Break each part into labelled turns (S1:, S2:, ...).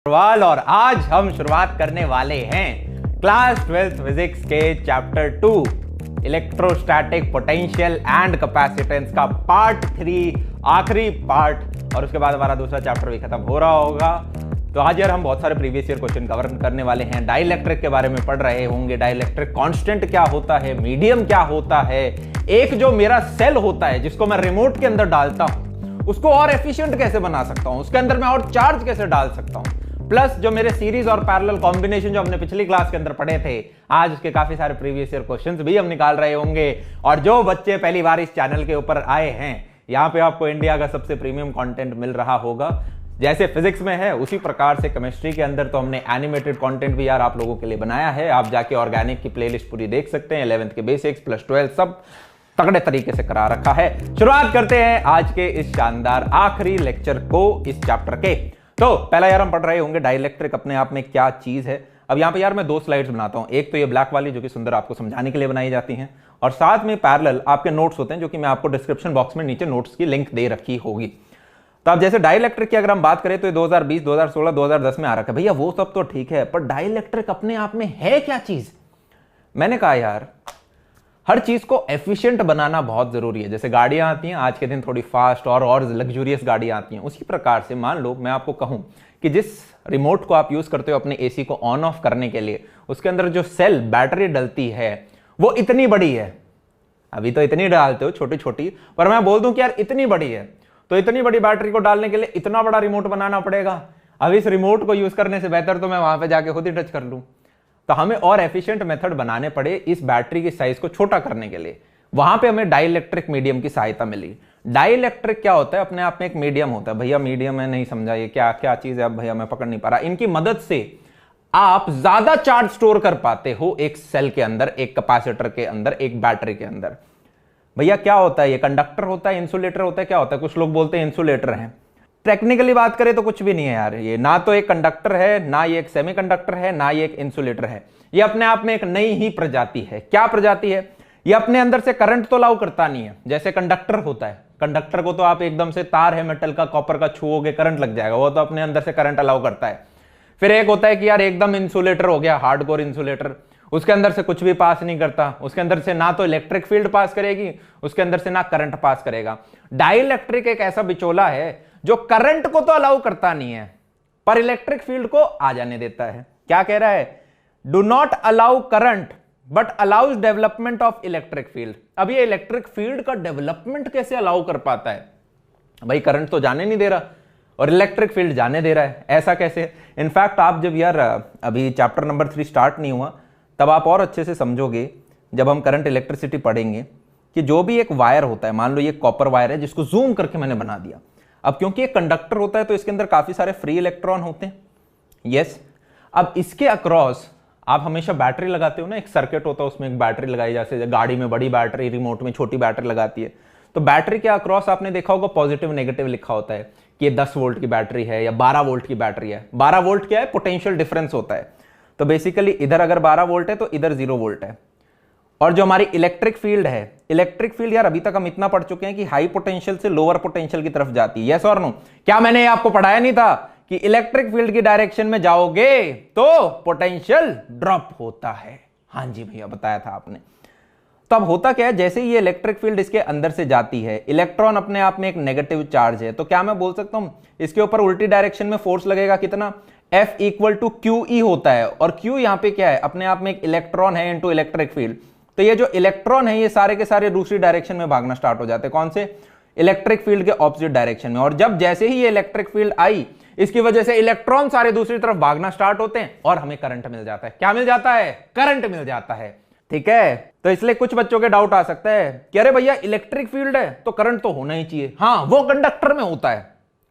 S1: अग्रवाल और आज हम शुरुआत करने वाले हैं क्लास 12th फिजिक्स के chapter 2 electrostatic potential and capacitance का पार्ट 3 आखिरी पार्ट। और उसके बाद हमारा दूसरा चैप्टर भी खत्म हो रहा होगा। तो आज यार हम बहुत सारे प्रीवियस ईयर क्वेश्चन कवर करने वाले हैं। डाइलेक्ट्रिक के बारे में पढ़ रहे होंगे, डाइलेक्ट्रिक कांस्टेंट क्या होता है, मीडियम क्या होता है, एक जो मेरा सेल होता है जिसको मैं रिमोट के अंदर डालता हूं उसको और एफिशिएंट कैसे बना सकता हूं, उसके अंदर मैं और चार्ज कैसे डाल सकता हूं, प्लस जो मेरे सीरीज और पैरेलल कॉम्बिनेशन जो हमने पिछली क्लास के अंदर पढ़े थे, आज उसके काफी सारे प्रीवियस ईयर क्वेश्चंस भी हम निकाल रहे होंगे। और जो बच्चे पहली बार इस चैनल के ऊपर आए हैं, यहाँ पे आपको इंडिया का सबसे प्रीमियम कंटेंट मिल रहा होगा। जैसे फिजिक्स में है उसी प्रकार से केमिस्ट्री के अंदर तो हमने एनिमेटेड कंटेंट भी यार आप लोगों के लिए बनाया है। आप जाके ऑर्गेनिक की प्लेलिस्ट पूरी देख सकते हैं, 11th के बेसिक्स प्लस 12 सब तगड़े तरीके से करा रखा है। शुरुआत करते हैं आज के इस शानदार आखिरी लेक्चर को, इस चैप्टर के। तो पहला यार हम पढ़ रहे होंगे डाइलेक्ट्रिक अपने आप में क्या चीज है। अब यहाँ पे यार मैं 2 स्लाइड्स बनाता हूँ, एक तो ये ब्लैक वाली जो कि सुंदर आपको समझाने के लिए बनाई जाती हैं, और साथ में पैरेलल आपके नोट्स होते हैं जो कि मैं आपको डिस्क्रिप्शन बॉक्स में नीचे नोट्स की लिंक दे रखी होगी। तो अब जैसे डाइलेक्ट्रिक की अगर हम बात करें तो ये 2020, 2016, 2010 में आ रखा है। भैया वो सब तो ठीक है, पर डाइलेक्ट्रिक अपने आप में है क्या चीज? मैंने कहा यार हर चीज को एफिशिएंट बनाना बहुत जरूरी है। जैसे गाड़ियां आती हैं आज के दिन थोड़ी फास्ट और लग्जूरियस गाड़ियां आती हैं, उसी प्रकार से मान लो मैं आपको कहूं कि जिस रिमोट को आप यूज करते हो अपने एसी को ऑन ऑफ करने के लिए, उसके अंदर जो सेल बैटरी डलती है वो इतनी बड़ी है। अभी तो इतनी डालते हो छोटी छोटी, पर मैं बोल दूं कि यार इतनी बड़ी है, तो इतनी बड़ी बैटरी को डालने के लिए इतना बड़ा रिमोट बनाना पड़ेगा। अब इस रिमोट को यूज करने से बेहतर तो मैं वहां पे जाके खुद ही टच कर लूं। तो हमें और एफिशिएंट मेथड बनाने पड़े इस बैटरी की साइज को छोटा करने के लिए। वहां पे हमें डाइलेक्ट्रिक मीडियम की सहायता मिली। डाइलेक्ट्रिक क्या होता है? अपने आप में एक मीडियम होता है। भैया मीडियम है, नहीं समझा ये क्या क्या चीज है? अब भैया मैं पकड़ नहीं पा रहा। इनकी मदद से आप ज्यादा चार्ज स्टोर कर पाते हो एक सेल के अंदर, एक कैपेसिटर के अंदर, एक बैटरी के अंदर। भैया क्या होता है? ये कंडक्टर होता है, इंसुलेटर होता है, क्या होता है? कुछ लोग बोलते हैं इंसुलेटर है। टेक्निकली बात करें तो कुछ भी नहीं है यार। ये ना तो एक कंडक्टर है, ना ये एक सेमीकंडक्टर है, ना ये एक इंसुलेटर है। ये अपने आप में एक नई ही प्रजाति है। क्या प्रजाति है? ये अपने अंदर से करंट तो अलाउ करता नहीं है जैसे कंडक्टर होता है। कंडक्टर को तो आप एकदम से तार है मेटल का, कॉपर का, छुओगे करंट लग जाएगा, वो तो अपने अंदर से करंट अलाउ करता है। फिर एक होता है कि यार एकदम इंसुलेटर हो गया, हार्डकोर इंसुलेटर, उसके अंदर से कुछ भी पास नहीं करता, उसके अंदर से ना तो इलेक्ट्रिक फील्ड पास करेगी, उसके अंदर से ना करंट पास करेगा। डाइलेक्ट्रिक एक ऐसा बिचोला है जो करंट को तो अलाउ करता नहीं है पर इलेक्ट्रिक फील्ड को आ जाने देता है। क्या कह रहा है? Do not allow current but allows development of electric field. अब ये इलेक्ट्रिक फील्ड का डेवलपमेंट कैसे अलाउ कर पाता है? भाई करंट तो जाने नहीं दे रहा और इलेक्ट्रिक फील्ड जाने दे रहा है, ऐसा कैसे? इनफैक्ट आप जब यार अभी चैप्टर नंबर 3 स्टार्ट नहीं हुआ तब आप और अच्छे से समझोगे जब हम करंट इलेक्ट्रिसिटी पढ़ेंगे कि जो भी एक वायर होता है, मान लो ये कॉपर वायर है जिसको जूम करके मैंने बना दिया। अब क्योंकि एक कंडक्टर होता है तो इसके अंदर काफी सारे फ्री इलेक्ट्रॉन होते हैं। यस, अब इसके अक्रॉस आप हमेशा बैटरी लगाते हो ना, एक सर्किट होता है उसमें एक बैटरी लगाई, जैसे गाड़ी में बड़ी बैटरी, रिमोट में छोटी बैटरी लगाती है। तो बैटरी के अक्रॉस आपने देखा होगा पॉजिटिव नेगेटिव लिखा होता है कि ये 10 वोल्ट की बैटरी है या 12 वोल्ट की बैटरी है। 12 वोल्ट क्या है? पोटेंशियल डिफरेंस होता है। तो बेसिकली इधर अगर 12 वोल्ट है तो इधर 0 वोल्ट है। और जो हमारी इलेक्ट्रिक फील्ड है, इलेक्ट्रिक फील्ड यार अभी तक हम इतना पढ़ चुके हैं कि हाई पोटेंशियल से लोअर पोटेंशियल की तरफ जाती है। यस और नो? क्या मैंने आपको पढ़ाया नहीं था कि इलेक्ट्रिक फील्ड की डायरेक्शन में जाओगे तो पोटेंशियल ड्रॉप होता है? हाँ जी भैया, बताया था आपने। तो अब होता क्या है, जैसे ही ये इलेक्ट्रिक फील्ड इसके अंदर से जाती है, इलेक्ट्रॉन अपने आप में एक नेगेटिव चार्ज है, तो क्या मैं बोल सकता हूं इसके ऊपर उल्टी डायरेक्शन में फोर्स लगेगा कितना? F इक्वल टू QE होता है। और Q यहां पे क्या है? अपने आप में एक इलेक्ट्रॉन है इनटू इलेक्ट्रिक फील्ड। तो ये जो इलेक्ट्रॉन है ये सारे के सारे दूसरी डायरेक्शन में भागना स्टार्ट हो जाते हैं। कौन से? इलेक्ट्रिक फील्ड के ऑपोजिट डायरेक्शन में। और जब जैसे ही ये इलेक्ट्रिक फील्ड आई, इसकी वजह से इलेक्ट्रॉन सारे दूसरी तरफ भागना स्टार्ट होते हैं और हमें करंट मिल जाता है। क्या मिल जाता है? करंट मिल जाता है। ठीक है, तो इसलिए कुछ बच्चों के डाउट आ सकता है कि अरे भैया इलेक्ट्रिक फील्ड है तो करंट तो होना ही चाहिए। हाँ, वो कंडक्टर में होता है,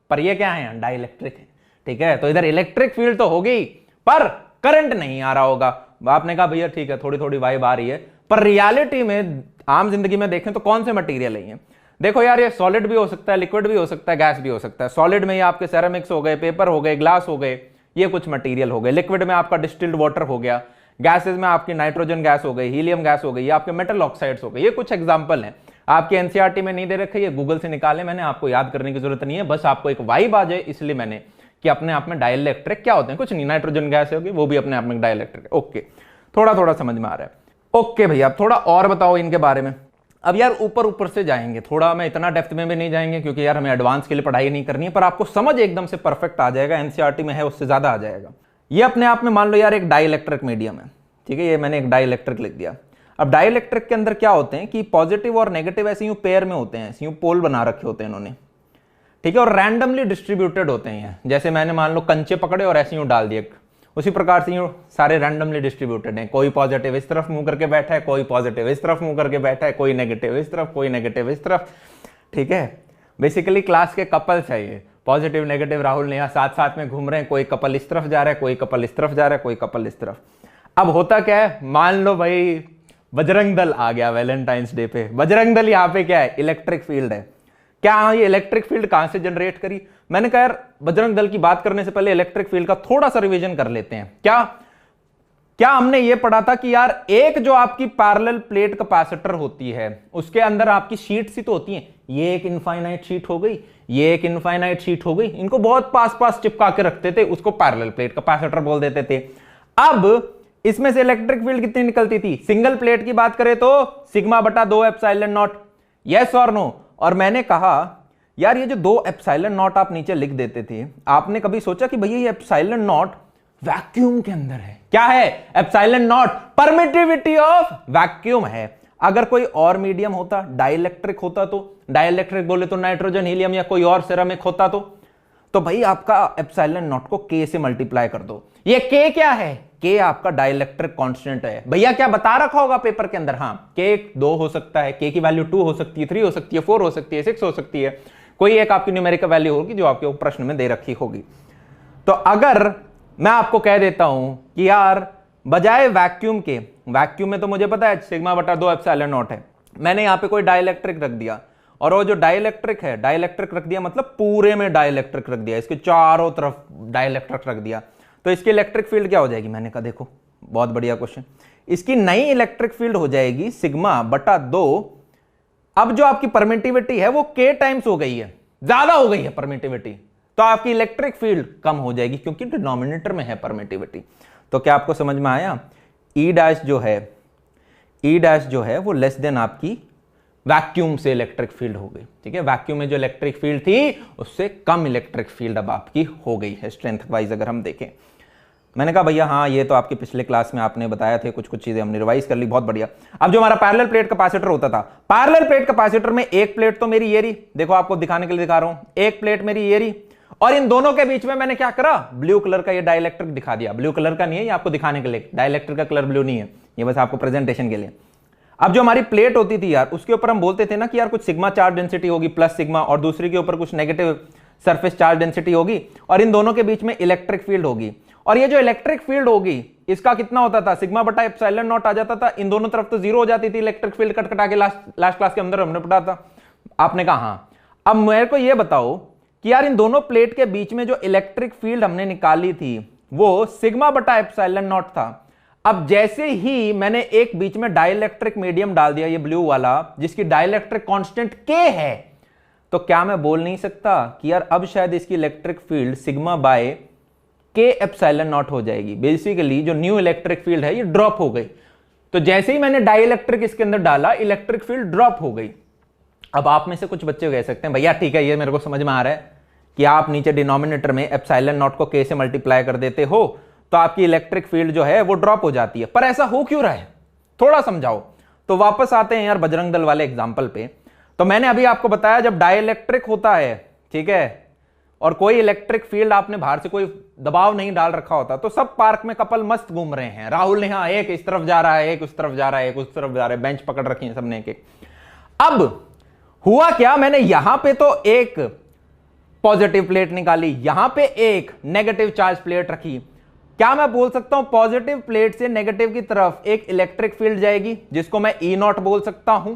S1: पर ये क्या है? डाइलेक्ट्रिक है। ठीक है, तो इधर इलेक्ट्रिक फील्ड तो होगी पर करंट नहीं आ रहा होगा। आपने कहा भैया ठीक है, थोड़ी थोड़ी वाइब आ रही है, पर रियलिटी में आम जिंदगी में देखें तो कौन से मटेरियल है? देखो यार, ये सॉलिड भी हो सकता है, लिक्विड भी हो सकता है, गैस भी हो सकता है। सॉलिड में ये आपके सेरेमिक्स हो गए, पेपर हो गए, ग्लास हो गए, ये कुछ मटेरियल हो गए। लिक्विड में आपका डिस्टिल्ड वाटर हो गया, गैसेज में आपकी नाइट्रोजन गैस हो गई, हीलियम गैस हो गई, ये आपके मेटल ऑक्साइड्स हो गए। ये कुछ एग्जांपल हैं, आपके एनसीईआरटी में नहीं दे रखे, ये गूगल से निकाले मैंने, आपको याद करने की जरूरत नहीं है, बस आपको एक वाइब आ जाए इसलिए मैंने कि अपने आप में डाइलेक्ट्रिक क्या होते हैं, कुछ नहीं, नाइट्रोजन गैस होगी वो भी अपने आप में डाइलेक्ट्रिक है। ओके, थोड़ा थोड़ा समझ में आ रहा है। ओके भैया, अब थोड़ा और बताओ इनके बारे में। अब यार ऊपर ऊपर से जाएंगे, थोड़ा मैं इतना डेप्थ में भी नहीं जाएंगे क्योंकि यार हमें एडवांस के लिए पढ़ाई नहीं करनी है, पर आपको समझ एकदम से परफेक्ट आ जाएगा, एनसीईआरटी में है उससे ज्यादा आ जाएगा। ये अपने आप में मान लो यार एक डाइलेक्ट्रिक मीडियम है, ठीक है, ये मैंने एक डाइलेक्ट्रिक लिख दिया। अब डाइलेक्ट्रिक के अंदर क्या होते हैं कि पॉजिटिव और नेगेटिव ऐसे यूं पेयर में होते हैं, ऐसे यूं पोल बना रखे होते हैं इन्होंने, ठीक है, और रैंडमली डिस्ट्रीब्यूटेड होते हैं। जैसे मैंने मान लो कंचे पकड़े और ऐसे यूं डाल दिए, उसी प्रकार से यूं सारे रैंडमली डिस्ट्रीब्यूटेड हैं। कोई पॉजिटिव इस तरफ मुंह करके बैठा है, कोई पॉजिटिव इस तरफ मुंह करके बैठा है, कोई नेगेटिव इस तरफ, कोई नेगेटिव इस तरफ, ठीक है। बेसिकली क्लास के कपल्स है ये, पॉजिटिव नेगेटिव राहुल नेहा साथ साथ में घूम रहे हैं, कोई कपल इस तरफ जा रहा है, कोई कपल इस तरफ जा रहा है, कोई कपल इस तरफ। अब होता क्या है, मान लो भाई बजरंग दल आ गया वैलेंटाइंस डे पे, बजरंग दल यहाँ पे क्या है, इलेक्ट्रिक फील्ड है। क्या ये इलेक्ट्रिक फील्ड कहां से जनरेट करी? मैंने कहा यार बजरंग दल की बात करने से पहले इलेक्ट्रिक फील्ड का थोड़ा सा रिवीजन कर लेते हैं। क्या हमने ये पढ़ा था कि यार एक जो आपकी पैरेलल प्लेट कैपेसिटर होती है उसके अंदर आपकी शीट सी तो होती है, ये एक इनफाइनाइट शीट हो गई, ये एक इनफाइनाइट शीट हो गई, इनको बहुत पास पास चिपका के रखते थे, उसको पैरेलल प्लेट कैपेसिटर बोल देते थे। अब इसमें से इलेक्ट्रिक फील्ड कितनी निकलती थी? सिंगल प्लेट की बात करें तो सिग्मा बटा 2 एप्सिलॉन नॉट, यस और नो। और मैंने कहा यार ये जो 2 एप्सिलॉन नॉट आप नीचे लिख देते थे, आपने कभी सोचा कि भैया ये एप्सिलॉन नॉट वैक्यूम के अंदर है? क्या है epsilon not? Permittivity of vacuum है। अगर कोई और मीडियम होता, डाइलेक्ट्रिक होता, तो डाइलेक्ट्रिक बोले तो नाइट्रोजन, हीलियम या कोई और सिरेमिक होता, तो भाई आपका एप्सिलॉन नॉट को के से मल्टीप्लाई कर दो। ये के क्या है? के आपका डाइलेक्ट्रिक कांस्टेंट है। भैया क्या बता रखा होगा पेपर के अंदर? हाँ, के 2 हो सकता है, के की वैल्यू 2 हो सकती है, 3 हो सकती है, 4 हो सकती है, 6 हो सकती है, कोई एक आपकी न्यूमेरिकल वैल्यू होगी जो आपके प्रश्न में दे रखी होगी। तो अगर मैं आपको कह देता हूं कि यार बजाय वैक्यूम के, वैक्यूम में तो मुझे पता है सिग्मा बटा 2 एप्सिलॉन नॉट है, मैंने यहां पे कोई डाइलेक्ट्रिक रख दिया, और वो जो डाइलेक्ट्रिक है, डाइलेक्ट्रिक रख दिया मतलब पूरे में डाइलेक्ट्रिक रख दिया, इसके चारों तरफ डाइलेक्ट्रिक रख दिया, तो इसकी इलेक्ट्रिक फील्ड क्या हो जाएगी? मैंने कहा देखो बहुत बढ़िया क्वेश्चन, इसकी नई इलेक्ट्रिक फील्ड हो जाएगी सिग्मा बटा 2। अब जो आपकी परमिटिविटी है वो के टाइम्स हो गई है, ज्यादा हो गई है परमिटिविटी, तो आपकी इलेक्ट्रिक फील्ड कम हो जाएगी क्योंकि डिनोमिनेटर में है परमिटिविटी। तो क्या आपको समझ में आया? ई डैश जो है वो लेस देन आपकी वैक्यूम से इलेक्ट्रिक फील्ड हो गई, ठीक है। वैक्यूम में जो इलेक्ट्रिक फील्ड थी उससे कम इलेक्ट्रिक फील्ड अब आपकी हो गई है स्ट्रेंथ वाइज अगर हम देखें। मैंने कहा भैया हाँ ये तो आपकी पिछले क्लास में आपने बताया थे, कुछ चीजें हमने रिवाइज कर ली, बहुत बढ़िया। अब जो हमारा पैरेलल प्लेट कैपेसिटर होता था, पैरेलल प्लेट कैपेसिटर में एक प्लेट तो मेरी ये रही, देखो आपको दिखाने के लिए दिखा रहा हूं, एक प्लेट मेरी ये रही, और इन दोनों के बीच में मैंने क्या करा, ब्लू कलर का ये डाइलेक्ट्रिक दिखा दिया। ब्लू कलर का नहीं है, ये आपको दिखाने के लिए, डाइलेक्ट्रिक का कलर ब्लू नहीं है, ये बस आपको प्रेजेंटेशन के लिए। अब जो हमारी प्लेट होती थी यार, उसके ऊपर हम बोलते थे ना कि यार कुछ सिग्मा चार्ज डेंसिटी होगी प्लस सिग्मा, और दूसरी के ऊपर कुछ नेगेटिव सरफेस चार्ज डेंसिटी होगी, और इन दोनों के बीच में इलेक्ट्रिक फील्ड होगी। और ये जो इलेक्ट्रिक फील्ड होगी इसका कितना होता था? सिग्मा बटा एप्सिलॉन नॉट आ जाता था, इन दोनों तरफ तो 0 हो जाती थी इलेक्ट्रिक फील्ड, कटकटा के लास्ट क्लास के अंदर हमने पढ़ा था। आपने कहा हाँ। अब मेरे को ये बताओ कि यार इन दोनों प्लेट के बीच में जो इलेक्ट्रिक फील्ड हमने निकाली थी वो सिग्मा बटा एप्सिलॉन नॉट था। अब जैसे ही मैंने एक बीच में डाइलेक्ट्रिक मीडियम डाल दिया, ये ब्लू वाला, जिसकी डाइलेक्ट्रिक कांस्टेंट के है, तो क्या मैं बोल नहीं सकता कि यार अब शायद इसकी इलेक्ट्रिक फील्ड सिग्मा बाय के एप्सिलॉन नॉट हो जाएगी? बेसिकली जो न्यू इलेक्ट्रिक फील्ड है ये ड्रॉप हो गई। तो जैसे ही मैंने डाइलेक्ट्रिक इसके अंदर डाला, इलेक्ट्रिक फील्ड ड्रॉप हो गई। अब आप में से कुछ बच्चे कह सकते हैं भैया ठीक है, ये मेरे को समझ में आ रहा है कि आप नीचे डिनोमिनेटर में एप्सिलॉन नॉट को के से मल्टीप्लाई कर देते हो तो आपकी इलेक्ट्रिक फील्ड जो है वो ड्रॉप हो जाती है, पर ऐसा हो क्यों रहा है? थोड़ा समझाओ। तो वापस आते हैं यार बजरंग दल वाले एग्जाम्पल पे। तो मैंने अभी आपको बताया जब डाइलेक्ट्रिक होता है, ठीक है, और कोई इलेक्ट्रिक फील्ड आपने बाहर से कोई दबाव नहीं डाल रखा होता, तो सब पार्क में कपल मस्त घूम रहे हैं, राहुल नेहा एक इस तरफ जा रहा है, एक उस तरफ जा रहा है, एक उस तरफ जा रहा है, बेंच पकड़ रखी है सबने एक। अब हुआ क्या, मैंने यहां पे तो एक पॉजिटिव प्लेट निकाली, यहां पे एक नेगेटिव चार्ज प्लेट रखी। क्या मैं बोल सकता हूं पॉजिटिव प्लेट से नेगेटिव की तरफ एक इलेक्ट्रिक फील्ड जाएगी जिसको मैं ई नॉट बोल सकता हूं?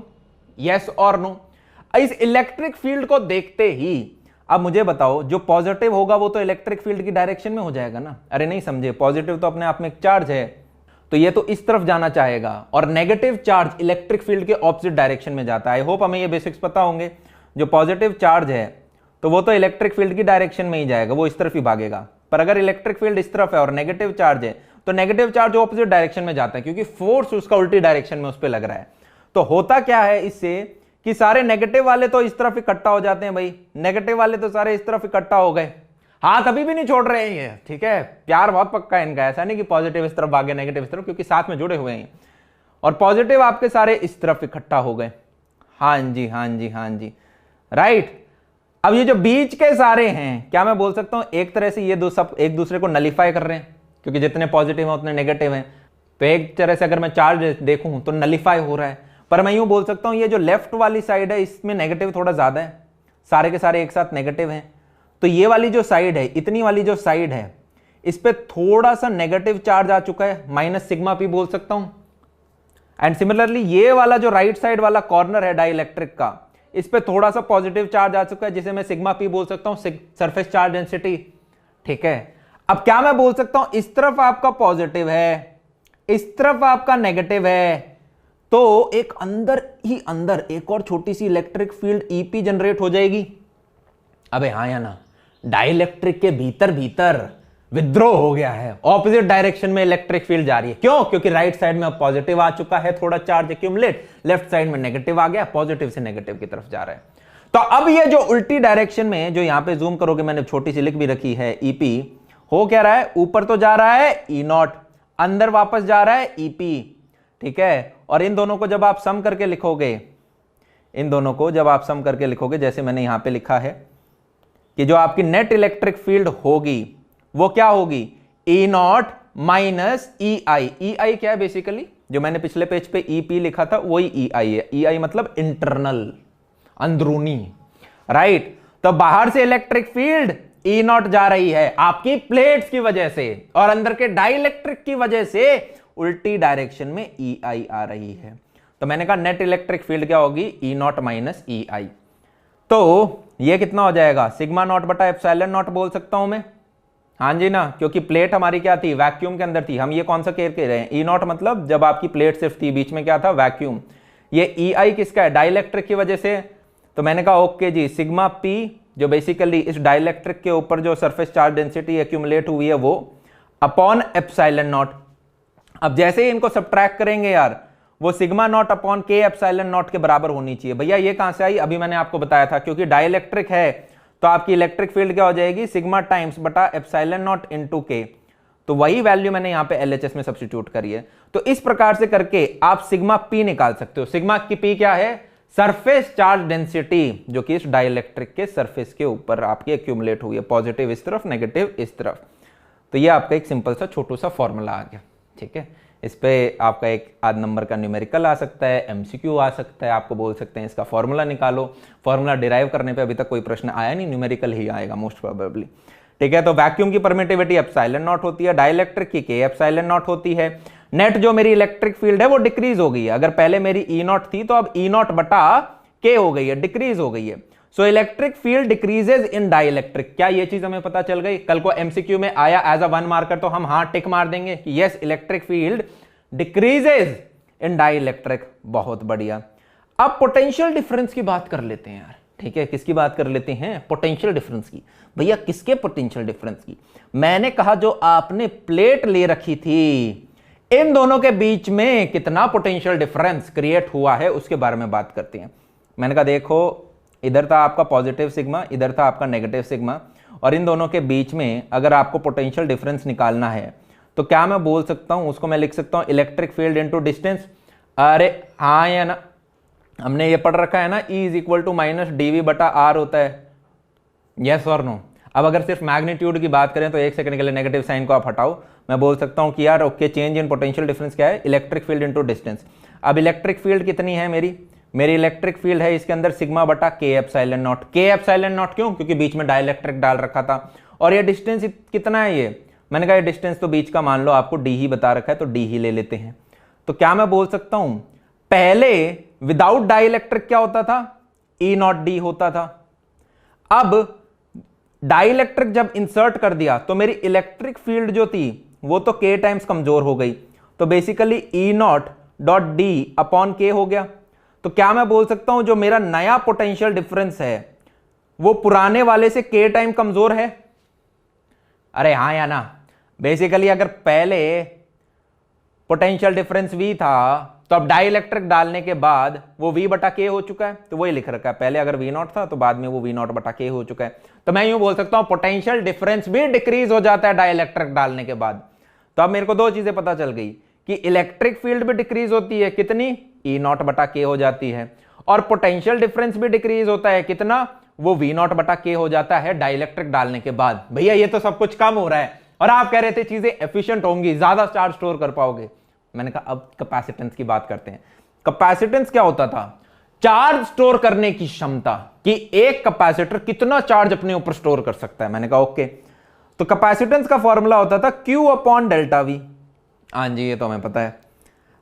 S1: यस और नो? इस इलेक्ट्रिक फील्ड को देखते ही अब मुझे बताओ जो पॉजिटिव होगा वो तो इलेक्ट्रिक फील्ड की डायरेक्शन में हो जाएगा ना। अरे नहीं समझे, पॉजिटिव तो अपने आप में एक चार्ज है, तो ये तो इस तरफ जाना चाहेगा, और नेगेटिव चार्ज इलेक्ट्रिक फील्ड के ऑपोजिट डायरेक्शन में जाता है। आई होप हमें ये बेसिक्स पता होंगे। जो पॉजिटिव चार्ज है तो वो तो इलेक्ट्रिक फील्ड की डायरेक्शन में ही जाएगा, वो इस तरफ ही भागेगा। पर अगर इलेक्ट्रिक फील्ड इस तरफ है और नेगेटिव चार्ज है तो नेगेटिव चार्ज ऑपोजिट डायरेक्शन में जाता है, क्योंकि फोर्स उसका उल्टी डायरेक्शन में उस पर लग रहा है। तो होता क्या है इससे कि सारे नेगेटिव वाले तो इस तरफ इकट्ठा हो जाते हैं भाई, नेगेटिव वाले तो सारे इस तरफ इकट्ठा हो गए, हाथ अभी भी नहीं छोड़ रहे हैं ये, ठीक है, प्यार बहुत पक्का है इनका, ऐसा नहीं कि पॉजिटिव इस तरफ भागे नेगेटिव इस तरफ, क्योंकि साथ में जुड़े हुए हैं। और पॉजिटिव आपके सारे इस तरफ इकट्ठा हो गए। हाँ जी, हाँ जी, हाँ जी, राइट। अब ये जो बीच के सारे हैं, क्या मैं बोल सकता हूं एक तरह से ये दो सब एक दूसरे को नलीफाई कर रहे हैं, क्योंकि जितने पॉजिटिव हैं उतने नेगेटिव हैं। तो एक तरह से अगर मैं चार्ज देखूं तो नलीफाई हो रहा है। पर मैं यूं बोल सकता हूं ये जो लेफ्ट वाली साइड है इसमें नेगेटिव थोड़ा ज्यादा है, सारे के सारे एक साथ नेगेटिव हैं। तो ये वाली जो साइड है, इतनी वाली जो साइड है, इस पे थोड़ा सा नेगेटिव चार्ज आ चुका है, माइनस सिग्मा पी बोल सकता हूं। एंड सिमिलरली ये वाला जो राइट साइड वाला कॉर्नर है डाइइलेक्ट्रिक का, इस पे थोड़ा सा पॉजिटिव चार्ज आ चुका है, जिसे मैं सिग्मा पी बोल सकता हूं, सरफेस चार्ज डेंसिटी, ठीक है। अब क्या मैं बोल सकता हूं, इस तरफ आपका पॉजिटिव है, इस तरफ आपका नेगेटिव है, तो एक अंदर ही अंदर एक और छोटी सी इलेक्ट्रिक फील्ड ईपी जनरेट हो जाएगी। अबे हाँ या ना, डाइइलेक्ट्रिक के भीतर भीतर विद्रोह हो गया है, ऑपोजिट डायरेक्शन में इलेक्ट्रिक फील्ड जा रही है। क्यों? क्योंकि राइट साइड में पॉजिटिव आ चुका है, थोड़ा चार्ज एक्यूमुलेट, लेफ्ट साइड में नेगेटिव आ गया, पॉजिटिव से नेगेटिव की तरफ जा रहा है। तो अब ये जो उल्टी डायरेक्शन में, जो यहां पे जूम करोगे मैंने छोटी सी लिख भी रखी है, ईपी, हो क्या रहा है, ऊपर तो जा रहा है ई नॉट, अंदर वापस जा रहा है ईपी, ठीक है। और इन दोनों को जब आप सम करके लिखोगे, इन दोनों को जब आप सम करके लिखोगे, जैसे मैंने यहां पे लिखा है कि जो आपकी नेट इलेक्ट्रिक फील्ड होगी वो क्या होगी, ई नॉट माइनस ई आई। ई आई क्या है बेसिकली, जो मैंने पिछले पेज पे ई पी लिखा था वही ई आई है। ई आई मतलब इंटरनल, अंदरूनी, राइट। तो बाहर से इलेक्ट्रिक फील्ड ई नॉट जा रही है आपकी प्लेट्स की वजह से, और अंदर के डाइइलेक्ट्रिक की वजह से उल्टी डायरेक्शन में ई आई आ रही है। तो मैंने कहा नेट इलेक्ट्रिक फील्ड क्या होगी, ई नॉट माइनस ई आई। तो ये कितना हो जाएगा, सिग्मा नॉट बटा एप्सिलॉन नॉट बोल सकता हूं मैं। हाँ जी ना, क्योंकि प्लेट हमारी क्या थी, वैक्यूम के अंदर थी। हम ये कौन सा केयर कर रहे हैं, ई नॉट मतलब जब आपकी प्लेट सिर्फ थी, बीच में क्या था, वैक्यूम। ये ई आई किसका है, डाइइलेक्ट्रिक की वजह से। तो मैंने कहा ओके जी, सिग्मा पी जो बेसिकली इस डाइइलेक्ट्रिक के ऊपर जो सरफेस चार्ज डेंसिटी एक्यूमुलेट हुई है वो, अपॉन एप्सिलॉन नॉट। अब जैसे ही इनको सब्ट्रैक्ट करेंगे यार, वो सिग्मा नॉट अपॉन के एप्सिलॉन नॉट के बराबर होनी चाहिए। भैया ये कहां से आई, अभी मैंने आपको बताया था, क्योंकि डाइइलेक्ट्रिक है तो आपकी इलेक्ट्रिक फील्ड क्या हो जाएगी, सिग्मा टाइम्स बटा एप्सिलॉन नॉट इनटू के। तो वही वैल्यू मैंने यहां पे एलएचएस में सब्स्टिट्यूट करी है। तो इस प्रकार से करके आप सिग्मा पी निकाल सकते हो। सिग्मा की पी क्या है, सरफेस चार्ज डेंसिटी, जो कि इस डाइइलेक्ट्रिक के सरफेस के ऊपर आपकी एक्यूमुलेट हुई है, पॉजिटिव इस तरफ, नेगेटिव इस तरफ। तो ये आपका एक सिंपल सा छोटू सा फॉर्मूला आ गया, ठीक है। इस पे आपका एक आध नंबर का न्यूमेरिकल आ सकता है, एमसीक्यू आ सकता है, आपको बोल सकते हैं इसका फॉर्मूला निकालो। फॉर्मूला डिराइव करने पे अभी तक कोई प्रश्न आया नहीं, न्यूमेरिकल ही आएगा मोस्ट प्रोबेबली, ठीक है। तो वैक्यूम की परमिटिविटी एप्सिलॉन नॉट होती है, डाइइलेक्ट्रिक की के एप्सिलॉन नॉट होती है। नेट जो मेरी इलेक्ट्रिक फील्ड है वो डिक्रीज हो गई है, अगर पहले मेरी ई नॉट थी तो अब ई नॉट बटा के हो गई है, डिक्रीज हो गई है। सो इलेक्ट्रिक फील्ड डिक्रीजेज इन डाइइलेक्ट्रिक। क्या ये चीज हमें पता चल गई, कल को एमसीक्यू में आया एज अ 1 मार्कर तो हम हाँ टिक मार देंगे कि यस इलेक्ट्रिक फील्ड डिक्रीजेज इन डाइइलेक्ट्रिक। बहुत बढ़िया। अब पोटेंशियल डिफरेंस की बात कर लेते हैं यार, ठीक है। किसकी बात कर लेते हैं, पोटेंशियल डिफरेंस की। भैया किसके पोटेंशियल डिफरेंस की, मैंने कहा जो आपने प्लेट ले रखी थी, इन दोनों के बीच में कितना पोटेंशियल डिफरेंस क्रिएट हुआ है उसके बारे में बात करते हैं। मैंने कहा देखो, इधर था आपका पॉजिटिव सिग्मा, इधर था आपका नेगेटिव सिग्मा, और इन दोनों के बीच में अगर आपको पोटेंशियल डिफरेंस निकालना है तो क्या मैं बोल सकता हूं, उसको मैं लिख सकता हूं इलेक्ट्रिक फील्ड इनटू डिस्टेंस। अरे हाँ या ना, हमने ये पढ़ रखा है ना, E is equal to minus DV बटा आर होता है, यस और नो। अब अगर सिर्फ मैग्नीट्यूड की बात करें तो एक सेकंड के लिए नेगेटिव साइन को आप हटाओ, मैं बोल सकता हूं कि यार okay, change in potential difference क्या है, इलेक्ट्रिक फील्ड इनटू डिस्टेंस। अब इलेक्ट्रिक फील्ड कितनी है मेरी इलेक्ट्रिक फील्ड है इसके अंदर सिग्मा बटा के एप्सिलॉन नॉट। के एप्सिलॉन नॉट क्यों, क्योंकि बीच में डाइइलेक्ट्रिक डाल रखा था। और ये डिस्टेंस कितना है, ये मैंने कहा ये डिस्टेंस तो बीच का मान लो, आपको डी ही बता रखा है तो डी ही ले लेते हैं। तो क्या मैं बोल सकता हूं, पहले विदाउट डाइइलेक्ट्रिक क्या होता था, ई नॉट डी होता था। अब डाइइलेक्ट्रिक जब इंसर्ट कर दिया तो मेरी इलेक्ट्रिक फील्ड जो थी वो तो के टाइम्स कमजोर हो गई, तो basically E not dot D upon के हो गया। तो क्या मैं बोल सकता हूं जो मेरा नया पोटेंशियल डिफरेंस है वो पुराने वाले से k टाइम कमजोर है? अरे हाँ या ना? बेसिकली अगर पहले पोटेंशियल डिफरेंस V था तो अब डाइलेक्ट्रिक डालने के बाद वो V बटा K हो चुका है, तो वही लिख रखा है, पहले अगर V0 था तो बाद में वो V0 बटा K हो चुका है। तो मैं यूं बोल सकता हूं पोटेंशियल डिफरेंस भी डिक्रीज हो जाता है डाइलेक्ट्रिक डालने के बाद। तो अब मेरे को दो चीजें पता चल गई कि इलेक्ट्रिक फील्ड भी डिक्रीज होती है, कितनी? E0 बटा K हो जाती है, और पोटेंशियल डिफरेंस भी डिक्रीज होता है, कितना? वो V0 बटा K हो जाता है डाइलेक्ट्रिक डालने के बाद। भैया ये तो सब कुछ कम हो रहा है, और आप कह रहे थे चीजें एफिशिएंट होंगी, ज्यादा चार्ज स्टोर कर पाओगे। मैंने कहा अब कैपेसिटेंस की बात करते हैं। कैपेसिटेंस क्या होता था? चार्ज स्टोर करने की क्षमता, कि एक कैपेसिटर कितना चार्ज अपने ऊपर स्टोर कर सकता है। मैंने कहा ओके, तो कैपेसिटेंस का फॉर्मूला होता था Q अपॉन डेल्टा V। हाँ जी, ये तो हमें पता है।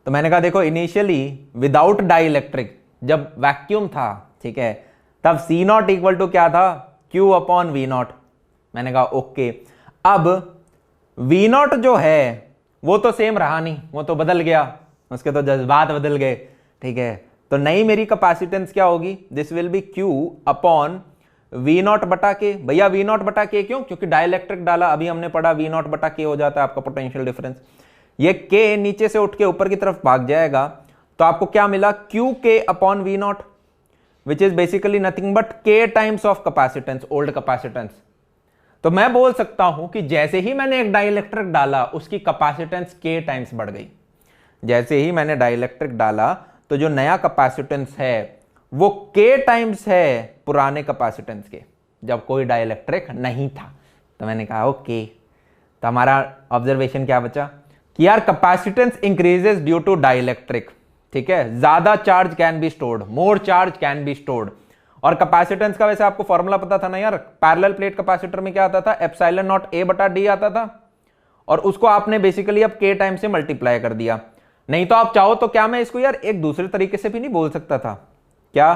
S1: तो मैंने कहा देखो, इनिशियली विदाउट डाइलेक्ट्रिक जब वैक्यूम था, ठीक है, तब C0 इक्वल टू क्या था? Q upon V0। मैंने कहा ओके, अब V0 जो है वो तो सेम रहा नहीं, वो तो बदल गया, उसके तो जज्बात बदल गए, ठीक है। तो नई मेरी कैपेसिटेंस क्या होगी? This will B Q upon V0 बटा K। भैया V0 बटा K क्यों? क्योंकि डाइलेक्ट्रिक डाला, अभी हमने पढ़ा V0 बटा K हो जाता है आपका पोटेंशियल डिफरेंस। ये K नीचे से उठ के ऊपर की तरफ भाग जाएगा, तो आपको क्या मिला? QK upon V0, which is basically nothing but K times of capacitance, old capacitance. तो मैं बोल सकता हूं कि जैसे ही मैंने एक डाइलेक्ट्रिक डाला उसकी कैपेसिटेंस K टाइम्स बढ़ गई। जैसे ही मैंने डाइलेक्ट्रिक डाला तो जो नया कैपेसिटेंस है वो K टाइम्स है पुराने कैपेसिटेंस के, जब कोई डाइलेक्ट्रिक नहीं था। तो मैंने कहा ओके, तो हमारा ऑब्जर्वेशन क्या बचा कि यार capacitance increases due to dielectric, ठीक है। ज्यादा charge can be stored, more charge can be stored. और कैपेसिटेंस का वैसे आपको फॉर्मूला पता था ना यार, पैरेलल प्लेट कैपेसिटर में क्या आता था? एप्सिलॉन नॉट A बटा D आता था, और उसको आपने बेसिकली अब K टाइम से मल्टीप्लाई कर दिया। नहीं तो आप चाहो तो क्या मैं इसको यार एक दूसरे तरीके से भी नहीं बोल सकता था क्या,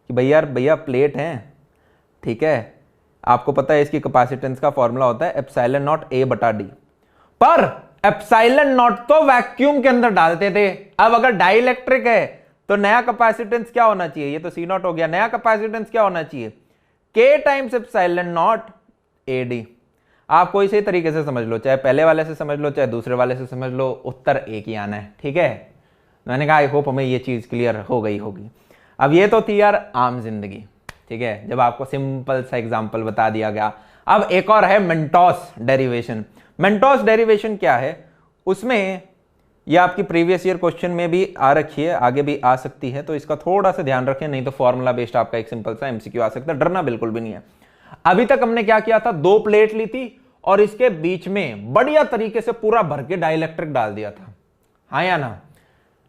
S1: कि भैया प्लेट है, ठीक है, आपको पता है इसकी कैपेसिटेंस का फॉर्मूला होता है एप्सिलॉन नॉट A बटा D, पर एप्सिलॉन नॉट तो वैक्यूम के अंदर डालते थे। अब अगर डाइलेक्ट्रिक है तो नया कैपेसिटेंस क्या होना चाहिए? ये तो C0 हो गया, नया कैपेसिटेंस क्या होना चाहिए? K times epsilon not AD। आप कोई सही तरीके से समझ लो, चाहे पहले वाले से समझ लो चाहे दूसरे वाले से समझ लो, उत्तर एक ही आना है, ठीक है। मैंने कहा आई होप हमें ये चीज क्लियर हो गई होगी। अब ये तो थी यार आम जिंदगी, ठीक है, जब आपको सिंपल सा एग्जाम्पल बता दिया गया। अब एक और है मेंटोस डेरिवेशन। मेंटोस डेरिवेशन क्या है? उसमें ये आपकी प्रीवियस ईयर क्वेश्चन में भी आ रखी है, आगे भी आ सकती है, तो इसका थोड़ा सा ध्यान रखें, नहीं तो फॉर्मूला बेस्ड आपका एक सिंपल सा एमसीक्यू आ सकता है। डरना बिल्कुल भी नहीं है। अभी तक हमने क्या किया था? दो प्लेट ली थी और इसके बीच में बढ़िया तरीके से पूरा भर के डाइलेक्ट्रिक डाल दिया था, हाँ या ना?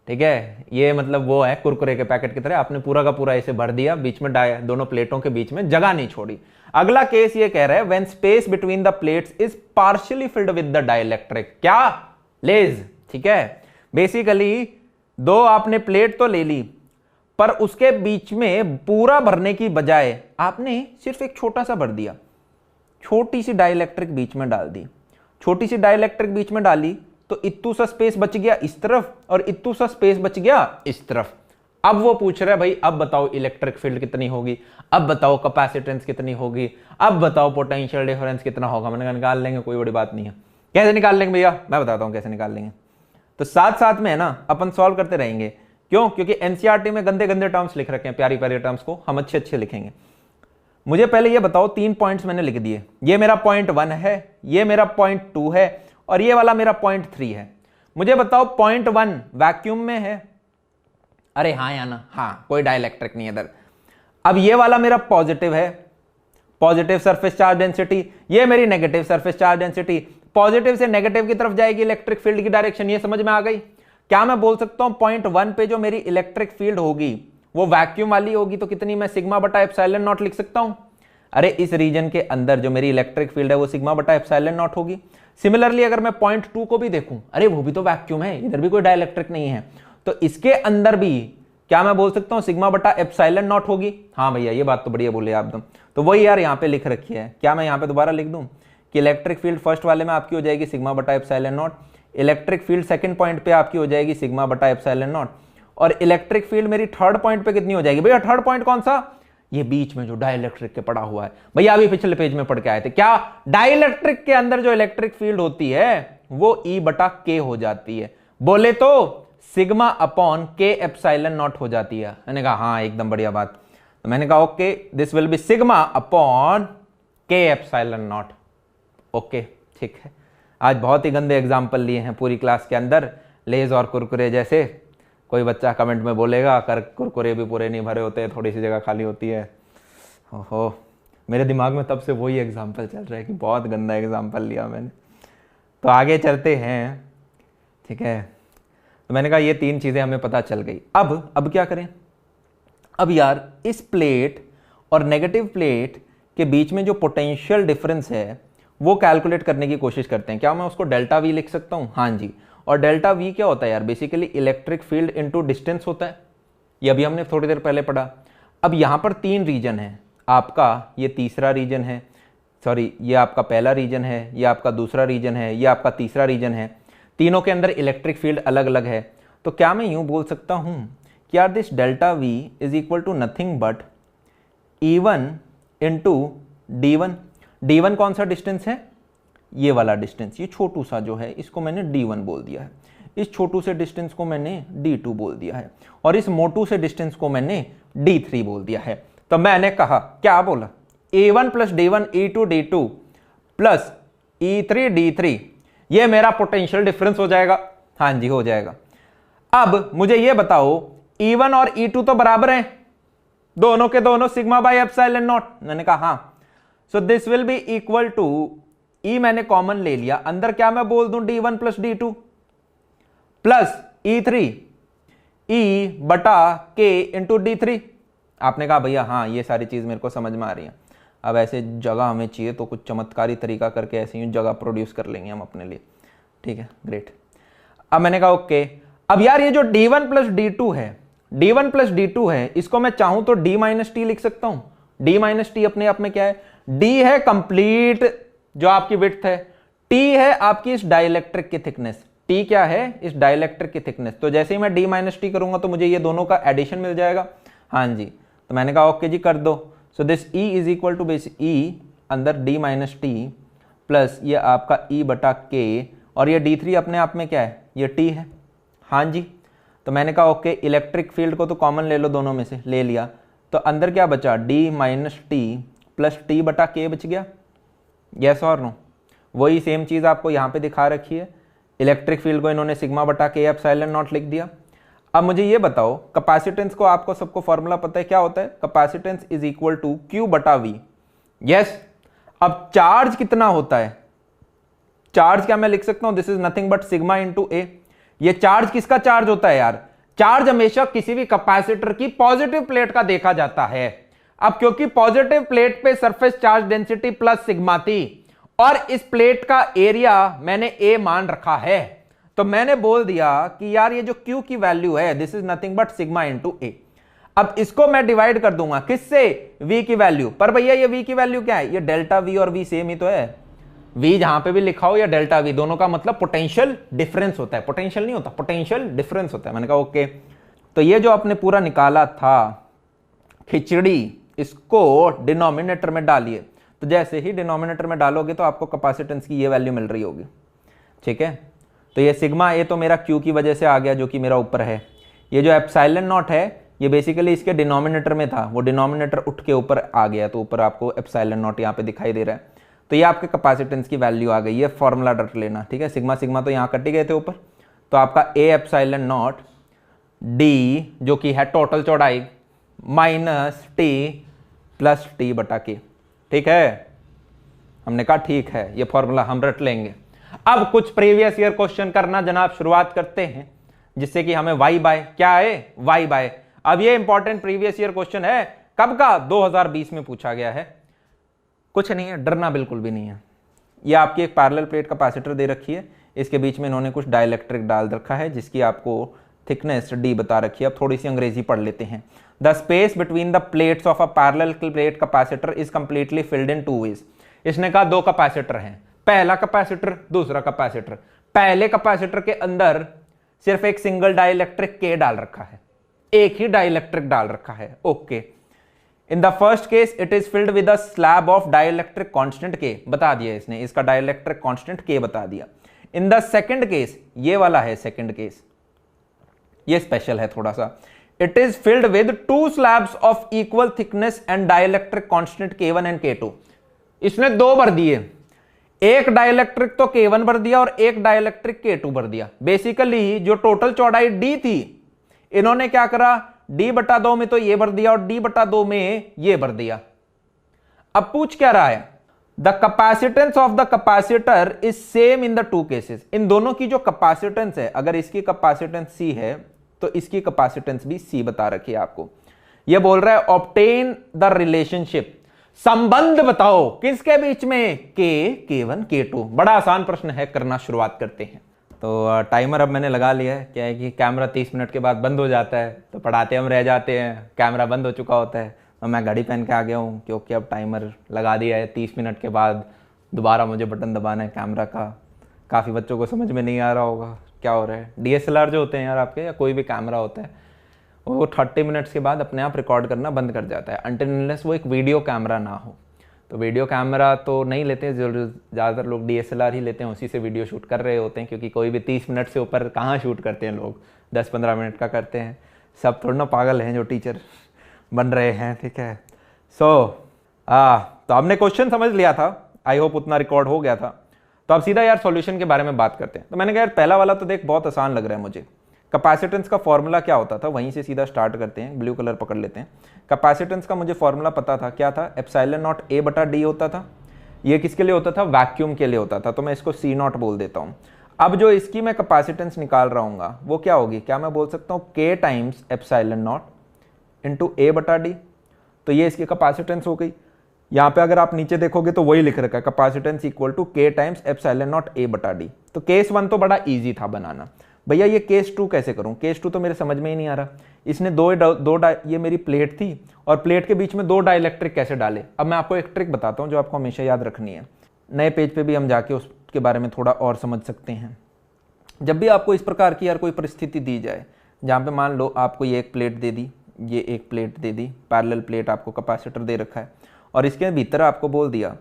S1: ठीक है, ये मतलब वो है कुरकुरे के पैकेट की तरह, आपने पूरा का पूरा इसे भर दिया, बीच में दोनों प्लेटों के बीच में जगह नहीं छोड़ी। अगला केस ये कह रहा है when space between the plates is partially filled with the dielectric, क्या? लेज, ठीक है। बेसिकली दो आपने प्लेट तो ले ली, पर उसके बीच में पूरा भरने की बजाय आपने सिर्फ एक छोटा सा भर दिया, छोटी सी डाइलेक्ट्रिक बीच में डाल दी। छोटी सी डाइलेक्ट्रिक बीच में डाली तो इतू सा स्पेस बच गया इस तरफ और इतू सा स्पेस बच गया इस तरफ। अब वो पूछ रहा है भाई अब बताओ इलेक्ट्रिक फील्ड कितनी होगी, अब बताओ कैपेसिटेंस कितनी होगी, अब बताओ पोटेंशियल डिफरेंस कितना होगा। मैंने कहा निकाल लेंगे, कोई बड़ी बात नहीं है। कैसे निकाल लेंगे भैया? मैं बताता हूं कैसे निकाल लेंगे। तो साथ साथ में है ना अपन सॉल्व करते रहेंगे। क्यों? क्योंकि एनसीईआरटी में गंदे गंदे टर्म्स लिख रखे हैं, प्यारी प्यारी टर्म्स को हम अच्छे अच्छे लिखेंगे। मुझे पहले ये बताओ, 3 पॉइंट्स मैंने लिख दिए, ये मेरा पॉइंट 1 है, ये मेरा पॉइंट 2 है और ये वाला मेरा पॉइंट 3 है। मुझे बताओ पॉइंट 1 वैक्यूम में है? अरे हाँ या ना? हाँ, कोई डाइलेक्ट्रिक नहीं है इधर। अब ये वाला मेरा पॉजिटिव है, पॉजिटिव सरफेस चार्ज डेंसिटी, ये मेरी negative surface charge density. Positive से नेगेटिव की तरफ जाएगी इलेक्ट्रिक फील्ड की डायरेक्शन, ये समझ में आ गई? क्या मैं बोल सकता हूं पॉइंट 1 पे जो मेरी इलेक्ट्रिक फील्ड होगी वो वैक्यूम वाली होगी, तो कितनी? मैं सिग्मा बटा एप्सिलॉन नॉट लिख सकता हूं। अरे इस रीजन के अंदर जो मेरी इलेक्ट्रिक फील्ड है वो सिग्मा बटा एप्सिलॉन नॉट होगी। सिमिलरली अगर मैं पॉइंट 2 को भी देखूं, अरे वो भी तो वैक्यूम है, इधर भी कोई डाइलेक्ट्रिक नहीं है, तो इसके अंदर भी क्या मैं बोल सकता हूं सिग्मा बटा एप्सिलॉन नॉट होगी। हाँ भैया ये बात तो बढ़िया बोले आप एकदम। तो वही यार यहाँ पे लिख रखी है। क्या मैं यहाँ पे दोबारा लिख दूं कि इलेक्ट्रिक फील्ड फर्स्ट वाले में आपकी हो जाएगी सिग्मा बटा epsilon not, electric field second point पे आपकी हो जाएगी सिग्मा बटा एप्सिलॉन नॉट, और इलेक्ट्रिक फील्ड मेरी थर्ड पॉइंट पे कितनी हो जाएगी? भैया थर्ड पॉइंट कौन सा? ये बीच में जो डाइलेक्ट्रिक के पड़ा हुआ है, भैया अभी पिछले पेज में पढ़ के आए थे क्या, डाइलेक्ट्रिक के अंदर जो इलेक्ट्रिक फील्ड होती है वो E बटा K हो जाती है, बोले तो sigma upon K epsilon not हो जाती है। मैंने कहा हाँ एकदम बढ़िया बात, तो मैंने कहा okay this will B sigma upon K epsilon not. Okay ठीक है, आज बहुत ही गंदे एग्जाम्पल लिए हैं पूरी क्लास के अंदर, लेज और कुरकुरे जैसे। कोई बच्चा कमेंट में बोलेगा कर कुरकुरे भी पूरे नहीं भरे होते, थोड़ी सी जगह खाली होती है। ओहो, मेरे दिमाग में तब से वही एग्जाम्पल चल रहा है कि बहुत गंदा एग्जाम्पल लिया मैंने। तो आगे चलते हैं, ठीक है। तो मैंने कहा ये 3 चीज़ें हमें पता चल गई। अब क्या करें, अब यार इस प्लेट और नेगेटिव प्लेट के बीच में जो पोटेंशियल डिफरेंस है वो कैलकुलेट करने की कोशिश करते हैं। क्या मैं उसको डेल्टा वी लिख सकता हूँ? हाँ जी। और डेल्टा वी क्या होता है यार? Basically electric field into distance होता है, ये अभी हमने थोड़ी देर पहले पढ़ा। अब यहाँ पर 3 रीजन है, आपका ये तीसरा रीजन है, सॉरी ये आपका पहला रीजन है, ये आपका दूसरा रीजन है, ये आपका तीसरा रीजन है। तीनों के अंदर इलेक्ट्रिक फील्ड अलग अलग है। तो क्या मैं यूं बोल सकता हूं कि यार this delta V is equal to nothing but E1 into D1। D1 कौन सा डिस्टेंस है? ये वाला डिस्टेंस, ये छोटू सा जो है इसको मैंने D1 बोल दिया है, इस छोटू से डिस्टेंस को मैंने D2 बोल दिया है, और इस मोटू से डिस्टेंस को मैंने D3 बोल दिया है। तो मैंने कहा, क्या बोला? E1 plus D1 E2 D2 plus E3 D3, ये मेरा पोटेंशियल डिफरेंस हो जाएगा। हाँ जी हो जाएगा। अब मुझे ये बताओ E1 और E2 तो बराबर हैं, दोनों के दोनों सिग्मा बाय एप्सिलॉन नॉट। मैंने कहा हाँ, so this will be equal to E मैंने कॉमन ले लिया, अंदर क्या मैं बोल दूं D1 plus D2 plus E3 E बटा K इंटू D3। आपने कहा भैया हाँ ये सारी चीज मेरे को समझ में आ रही है। अब ऐसे जगह हमें चाहिए तो कुछ चमत्कारी तरीका करके ऐसे ही जगह प्रोड्यूस कर लेंगे हम अपने लिए, ठीक है ग्रेट। अब मैंने कहा ओके, अब यार ये जो D1 प्लस D2 है, D1 प्लस D2 है, इसको मैं चाहूं तो D माइनस टी लिख सकता हूं। D माइनस टी अपने आप में क्या है? D है कंप्लीट जो आपकी विड्थ है, T है आपकी इस डाइलेक्ट्रिक की थिकनेस। T क्या है? इस डाइलेक्ट्रिक की थिकनेस। तो जैसे ही मैं D माइनस टी करूंगा तो मुझे ये दोनों का एडिशन मिल जाएगा। हाँ जी, तो मैंने कहा ओके जी कर दो। So this E is equal to basic E अंदर D माइनस टी प्लस ये आपका E बटा K, और ये D3 अपने आप में क्या है? ये T है। हाँ जी, तो मैंने कहा ओके, इलेक्ट्रिक फील्ड को तो कॉमन ले लो, दोनों में से ले लिया, तो अंदर क्या बचा? D minus T plus T बटा K बच गया। यस और नो? वही सेम चीज आपको यहाँ पे दिखा रखी है, इलेक्ट्रिक फील्ड को इन्होंने सिग्मा बटा K एप्सिलॉन नॉट लिख दिया। अब मुझे ये बताओ, कैपेसिटेंस को आपको सबको फॉर्मूला पता है क्या होता है? Capacitance is equal to Q बटा V। यस, अब चार्ज कितना होता है? चार्ज क्या मैं लिख सकता हूं? This is nothing but sigma into A. ये चार्ज किसका चार्ज होता है यार? चार्ज हमेशा किसी भी कैपेसिटर की पॉजिटिव प्लेट का देखा जाता है। अब क्योंकि पॉजिटिव प्लेट पे surface charge density plus sigma थी और इस प्लेट का एरिया मैंने ए मान रखा है, तो मैंने बोल दिया कि यार ये जो Q की वैल्यू है this is nothing but sigma into A. अब इसको मैं डिवाइड कर दूंगा किससे? V की वैल्यू पर। भैया ये V की वैल्यू क्या है? ये डेल्टा V और V सेम ही तो है। V जहां पे भी लिखा हो या डेल्टा V, दोनों का मतलब पोटेंशियल डिफरेंस होता है, पोटेंशियल नहीं होता, पोटेंशियल डिफरेंस होता है। मैंने कहा ओके, तो ये जो आपने पूरा निकाला था खिचड़ी, इसको डिनोमिनेटर में डालिए, तो जैसे ही डिनोमिनेटर में डालोगे तो आपको कैपेसिटेंस की ये वैल्यू मिल रही होगी, ठीक है। तो ये सिग्मा ए तो मेरा Q की वजह से आ गया जो कि मेरा ऊपर है। ये जो एप्सिलॉन नॉट है ये बेसिकली इसके डिनोमिनेटर में था, वो डिनोमिनेटर उठ के ऊपर आ गया, तो ऊपर आपको एप्सिलॉन नॉट यहाँ पे दिखाई दे रहा है। तो ये आपके कैपेसिटेंस की वैल्यू आ गई, ये फॉर्मूला रट लेना, ठीक है। सिग्मा सिग्मा तो यहाँ कट ही गए थे ऊपर, तो आपका ए एप्सिलॉन नॉट डी जो कि है टोटल चौड़ाई माइनस टी प्लस टी बटा के, ठीक है। हमने कहा ठीक है, ये फॉर्मूला हम रट लेंगे। अब कुछ प्रीवियस ईयर क्वेश्चन करना जनाब शुरुआत करते हैं, जिससे कि हमें y बाय क्या है? y by. अब ये इंपॉर्टेंट प्रीवियस ईयर क्वेश्चन है, कब का? 2020 में पूछा गया है। कुछ नहीं है, डरना बिल्कुल भी नहीं है। ये आपकी एक पैरेलल प्लेट कैपेसिटर दे रखी है, इसके बीच में इन्होंने कुछ डाइलेक्ट्रिक डाल रखा है जिसकी आपको थिकनेस d बता रखी है। अब थोड़ी सी अंग्रेजी पढ़ लेते हैं। The space between the plates of a parallel plate capacitor is completely filled in 2 ways. इसने कहा 2 कैपेसिटर हैं, पहला कैपेसिटर दूसरा कैपेसिटर। पहले कैपेसिटर के अंदर सिर्फ एक सिंगल डाइलेक्ट्रिक K डाल रखा है, एक ही डाइलेक्ट्रिक डाल रखा है, okay. In the first case it is filled with a slab of dielectric constant के, बता दिया इसने, इसका डाइलेक्ट्रिक कांस्टेंट के बता दिया। इन द सेकंड केस, ये वाला है सेकंड केस, ये स्पेशल है थोड़ा सा, it is filled with two slabs of equal thickness and dielectric constant K1 and K2। इसने दो भर दिए, एक डाइलेक्ट्रिक तो K1 भर दिया और एक डाइलेक्ट्रिक K2 भर दिया। बेसिकली जो टोटल चौड़ाई D थी, इन्होंने क्या करा, D/2 में तो ये भर दिया और D/2 में ये भर दिया। अब पूछ क्या रहा है, the capacitance of the capacitor is same in the two cases. इन दोनों की जो कैपेसिटेंस है, अगर इसकी कैपेसिटेंस C है तो इसकी कैपेसिटेंस भी C बता रखी है आपको। ये बोल रहा है ऑब्टेन द रिलेशनशिप, संबंध बताओ किसके बीच में, K1 K2। बड़ा आसान प्रश्न है, करना शुरुआत करते हैं। तो टाइमर अब मैंने लगा लिया है, क्या है कि कैमरा 30 मिनट के बाद बंद हो जाता है, तो पढ़ाते हम रह जाते हैं, कैमरा बंद हो चुका होता है। और मैं घड़ी पहन के आ गया हूँ क्योंकि अब टाइमर लगा दिया है, 30 मिनट के बाद दोबारा मुझे बटन दबाना है कैमरा का। काफ़ी बच्चों को समझ में नहीं आ रहा होगा क्या हो रहा है। DSLR जो होते हैं यार आपके, या कोई भी कैमरा होता है, वो 30 मिनट्स के बाद अपने आप रिकॉर्ड करना बंद कर जाता है, अनटिल अनलेस वो एक वीडियो कैमरा ना हो। तो वीडियो कैमरा तो नहीं लेते, ज़्यादातर लोग DSLR ही लेते हैं, उसी से वीडियो शूट कर रहे होते हैं, क्योंकि कोई भी 30 मिनट से ऊपर कहाँ शूट करते हैं लोग, 10-15 मिनट का करते हैं। सब थोड़ा ना पागल हैं जो टीचर बन रहे हैं, ठीक है। तो आपने क्वेश्चन समझ लिया था, आई होप उतना रिकॉर्ड हो गया था। तो अब सीधा यार सॉल्यूशन के बारे में बात करते हैं। तो मैंने कहा यार पहला वाला तो देख बहुत आसान लग रहा है मुझे। कैपेसिटेंस का फॉर्मूला क्या होता था, वहीं से सीधा स्टार्ट करते हैं, ब्लू कलर पकड़ लेते हैं। कैपेसिटेंस का मुझे फॉर्मूला पता था, क्या था, ε0 A/d होता था। ये किसके लिए होता था, वैक्यूम के लिए होता था, तो मैं इसको C0 बोल देता हूँ। अब जो इसकी मैं कैपेसिटेंस निकाल रहा हूँ वो क्या होगी, क्या मैं बोल सकता हूँ K टाइम्स ε0 इंटू A/d। तो ये इसकी कैपेसिटेंस हो गई। यहाँ पे अगर आप नीचे देखोगे तो वही लिख रखा है, capacitance equal to K times ε0 A/d। तो केस 1 तो बड़ा ईजी था बनाना। भैया ये केस 2 कैसे करूं, केस 2 तो मेरे समझ में ही नहीं आ रहा। इसने ये मेरी प्लेट थी और प्लेट के बीच में 2 डाइलेक्ट्रिक कैसे डाले। अब मैं आपको एक ट्रिक बताता हूं जो आपको हमेशा याद रखनी है, नए पेज पे भी हम जाके उसके बारे में थोड़ा और समझ सकते हैं। जब भी आपको इस प्रकार की यार कोई परिस्थिति दी जाए, जहाँ पे मान लो आपको ये एक प्लेट दे दी, ये एक प्लेट दे दी, पैरेलल प्लेट, आपको कैपेसिटर दे रखा है, और इसके भीतर आपको बोल दिया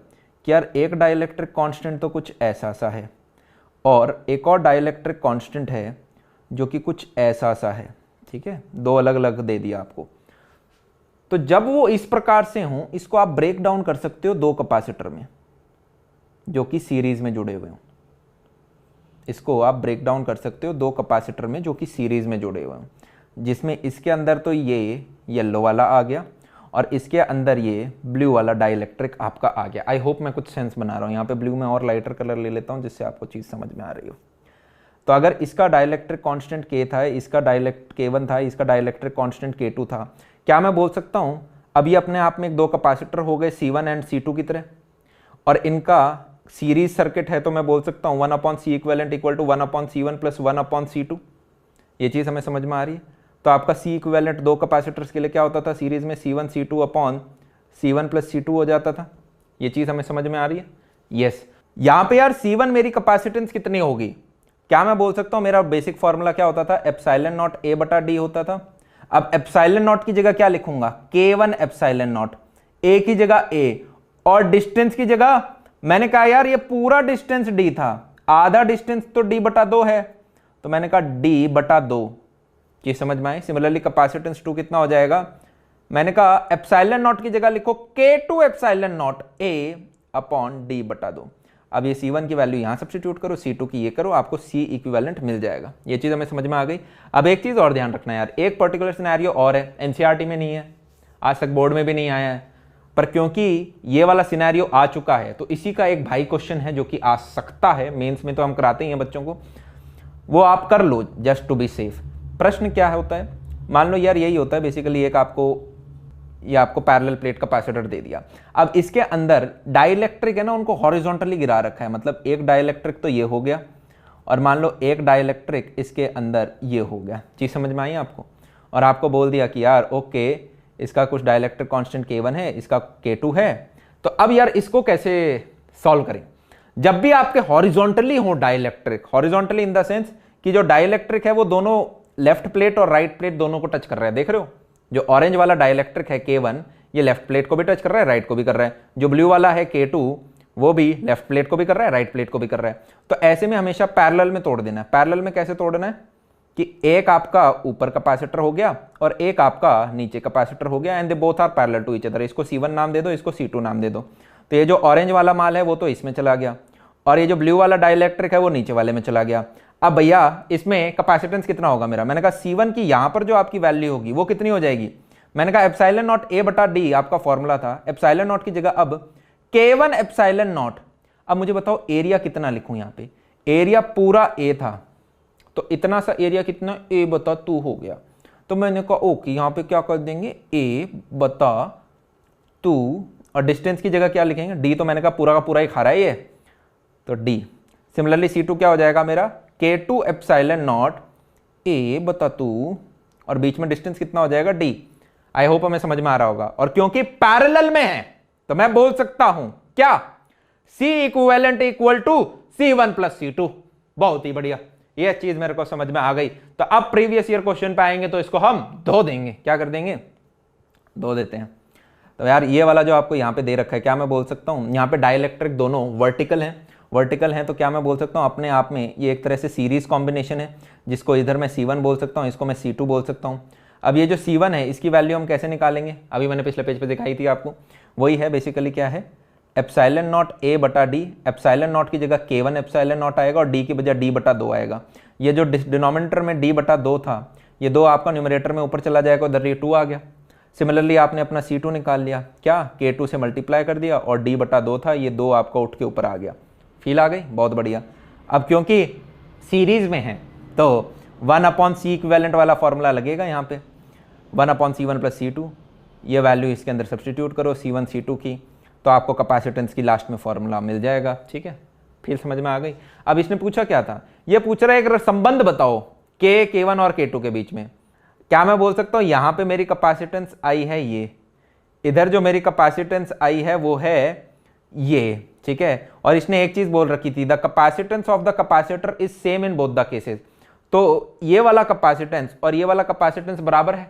S1: कि यार एक डाइलेक्ट्रिक कांस्टेंट तो कुछ ऐसा सा है और एक और डाइलेक्ट्रिक कांस्टेंट है जो कि कुछ ऐसा सा है, ठीक है, 2 अलग अलग दे दिया आपको। तो जब वो इस प्रकार से हों, इसको आप ब्रेक डाउन कर सकते हो 2 कैपेसिटर में जो कि सीरीज में जुड़े हुए हों। इसको आप ब्रेक डाउन कर सकते हो 2 कैपेसिटर में जो कि सीरीज में जुड़े हुए हों, जिसमें इसके अंदर तो ये येलो वाला आ गया और इसके अंदर ये ब्लू वाला डाइलेक्ट्रिक आपका आ गया। आई होप मैं कुछ सेंस बना रहा हूँ। यहाँ पे ब्लू में और लाइटर कलर ले लेता हूँ जिससे आपको चीज़ समझ में आ रही हो। तो अगर इसका डाइलेक्ट्रिक कांस्टेंट K था, इसका K1 था, इसका डाइलेक्ट्रिक कांस्टेंट K2 था, क्या मैं बोल सकता हूँ अब ये अपने आप में एक 2 कैपेसिटर हो गए C1 एंड C2 की तरह, और इनका सीरीज सर्किट है, तो मैं बोल सकता हूँ 1/C equivalent equal to 1/C1 plus 1/C2। ये चीज़ हमें समझ में आ रही है। तो आपका C इक्विवेलेंट 2 कैपेसिटर्स के लिए क्या होता था सीरीज में, C1 C2 upon C1 plus C2 हो जाता था। ये चीज़ हमें समझ में आ रही है। यस, यहाँ पे यार C1 मेरी कैपेसिटेंस कितनी होगी, क्या मैं बोल सकता हूँ, मेरा बेसिक फॉर्मूला क्या होता था, ε0 A/d होता था। अब ε0 की जगह क्या लिखूंगा, K1 ε0, A की जगह A, और डिस्टेंस की जगह मैंने कहा यार ये पूरा डिस्टेंस D था, आधा डिस्टेंस तो D/2 है, तो मैंने कहा D/2। चीज समझ में आई। सिमिलरली कैपेसिटेंस 2 कितना हो जाएगा, मैंने कहा ε0 की जगह लिखो K2 ε0 A अपॉन D/2। अब ये C1 की वैल्यू यहां सब्स्टिट्यूट करो, C2 की ये करो, आपको C इक्विवेलेंट मिल जाएगा। ये चीज हमें समझ में आ गई। अब एक चीज और ध्यान रखना यार, एक पर्टिकुलर सिनेरियो और है, NCERT में नहीं है, आज तक बोर्ड में भी नहीं आया है, पर क्योंकि ये वाला सिनेरियो आ चुका है तो इसी का एक भाई क्वेश्चन है जो कि आ सकता है, मेंस में तो हम कराते ही हैं बच्चों को, वो आप कर लो जस्ट टू बी सेफ। प्रश्न क्या होता है, मान लो यार यही होता है बेसिकली, एक आपको पैरेलल प्लेट कैपेसिटर दे दिया। अब इसके अंदर डाइलेक्ट्रिक है ना, उनको हॉरिजॉन्टली गिरा रखा है, मतलब एक डाइलेक्ट्रिक तो ये हो गया और मान लो एक डाइलेक्ट्रिक इसके अंदर ये हो गया। चीज समझ में आई आपको। और आपको बोल दिया कि यार ओके इसका कुछ डाइलेक्ट्रिक कांस्टेंट K1 है, इसका K2 है। तो अब यार इसको कैसे सॉल्व करें। जब भी आपके हॉरिजॉन्टली हो dielectric, horizontally in the sense कि जो डाइलेक्ट्रिक है वो दोनों लेफ्ट प्लेट और राइट प्लेट दोनों को टच कर रहा है, देख रहे हो, जो ऑरेंज वाला डाइलेक्ट्रिक है K1 ये लेफ्ट प्लेट को भी टच कर रहा है, राइट को भी कर रहा है। जो ब्लू वाला है K2 वो भी लेफ्ट प्लेट को भी कर रहा है, राइट प्लेट को भी कर रहा है। तो ऐसे में हमेशा पैरेलल में तोड़ देना है। पैरेलल में कैसे तोड़ना है कि एक आपका ऊपर कैपेसिटर हो गया और एक आपका नीचे कैपेसिटर हो गया, and they both are parallel to each other. इसको C1 नाम दे दो, इसको C2 नाम दे दो। तो ये जो ऑरेंज वाला माल है वो तो इसमें चला गया और ये जो ब्लू वाला डाइलेक्ट्रिक है वो नीचे वाले में चला गया। अब भैया इसमें कैपेसिटेंस कितना होगा मेरा, मैंने कहा C1 की यहां पर जो आपकी वैल्यू होगी वो कितनी हो जाएगी, मैंने कहा एप्सिलॉन नॉट A बटा D आपका फॉर्मूला था। एप्सिलॉन नॉट की जगह अब K1 एप्सिलॉन नॉट। अब मुझे बताओ एरिया कितना लिखूं, यहां पे एरिया पूरा A था तो इतना सा एरिया कितना A बता 2 हो गया। तो मैंने कहा ओके यहां पे क्या कर देंगे A बता 2 और डिस्टेंस की जगह क्या लिखेंगे D, तो मैंने कहा पूरा का पूरा ही खा रहा है ये तो D। सिमिलरली C2 क्या हो जाएगा मेरा K2 एप्सिलॉन नॉट A बता 2 और बीच में डिस्टेंस कितना हो जाएगा D। आई होप हमें समझ में आ रहा होगा। और क्योंकि पैरेलल में है तो मैं बोल सकता हूं क्या C equivalent equal to C1 plus C2। बहुत ही बढ़िया, ये चीज मेरे को समझ में आ गई। तो अब प्रीवियस ईयर क्वेश्चन पे आएंगे तो इसको हम धो देंगे। क्या कर देंगे, धो देते हैं। तो यार ये वाला जो आपको यहां पे दे रखा है, क्या मैं बोल सकता हूं यहां पे डाइलेक्ट्रिक दोनों वर्टिकल हैं, तो क्या मैं बोल सकता हूं अपने आप में ये एक तरह से सीरीज कॉम्बिनेशन है, जिसको इधर मैं C1 बोल सकता हूं, इसको मैं C2 बोल सकता हूं। अब ये जो C1 है इसकी वैल्यू हम कैसे निकालेंगे, अभी मैंने पिछले पेज पे दिखाई थी आपको, वही है बेसिकली क्या है एप्सिलॉन नॉट A बटा D। एप्सिलॉन नॉट की जगह K1 एप्सिलॉन नॉट आएगा और D की बजाय D बटा 2 आएगा। ये जो डिनोमिनेटर में D बटा 2 था ये 2 आपका न्यूमरेटर में ऊपर चला जाएगा, उधर ये 2 आ गया। सिमिलरली आपने अपना C2 निकाल लिया, क्या K2 से मल्टीप्लाई कर दिया और D बटा 2 था, ये 2 आपका उठ के ऊपर आ गया। फील आ गई, बहुत बढ़िया। अब क्योंकि सीरीज में है तो 1/C इक्विवेलेंट वाला फॉर्मूला लगेगा यहाँ पे 1/C1 प्लस C2। ये वैल्यू इसके अंदर सब्सटीट्यूट करो C1 C2 की, तो आपको कैपेसिटेंस की लास्ट में फॉर्मूला मिल जाएगा। ठीक है, फिर समझ में आ गई। अब इसने पूछा क्या था, ये पूछ रहा है एक संबंध बताओ K1 और K2 के बीच में। क्या मैं बोल सकता हूं यहां पे मेरी कैपेसिटेंस आई है ये, इधर जो मेरी कैपेसिटेंस आई है वो है ये, ठीक है। और इसने एक चीज बोल रखी थी the capacitance of the capacitor is same in both the cases. तो ये वाला कैपेसिटेंस और ये वाला कैपेसिटेंस बराबर है,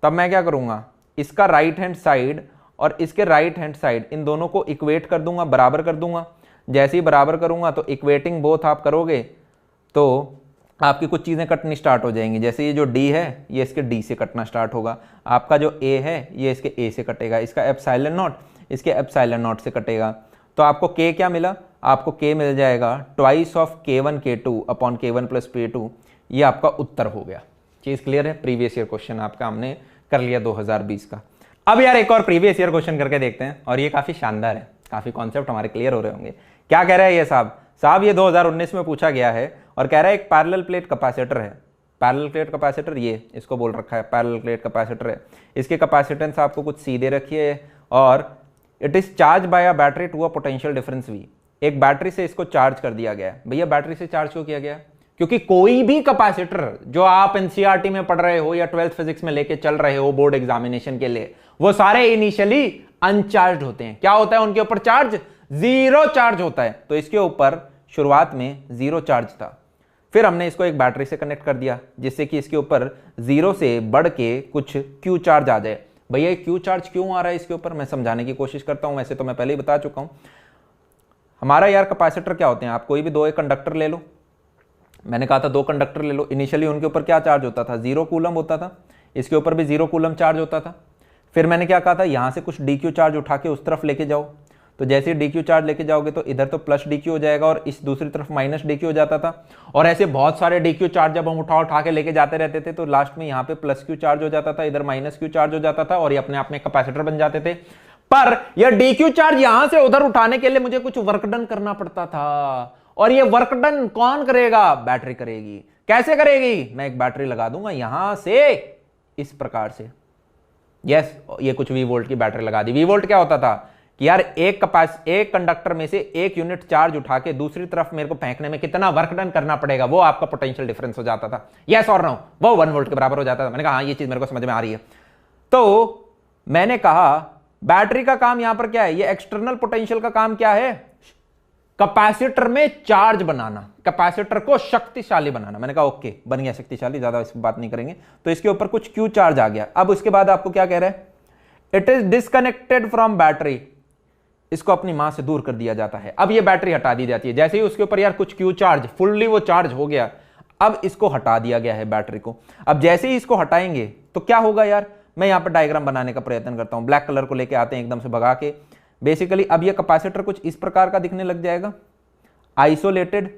S1: तब मैं क्या करूंगा इसका राइट हैंड साइड और इसके राइट हैंड साइड इन दोनों को इक्वेट कर दूंगा, बराबर कर दूंगा। जैसे ही बराबर करूंगा तो इक्वेटिंग बोथ आप करोगे तो आपकी कुछ चीजें कटनी स्टार्ट हो जाएंगी। जैसे ये जो D है ये इसके D से कटना स्टार्ट होगा, आपका जो A है ये इसके A से कटेगा, इसका एप्सिलॉन नॉट इसके एप्सिलॉन नॉट से कटेगा। तो आपको K क्या मिला, आपको K मिल जाएगा twice of K1 K2 upon K1 plus K2। ये आपका उत्तर हो गया। चीज क्लियर है, प्रीवियस ईयर क्वेश्चन आपका हमने कर लिया 2020 का। अब यार एक और प्रीवियस ईयर क्वेश्चन करके देखते हैं, और ये काफी शानदार है, काफी कॉन्सेप्ट हमारे क्लियर हो रहे होंगे। क्या कह रहा है ये साहब ये 2019 में पूछा गया है और कह रहा है एक पैरेलल प्लेट कैपेसिटर है। पैरेलल प्लेट कैपेसिटर ये इसको बोल रखा है पैरेलल प्लेट कैपेसिटर है। इसकी कैपेसिटेंस आपको कुछ सी दे रखी है और it is charge by a battery to a potential difference V। एक बैटरी से इसको चार्ज कर दिया गया है। भैया बैटरी से चार्ज क्यों किया गया, क्योंकि कोई भी कैपेसिटर जो आप एनसीईआरटी में पढ़ रहे हो या 12th फिजिक्स में लेके चल रहे हो बोर्ड एग्जामिनेशन के लिए, वो सारे इनिशियली अनचार्ज होते हैं। क्या होता है उनके ऊपर चार्ज, 0 चार्ज होता है। तो इसके ऊपर शुरुआत में 0 चार्ज था, फिर हमने इसको एक बैटरी से कनेक्ट कर दिया जिससे कि इसके ऊपर 0 से बढ़ के कुछ Q चार्ज आ जाए। भैया Q चार्ज क्यों आ रहा है इसके ऊपर, मैं समझाने की कोशिश करता हूं। वैसे तो मैं पहले ही बता चुका हूं। हमारा यार कैपेसिटर क्या होते हैं, आप कोई भी 2 एक कंडक्टर ले लो, मैंने कहा था 2 कंडक्टर ले लो। इनिशियली उनके ऊपर क्या चार्ज होता था, 0 कूलम होता था। इसके ऊपर भी 0 कूलम चार्ज होता था। फिर मैंने क्या कहा था, यहां से कुछ DQ चार्ज उठा के उस तरफ लेके जाओ, तो जैसे DQ चार्ज लेके जाओगे तो इधर तो प्लस DQ हो जाएगा और इस दूसरी तरफ माइनस DQ हो जाता था। और ऐसे बहुत सारे DQ चार्ज जब हम उठा के लेके जाते रहते थे तो लास्ट में यहाँ पे प्लस Q चार्ज हो जाता था, इधर माइनस Q चार्ज हो जाता था और ये अपने आप में कैपेसिटर बन जाते थे। पर यह DQ चार्ज यहां से उधर उठाने के लिए मुझे कुछ वर्क डन करना पड़ता था, और ये वर्क डन कौन करेगा, बैटरी करेगी। कैसे करेगी, मैं एक बैटरी लगा दूंगा यहां से इस प्रकार से। यस, ये कुछ V वोल्ट की बैटरी लगा दी। V वोल्ट क्या होता था कि यार एक कंडक्टर में से 1 यूनिट चार्ज उठा के दूसरी तरफ मेरे को फेंकने में कितना वर्क डन करना पड़ेगा, वो आपका पोटेंशियल डिफरेंस हो जाता था। यस और नो, वो 1 वोल्ट के बराबर हो जाता था। मैंने कहा हाँ ये चीज मेरे को समझ में आ रही है। तो मैंने कहा बैटरी का काम यहां पर क्या है, ये एक्सटर्नल पोटेंशियल का काम क्या है, कैपेसिटर में चार्ज बनाना, कैपेसिटर को शक्तिशाली बनाना। मैंने कहा ओके बन गया शक्तिशाली, ज्यादा इस पर बात नहीं करेंगे। तो इसके ऊपर कुछ Q चार्ज आ गया। अब उसके बाद आपको क्या कह रहा है, it is disconnected from battery, इसको अपनी मां से दूर कर दिया जाता है। अब ये बैटरी हटा दी जाती है, जैसे ही उसके ऊपर यार कुछ क्यू चार्ज, फुल्ली वो चार्ज हो गया, अब इसको हटा दिया गया है बैटरी को। अब जैसे ही इसको हटाएंगे तो क्या होगा यार, मैं यहां पर डायग्राम बनाने का प्रयत्न करता हूं, ब्लैक कलर को लेके आते हैं एकदम से भगा के। बेसिकली अब ये कैपेसिटर कुछ इस प्रकार का दिखने लग जाएगा, आइसोलेटेड।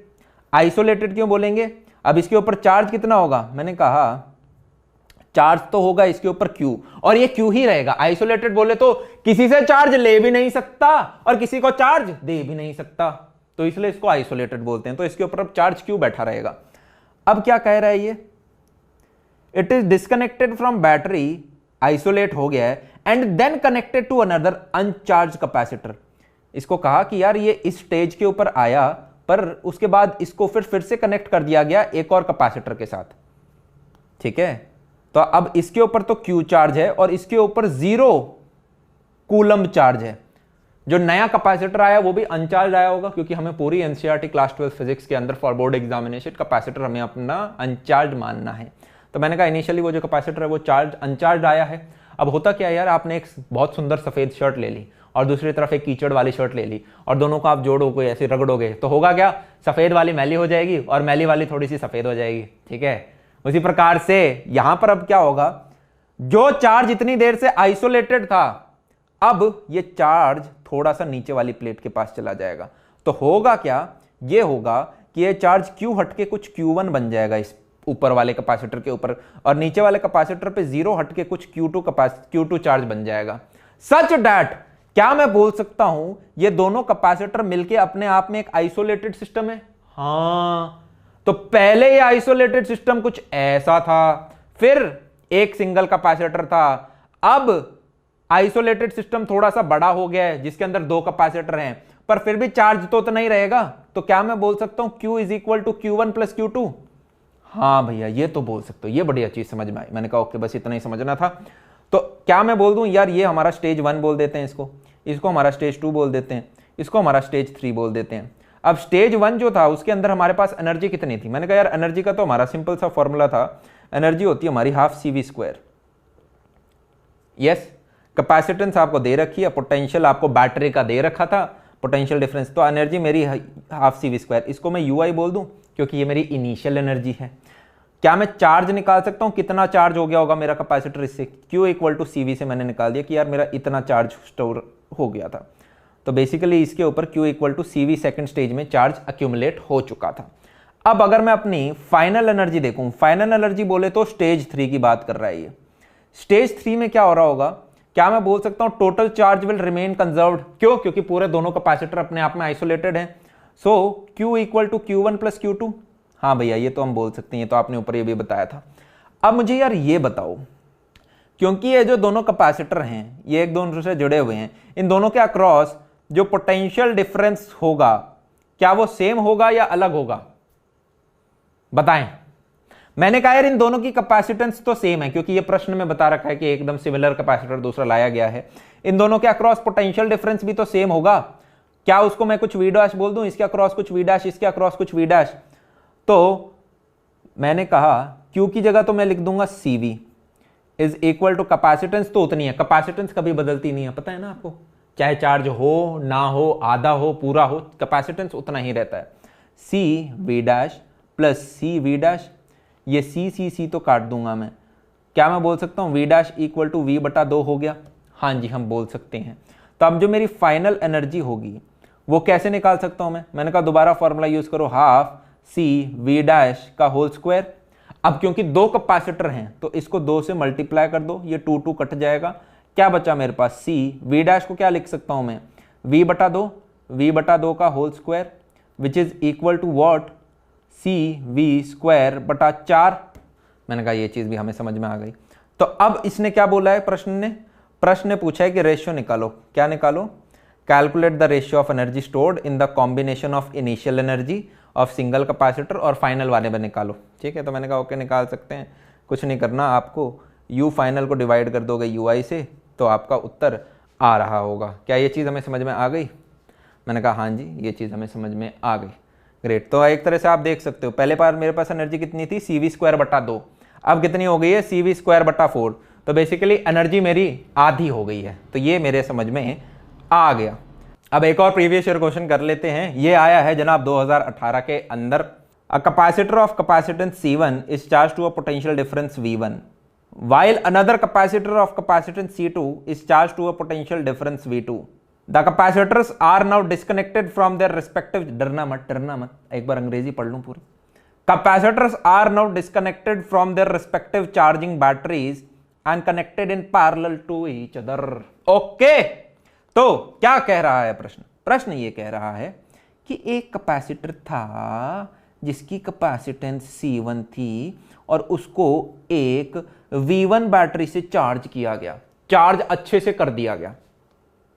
S1: आइसोलेटेड क्यों बोलेंगे, अब इसके ऊपर चार्ज कितना होगा, मैंने कहा चार्ज तो होगा इसके ऊपर Q, और ये Q ही रहेगा। आइसोलेटेड बोले तो किसी से चार्ज ले भी नहीं सकता और किसी को चार्ज दे भी नहीं सकता, तो इसलिए इसको आइसोलेटेड बोलते हैं। तो इसके ऊपर अब चार्ज Q बैठा रहेगा। अब क्या कह रहा है ये, it is disconnected from battery, isolate हो गया है, and then connected to another uncharge capacitor. इसको कहा कि यार ये इस स्टेज के ऊपर आया, पर उसके बाद इसको फिर से कनेक्ट कर दिया गया एक और कैपेसिटर के साथ, ठीक है। तो अब इसके ऊपर तो Q चार्ज है और इसके ऊपर 0 कूलम्ब चार्ज है। जो नया कैपेसिटर आया वो भी अनचार्ज आया होगा, क्योंकि हमें पूरी एनसीईआरटी क्लास 12 फिजिक्स के अंदर फॉर बोर्ड एग्जामिनेशन कैपेसिटर हमें अपना अनचार्ज मानना है। तो मैंने कहा इनिशियली वो जो कैपेसिटर है वो चार्ज अनचार्ज आया है। अब होता क्या है यार, आपने एक बहुत सुंदर सफेद शर्ट ले ली और दूसरी तरफ एक कीचड़ वाली शर्ट ले ली, और दोनों को आप जोड़ोगे, ऐसे रगड़ोगे, तो होगा क्या, सफेद वाली मैली हो जाएगी और मैली वाली थोड़ी सी सफेद हो जाएगी, ठीक है। उसी प्रकार से यहां पर अब क्या होगा, जो चार्ज इतनी देर से आइसोलेटेड था, अब ये चार्ज थोड़ा सा नीचे वाली प्लेट के पास चला जाएगा। तो होगा क्या, ये होगा कि ये चार्ज Q हटके कुछ Q1 बन जाएगा इस ऊपर वाले कैपेसिटर के ऊपर, और नीचे वाले कैपेसिटर पे 0 हटके कुछ Q2 चार्ज बन जाएगा। सच डैट, क्या मैं बोल सकता हूं ये दोनों कैपेसिटर मिलके अपने आप में एक आइसोलेटेड सिस्टम है? हां, तो पहले ये आइसोलेटेड सिस्टम कुछ ऐसा था, फिर एक सिंगल कैपेसिटर था, अब आइसोलेटेड सिस्टम थोड़ा सा बड़ा हो गया है जिसके अंदर 2 कैपेसिटर हैं, पर फिर भी चार्ज तो उतना ही रहेगा। तो क्या मैं बोल सकता हूं Q is equal to Q1 plus Q2? हाँ भैया, ये तो बोल सकते हो, ये बढ़िया चीज समझ में आई। मैंने कहा ओके, बस इतना ही समझना था। तो क्या मैं बोल दूं यार, ये हमारा स्टेज 1 बोल देते हैं, इसको हमारा स्टेज 2 बोल देते हैं, इसको हमारा स्टेज 3 बोल देते हैं। अब स्टेज 1 जो था उसके अंदर हमारे पास एनर्जी कितनी थी? मैंने कहा यार एनर्जी का तो हमारा सिंपल सा फॉर्मूला था, एनर्जी होती है हमारी हाफ CV²। यस, कैपेसिटेंस आपको दे रखी है, पोटेंशियल आपको बैटरी का दे रखा था, पोटेंशियल डिफरेंस, तो एनर्जी मेरी हाफ CV²। इसको मैं UI बोल दूं क्योंकि ये मेरी इनिशियल एनर्जी है। क्या मैं चार्ज निकाल सकता हूं, कितना चार्ज हो गया होगा मेरा कैपेसिटर इससे? Q इक्वल टू CV से मैंने निकाल दिया कि यार मेरा इतना चार्ज स्टोर हो गया था। तो बेसिकली इसके ऊपर Q equal to CV second stage में चार्ज अक्यूमुलेट हो चुका था। अब अगर मैं अपनी फाइनल एनर्जी देखूं, फाइनल एनर्जी बोले तो स्टेज 3 की बात कर रहा है ये। स्टेज 3 में क्या हो रहा होगा, क्या मैं बोल सकता हूं total charge will remain conserved? क्यों? क्योंकि पूरे दोनों कैपेसिटर अपने आप में आइसोलेटेड हैं। So Q equal to Q1 plus Q2। हाँ भैया, ये तो हम बोल सकते हैं, ये तो आपने ऊपर ये भी बताया था। अब मुझे यार ये बताओ, क्योंकि ये जो दोनों कैपेसिटर हैं ये एक दूसरे से जुड़े हुए हैं, इन दोनों के अक्रॉस जो पोटेंशियल डिफरेंस होगा क्या वो सेम होगा या अलग होगा? बताएं। मैंने कहा यार इन दोनों की कैपेसिटेंस तो सेम है, क्योंकि ये प्रश्न में बता रखा है कि एकदम सिमिलर कैपेसिटर दूसरा लाया गया है। इन दोनों के अक्रॉस पोटेंशियल डिफरेंस भी तो सेम होगा। क्या उसको मैं कुछ V' बोल दूं, इसके अक्रॉस कुछ V', इसके अक्रॉस कुछ V'? तो मैंने कहा Q की जगह तो मैं लिख दूंगा CV is equal to capacitance, तो उतनी है, कैपेसिटेंस कभी बदलती नहीं है, पता है ना आपको, चाहे चार्ज हो ना हो, आधा हो पूरा हो, कैपेसिटेंस उतना ही रहता है। CV' प्लस CV', ये C तो काट दूंगा मैं। क्या मैं बोल सकता हूं V' इक्वल टू V/2 हो गया? हाँ जी, हम बोल सकते हैं। तो अब जो मेरी फाइनल एनर्जी होगी वो कैसे निकाल सकता हूं मैं? मैंने कहा दोबारा फॉर्मूला यूज करो, हाफ CV' का होल स्क्वायर। अब क्योंकि 2 कैपेसिटर हैं तो इसको 2 से मल्टीप्लाई कर दो, ये 2 कट जाएगा, क्या बचा मेरे पास? V' को क्या लिख सकता हूं मैं? V/2 का whole square which is equal to what? CV²/4। मैंने कहा ये चीज भी हमें समझ में आ गई। तो अब इसने क्या बोला है, प्रश्न ने पूछा है कि रेशियो निकालो। क्या निकालो? Calculate the ratio of energy stored in the combination of initial energy of single capacitor और फाइनल वाले में निकालो। ठीक है, तो मैंने कहा ओके निकाल सकते हैं, कुछ नहीं करना आपको, U फाइनल को डिवाइड कर दोगे UI से तो आपका उत्तर आ रहा होगा। क्या ये चीज़ हमें समझ में आ गई? मैंने कहा हाँ जी, ये चीज़ हमें समझ में आ गई। ग्रेट। तो एक तरह से आप देख सकते हो, पहले बार मेरे पास एनर्जी कितनी थी? CV²/2। अब कितनी हो गई है? CV²/4। तो बेसिकली एनर्जी मेरी आधी हो गई है, तो ये मेरे समझ में आ गया। अब एक और प्रीवियस ईयर क्वेश्चन कर लेते हैं। ये आया है जनाब 2018 के अंदर। A capacitor of capacitance C1 is charge to a potential difference V1 while another capacitor of capacitance C2 is charged to a potential difference V2. The capacitors are now disconnected from their respective डरना मत, एक बार अंग्रेजी पढ़ लूं पूरी। Capacitors are now disconnected from their respective charging batteries and connected in parallel to each other. Okay, तो क्या कह रहा है प्रश्न ये कह रहा है कि एक कैपेसिटर था जिसकी कैपेसिटेंस C1 थी और उसको एक V1 बैटरी से चार्ज किया गया, चार्ज अच्छे से कर दिया गया,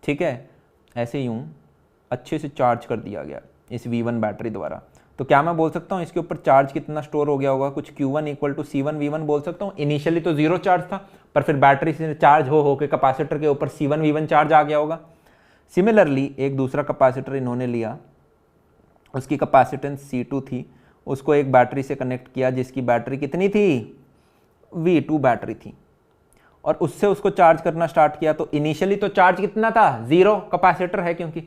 S1: ठीक है, ऐसे यूं अच्छे से चार्ज कर दिया गया इस V1 बैटरी द्वारा। तो क्या मैं बोल सकता हूं इसके ऊपर चार्ज कितना स्टोर हो गया होगा? कुछ Q1 equal to C1 V1 बोल सकता हूं। इनिशियली तो जीरो चार्ज था, पर फिर बैटरी से चार्ज हो के कैपेसिटर के ऊपर C1 V1 चार्ज आ गया होगा। सिमिलरली एक दूसरा कैपेसिटर इन्होंने लिया, उसकी कैपेसिटेंस C2 थी, उसको एक बैटरी से कनेक्ट किया जिसकी बैटरी कितनी थी? V2 बैटरी थी, और उससे उसको चार्ज करना स्टार्ट किया। तो इनिशियली तो चार्ज कितना था? जीरो, कैपेसिटर है क्योंकि,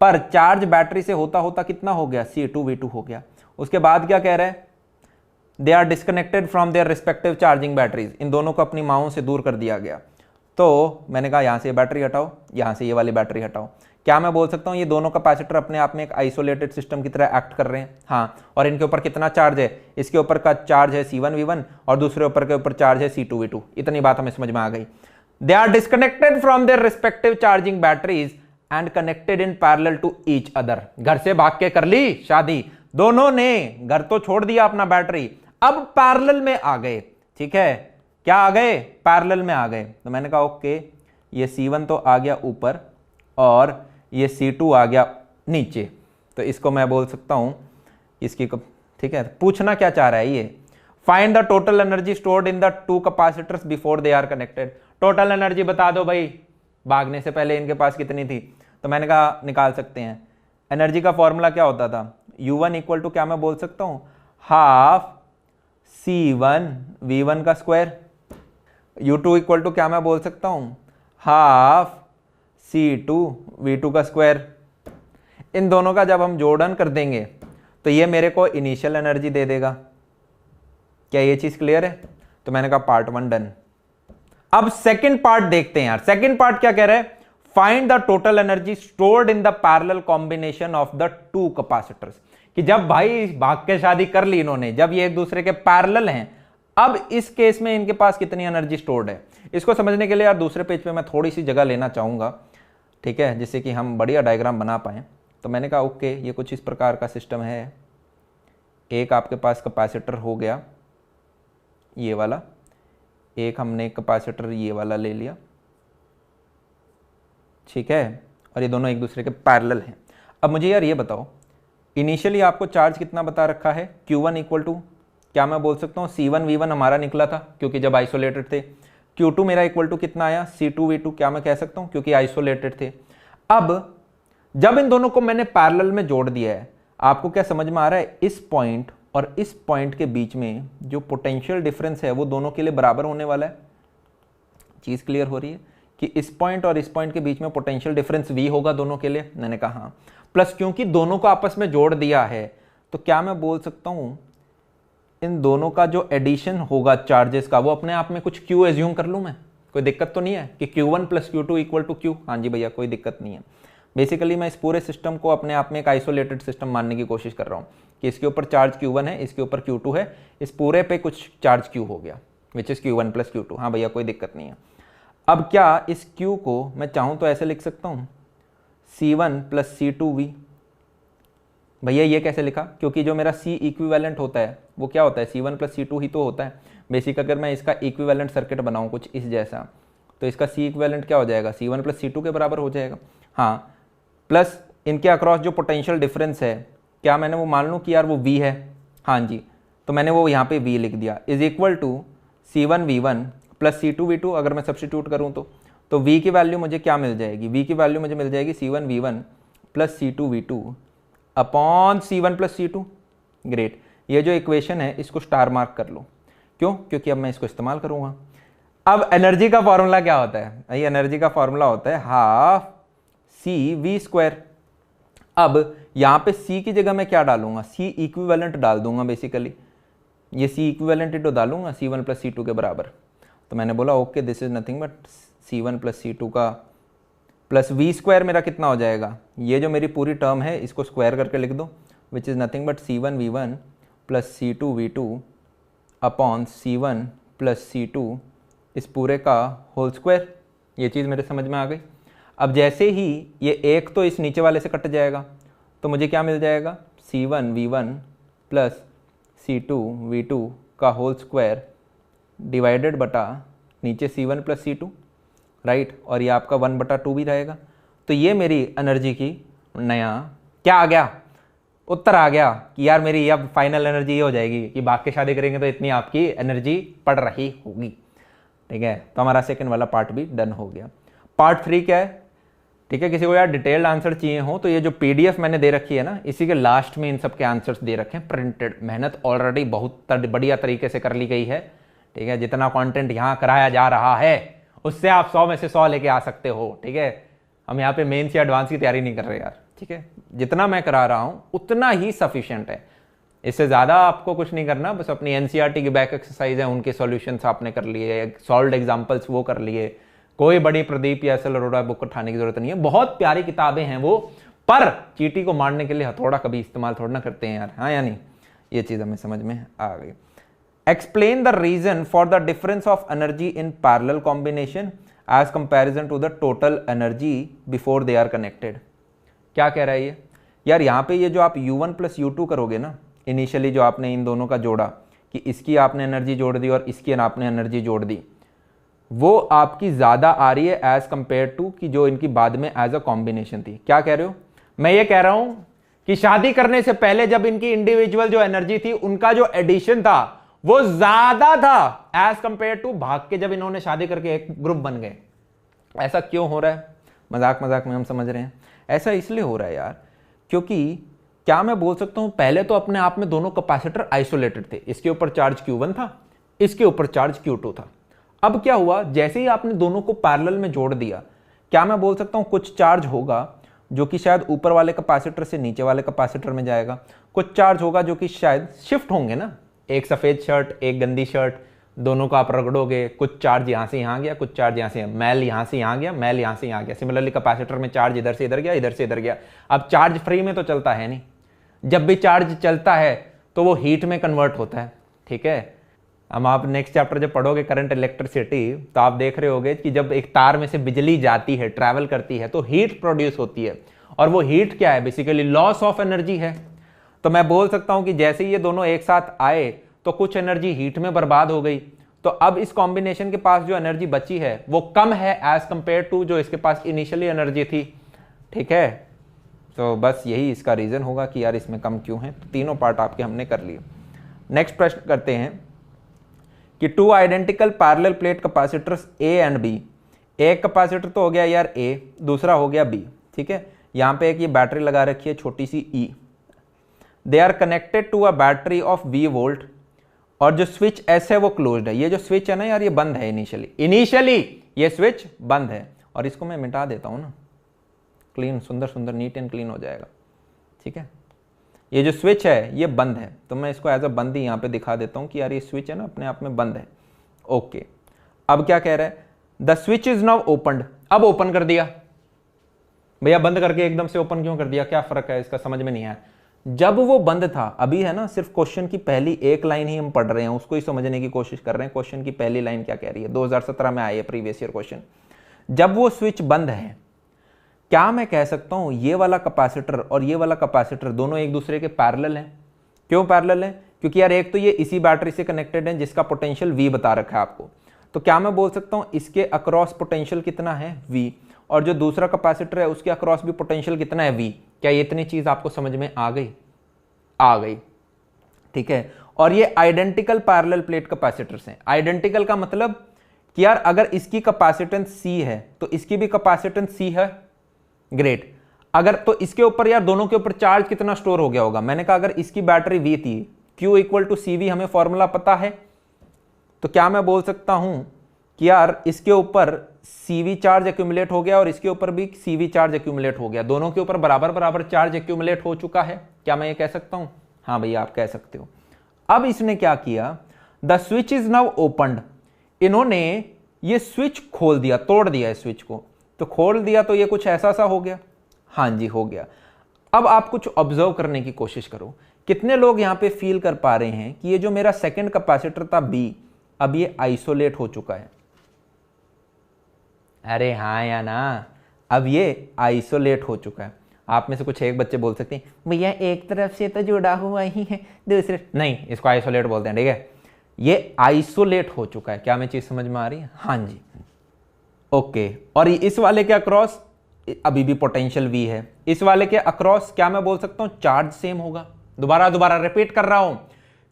S1: पर चार्ज बैटरी से होता होता कितना हो गया? C2 V2 हो गया। उसके बाद क्या कह रहा है? They are disconnected from their respective charging batteries, इन दोनों को अपनी माओं से दूर कर दिया गया। तो मैंने कहा यहां से ये बैटरी हटाओ, यहां से ये वाली बैटरी हटाओ। क्या मैं बोल सकता हूं ये दोनों कैपेसिटर अपने आप में एक आइसोलेटेड सिस्टम की तरह एक्ट कर रहे हैं? हाँ। और इनके ऊपर कितना चार्ज है? इसके ऊपर का चार्ज है C1 V1 और दूसरे ऊपर के ऊपर चार्ज है C2 V2। इतनी बात हमें समझ में आ गई। They are disconnected from their respective charging batteries and connected in parallel to each other. घर से भाग के कर ली शादी, दोनों ने घर तो छोड़ दिया अपना बैटरी, अब पैरेलल में आ गए, ठीक है। क्या आ गए? पैरेलल में आ गए। तो मैंने कहा ओके, ये C1 तो आ गया ऊपर और ये C2 आ गया नीचे, तो इसको मैं बोल सकता हूं इसकी, ठीक है। पूछना क्या चाह रहा है ये? Find the total energy stored in the two capacitors before they are connected. Total energy बता दो भाई, भागने से पहले इनके पास कितनी थी? तो मैंने कहा निकाल सकते हैं। एनर्जी का फॉर्मूला क्या होता था? U1 इक्वल टू क्या मैं बोल सकता हूं? हाफ C1 V1 का स्क्वायर। U2 इक्वल टू क्या मैं बोल सकता हूं? हाफ C2 V2 का स्क्वायर। इन दोनों का जब हम जोड़न कर देंगे तो ये मेरे को इनिशियल एनर्जी दे देगा। क्या ये चीज क्लियर है? तो मैंने कहा पार्ट 1 डन। अब सेकंड पार्ट देखते हैं यार। सेकंड पार्ट क्या कह रहा है? Find the total energy stored in the parallel combination of the two capacitors. कि जब भाई भाग के शादी कर ली इन्होंने, जब ये एक दूसरे के पैरेलल हैं, अब इस केस में इनके पास कितनी एनर्जी स्टोर्ड है? इसको समझने के लिए यार दूसरे पेज पे मैं थोड़ी सी जगह लेना चाहूंगा, ठीक है, जिससे कि हम बढ़िया डायग्राम बना पाएं। तो मैंने कहा ओके, ये कुछ इस प्रकार का सिस्टम है। एक आपके पास कैपेसिटर हो गया ये वाला, एक हमने कैपेसिटर ये वाला ले लिया, ठीक है, और ये दोनों एक दूसरे के पैरेलल हैं। अब मुझे यार ये बताओ, इनिशियली आपको चार्ज कितना बता रखा है? Q1 इक्वल टू क्या मैं बोल सकता हूँ? C1 V1 हमारा निकला था क्योंकि जब आइसोलेटेड थे। Q2 मेरा इक्वल टू कितना आया? C2 V2 क्या मैं कह सकता हूँ? क्योंकि आइसोलेटेड थे। अब जब इन दोनों को मैंने पैरेलल में जोड़ दिया है, आपको क्या समझ में आ रहा है? इस पॉइंट और इस पॉइंट के बीच में जो पोटेंशियल डिफरेंस है वो दोनों के लिए बराबर होने वाला है। चीज क्लियर हो रही है कि इस पॉइंट और इस पॉइंट के बीच में पोटेंशियल डिफरेंस V होगा दोनों के लिए? मैंने कहा हाँ। प्लस क्योंकि दोनों को आपस में जोड़ दिया है, तो क्या मैं बोल सकता हूं इन दोनों का जो एडिशन होगा चार्जेस का, वो अपने आप में कुछ Q एज्यूम कर लूं मैं? कोई दिक्कत तो नहीं है कि Q1 plus Q2 equal to Q? हाँ जी भैया, कोई दिक्कत नहीं है। बेसिकली मैं इस पूरे सिस्टम को अपने आप में एक आइसोलेटेड सिस्टम मानने की कोशिश कर रहा हूँ कि इसके ऊपर चार्ज Q1 है, इसके ऊपर Q2 है, इस पूरे पे कुछ चार्ज Q हो गया, which is Q1 plus Q2। हाँ भैया, कोई दिक्कत नहीं है। अब क्या इस Q को मैं चाहूं तो ऐसे लिख सकता हूं C1 प्लस C2V। भैया ये कैसे लिखा? क्योंकि जो मेरा C इक्विवेलेंट होता है वो क्या होता है? C1 प्लस C2 ही तो होता है। बेसिक अगर मैं इसका इक्विवेलेंट सर्किट बनाऊं कुछ इस जैसा, तो इसका C इक्विवेलेंट क्या हो जाएगा? C1 प्लस C2 के बराबर हो जाएगा। हाँ, प्लस इनके अक्रॉस जो पोटेंशियल डिफरेंस है, क्या मैंने वो मान लूँ कि यार वो V है? हाँ जी, तो मैंने वो यहाँ पे V लिख दिया, is equal to C1V1 plus C2V2। अगर मैं सब्स्टिट्यूट करूँ तो V की वैल्यू मुझे क्या मिल जाएगी? V की वैल्यू मुझे मिल जाएगी C1V1 plus C2V2 upon C1 plus C2। Great. ये जो इक्वेशन है इसको स्टार मार्क कर लो। क्यों? क्योंकि अब मैं इसको इस्तेमाल करूँगा। अब एनर्जी का फॉर्मूला क्या होता है? ये एनर्जी का फॉर्मूला होता है हाफ सी वी स्क्वायर। अब यहां पे C की जगह मैं क्या डालूंगा? C इक्विवेलेंट डाल दूंगा बेसिकली। ये C इक्विवेलेंट ही तो डालूंगा C1 प्लस C2 के बराबर। तो मैंने बोला okay this is nothing but C1 plus C2 का प्लस वी स्क्वायर मेरा कितना हो जाएगा? ये जो मेरी पूरी टर्म है इसको स्क्वायर करके लिख दो, which is nothing but C1V1 plus C2V2 upon C1 plus C2 इस पूरे का होल स्क्वायर। ये चीज़ मेरे समझ में आ गई। अब जैसे ही ये एक तो इस नीचे वाले से कट जाएगा तो मुझे क्या मिल जाएगा? C1V1 प्लस C2V2 का होल स्क्वायर डिवाइडेड बटा नीचे C1 प्लस C2, राइट। और ये आपका 1/2 भी रहेगा। तो ये मेरी एनर्जी की नया क्या आ गया? उत्तर आ गया कि यार मेरी अब फाइनल एनर्जी ये हो जाएगी कि भाग के शादी करेंगे तो इतनी आपकी एनर्जी पड़ रही होगी। ठीक है, तो हमारा सेकंड वाला पार्ट भी डन हो गया। पार्ट 3 क्या है? ठीक है, किसी को यार डिटेल्ड आंसर चाहिए हो तो ये जो PDF मैंने दे रखी है ना, इसी के लास्ट में इन सब के आंसर्स दे रखे हैं प्रिंटेड। मेहनत ऑलरेडी बहुत बढ़िया तरीके से कर ली गई है। ठीक है, जितना कंटेंट यहाँ कराया जा रहा है उससे आप 100 में से 100 लेके आ सकते हो। ठीक है, हम यहाँ पे मेंस या एडवांस की तैयारी नहीं कर रहे यार। ठीक है, जितना मैं करा रहा हूँ उतना ही सफिशिएंट है, इससे ज़्यादा आपको कुछ नहीं करना। बस अपनी NCERT की बैक एक्सरसाइज है उनके सॉल्यूशंस आपने कर लिए, सॉल्व्ड एग्जाम्पल्स वो कर लिए। कोई बड़ी प्रदीप या SL अरोड़ा बुक उठाने की जरूरत नहीं है, बहुत प्यारी किताबें हैं वो, पर चींटी को मारने के लिए हथौड़ा कभी इस्तेमाल थोड़ा ना करते हैं यार। हाँ या नहीं, ये चीज़ हमें समझ में आ गई। Explain the reason for the difference of energy in parallel combination as comparison to the total energy before they are connected. क्या कह रहा है ये? यार यहाँ पे ये जो आप U1 प्लस U2 करोगे ना, इनिशियली जो आपने इन दोनों का जोड़ा कि इसकी आपने एनर्जी जोड़ दी और इसकी आपने एनर्जी जोड़ दी, वो आपकी ज़्यादा आ रही है एज कंपेयर टू कि जो इनकी बाद में एज अ कॉम्बिनेशन थी। क्या कह रहे हो? मैं ये कह रहा हूं कि शादी करने से पहले जब इनकी इंडिविजुअल जो एनर्जी थी उनका जो एडिशन था वो ज्यादा था एज कंपेयर टू भाग के जब इन्होंने शादी करके एक ग्रुप बन गए। ऐसा क्यों हो रहा है? मजाक मजाक में हम समझ रहे हैं, ऐसा इसलिए हो रहा है यार क्योंकि क्या मैं बोल सकता हूं, पहले तो अपने आप में दोनों कैपेसिटर आइसोलेटेड थे। इसके ऊपर चार्ज Q1 था, इसके ऊपर चार्ज Q2 था। अब क्या हुआ, जैसे ही आपने दोनों को पैरेलल में जोड़ दिया, क्या मैं बोल सकता हूं कुछ चार्ज होगा जो कि शायद ऊपर वाले कैपेसिटर से नीचे वाले कैपेसिटर में जाएगा, कुछ चार्ज होगा जो कि शायद शिफ्ट होंगे ना, एक सफेद शर्ट एक गंदी शर्ट, दोनों को आप रगड़ोगे, कुछ चार्ज यहां से यहां गया, कुछ चार्ज यहां से, मैल यहां से यहां गया, मैल यहां से यहां गया। सिमिलरली कैपेसिटर में चार्ज इधर से इधर गया, इधर से इधर गया। अब चार्ज फ्री में तो चलता है नहीं, जब भी चार्ज चलता है तो वो हीट में कन्वर्ट होता है। ठीक है, हम आप नेक्स्ट चैप्टर जब पढ़ोगे करंट इलेक्ट्रिसिटी तो आप देख रहे होगे कि जब एक तार में से बिजली जाती है, ट्रैवल करती है, तो हीट प्रोड्यूस होती है। और वो हीट क्या है? बेसिकली लॉस ऑफ एनर्जी है। तो मैं बोल सकता हूं कि जैसे ही ये दोनों एक साथ आए तो कुछ एनर्जी हीट में बर्बाद हो गई, तो अब इस कॉम्बिनेशन के पास जो एनर्जी बची है वो कम है एज कंपेयर टू जो इसके पास इनिशियली एनर्जी थी। ठीक है, तो बस यही इसका रीजन होगा कि यार इसमें कम क्यों है। तो तीनों पार्ट आपके हमने कर लिए। नेक्स्ट प्रश्न करते हैं कि two identical parallel plate capacitors A and B। एक कैपेसिटर तो हो गया यार A, दूसरा हो गया B। ठीक है, यहां पे एक ये बैटरी लगा रखी है छोटी सी E। They are connected to a battery of V volt, और जो स्विच S है वो क्लोज्ड है। ये जो स्विच है ना यार, ये बंद है इनिशियली ये स्विच बंद है। और इसको मैं मिटा देता हूं ना, क्लीन, सुंदर सुंदर, नीट एंड क्लीन हो जाएगा। ठीक है, ये जो स्विच है ये बंद है, तो मैं इसको एज अ बंद ही यहाँ पे दिखा देता हूँ कि यार ये स्विच है ना अपने आप में बंद है। ओके, अब क्या कह रहा है? The switch is now opened. अब ओपन कर दिया भैया, बंद करके एकदम से ओपन क्यों कर दिया? क्या फर्क है इसका? समझ में नहीं आया। जब वो बंद था, अभी है ना सिर्फ क्वेश्चन की पहली एक लाइन ही हम पढ़ रहे हैं, उसको ही समझने की कोशिश कर रहे हैं। क्वेश्चन की पहली लाइन क्या कह रही है? 2017 में आई है प्रीवियस ईयर क्वेश्चन। जब वो स्विच बंद है, क्या मैं कह सकता हूं ये वाला कैपेसिटर और ये वाला कैपेसिटर दोनों एक दूसरे के पैरेलल हैं? क्यों पैरेलल हैं? क्योंकि यार एक तो ये इसी बैटरी से कनेक्टेड है जिसका पोटेंशियल V बता रखा है आपको। तो क्या मैं बोल सकता हूं इसके अक्रॉस पोटेंशियल कितना है? V। और जो दूसरा कैपेसिटर है उसके अक्रॉस भी पोटेंशियल कितना है? V। क्या ये इतनी चीज आपको समझ में आ गई? आ गई। ठीक है, और ये आइडेंटिकल पैरेलल प्लेट कैपेसिटर्स हैं। आइडेंटिकल का मतलब कि यार अगर इसकी कैपेसिटेंस C है तो इसकी भी कैपेसिटेंस C है। ग्रेट। अगर तो इसके ऊपर यार दोनों के ऊपर चार्ज कितना स्टोर हो गया होगा? मैंने कहा अगर इसकी बैटरी V थी, Q इक्वल टू CV हमें फॉर्मूला पता है, तो क्या मैं बोल सकता हूं कि यार इसके ऊपर CV चार्ज एक्यूमुलेट हो गया और इसके ऊपर भी CV चार्ज एक्यूमुलेट हो गया, दोनों के ऊपर बराबर बराबर चार्ज एक्यूमुलेट हो चुका है। क्या मैं ये कह सकता हूं? हाँ भैया आप कह सकते हो। अब इसने क्या किया, the switch is now opened, इन्होंने ये स्विच खोल दिया, तोड़ दिया इस स्विच को, तो खोल दिया तो ये कुछ ऐसा सा हो गया। हाँ जी हो गया। अब आप कुछ ऑब्जर्व करने की कोशिश करो, कितने लोग यहां पे फील कर पा रहे हैं कि ये जो मेरा सेकंड कैपेसिटर था B, अब ये आइसोलेट हो चुका है। अरे हाँ या ना, अब ये आइसोलेट हो चुका है। आप में से कुछ एक बच्चे बोल सकते हैं भैया एक तरफ से तो जुड़ा हुआ ही है, दूसरे नहीं, इसको आइसोलेट बोलते हैं, ठीक है। ये आइसोलेट हो चुका है। क्या मैं चीज समझ में आ रही है? हाँ जी ओके। और इस वाले के अक्रॉस अभी भी पोटेंशियल V है, इस वाले के अक्रॉस क्या मैं बोल सकता हूं, चार्ज सेम होगा। दोबारा रिपीट कर रहा हूं,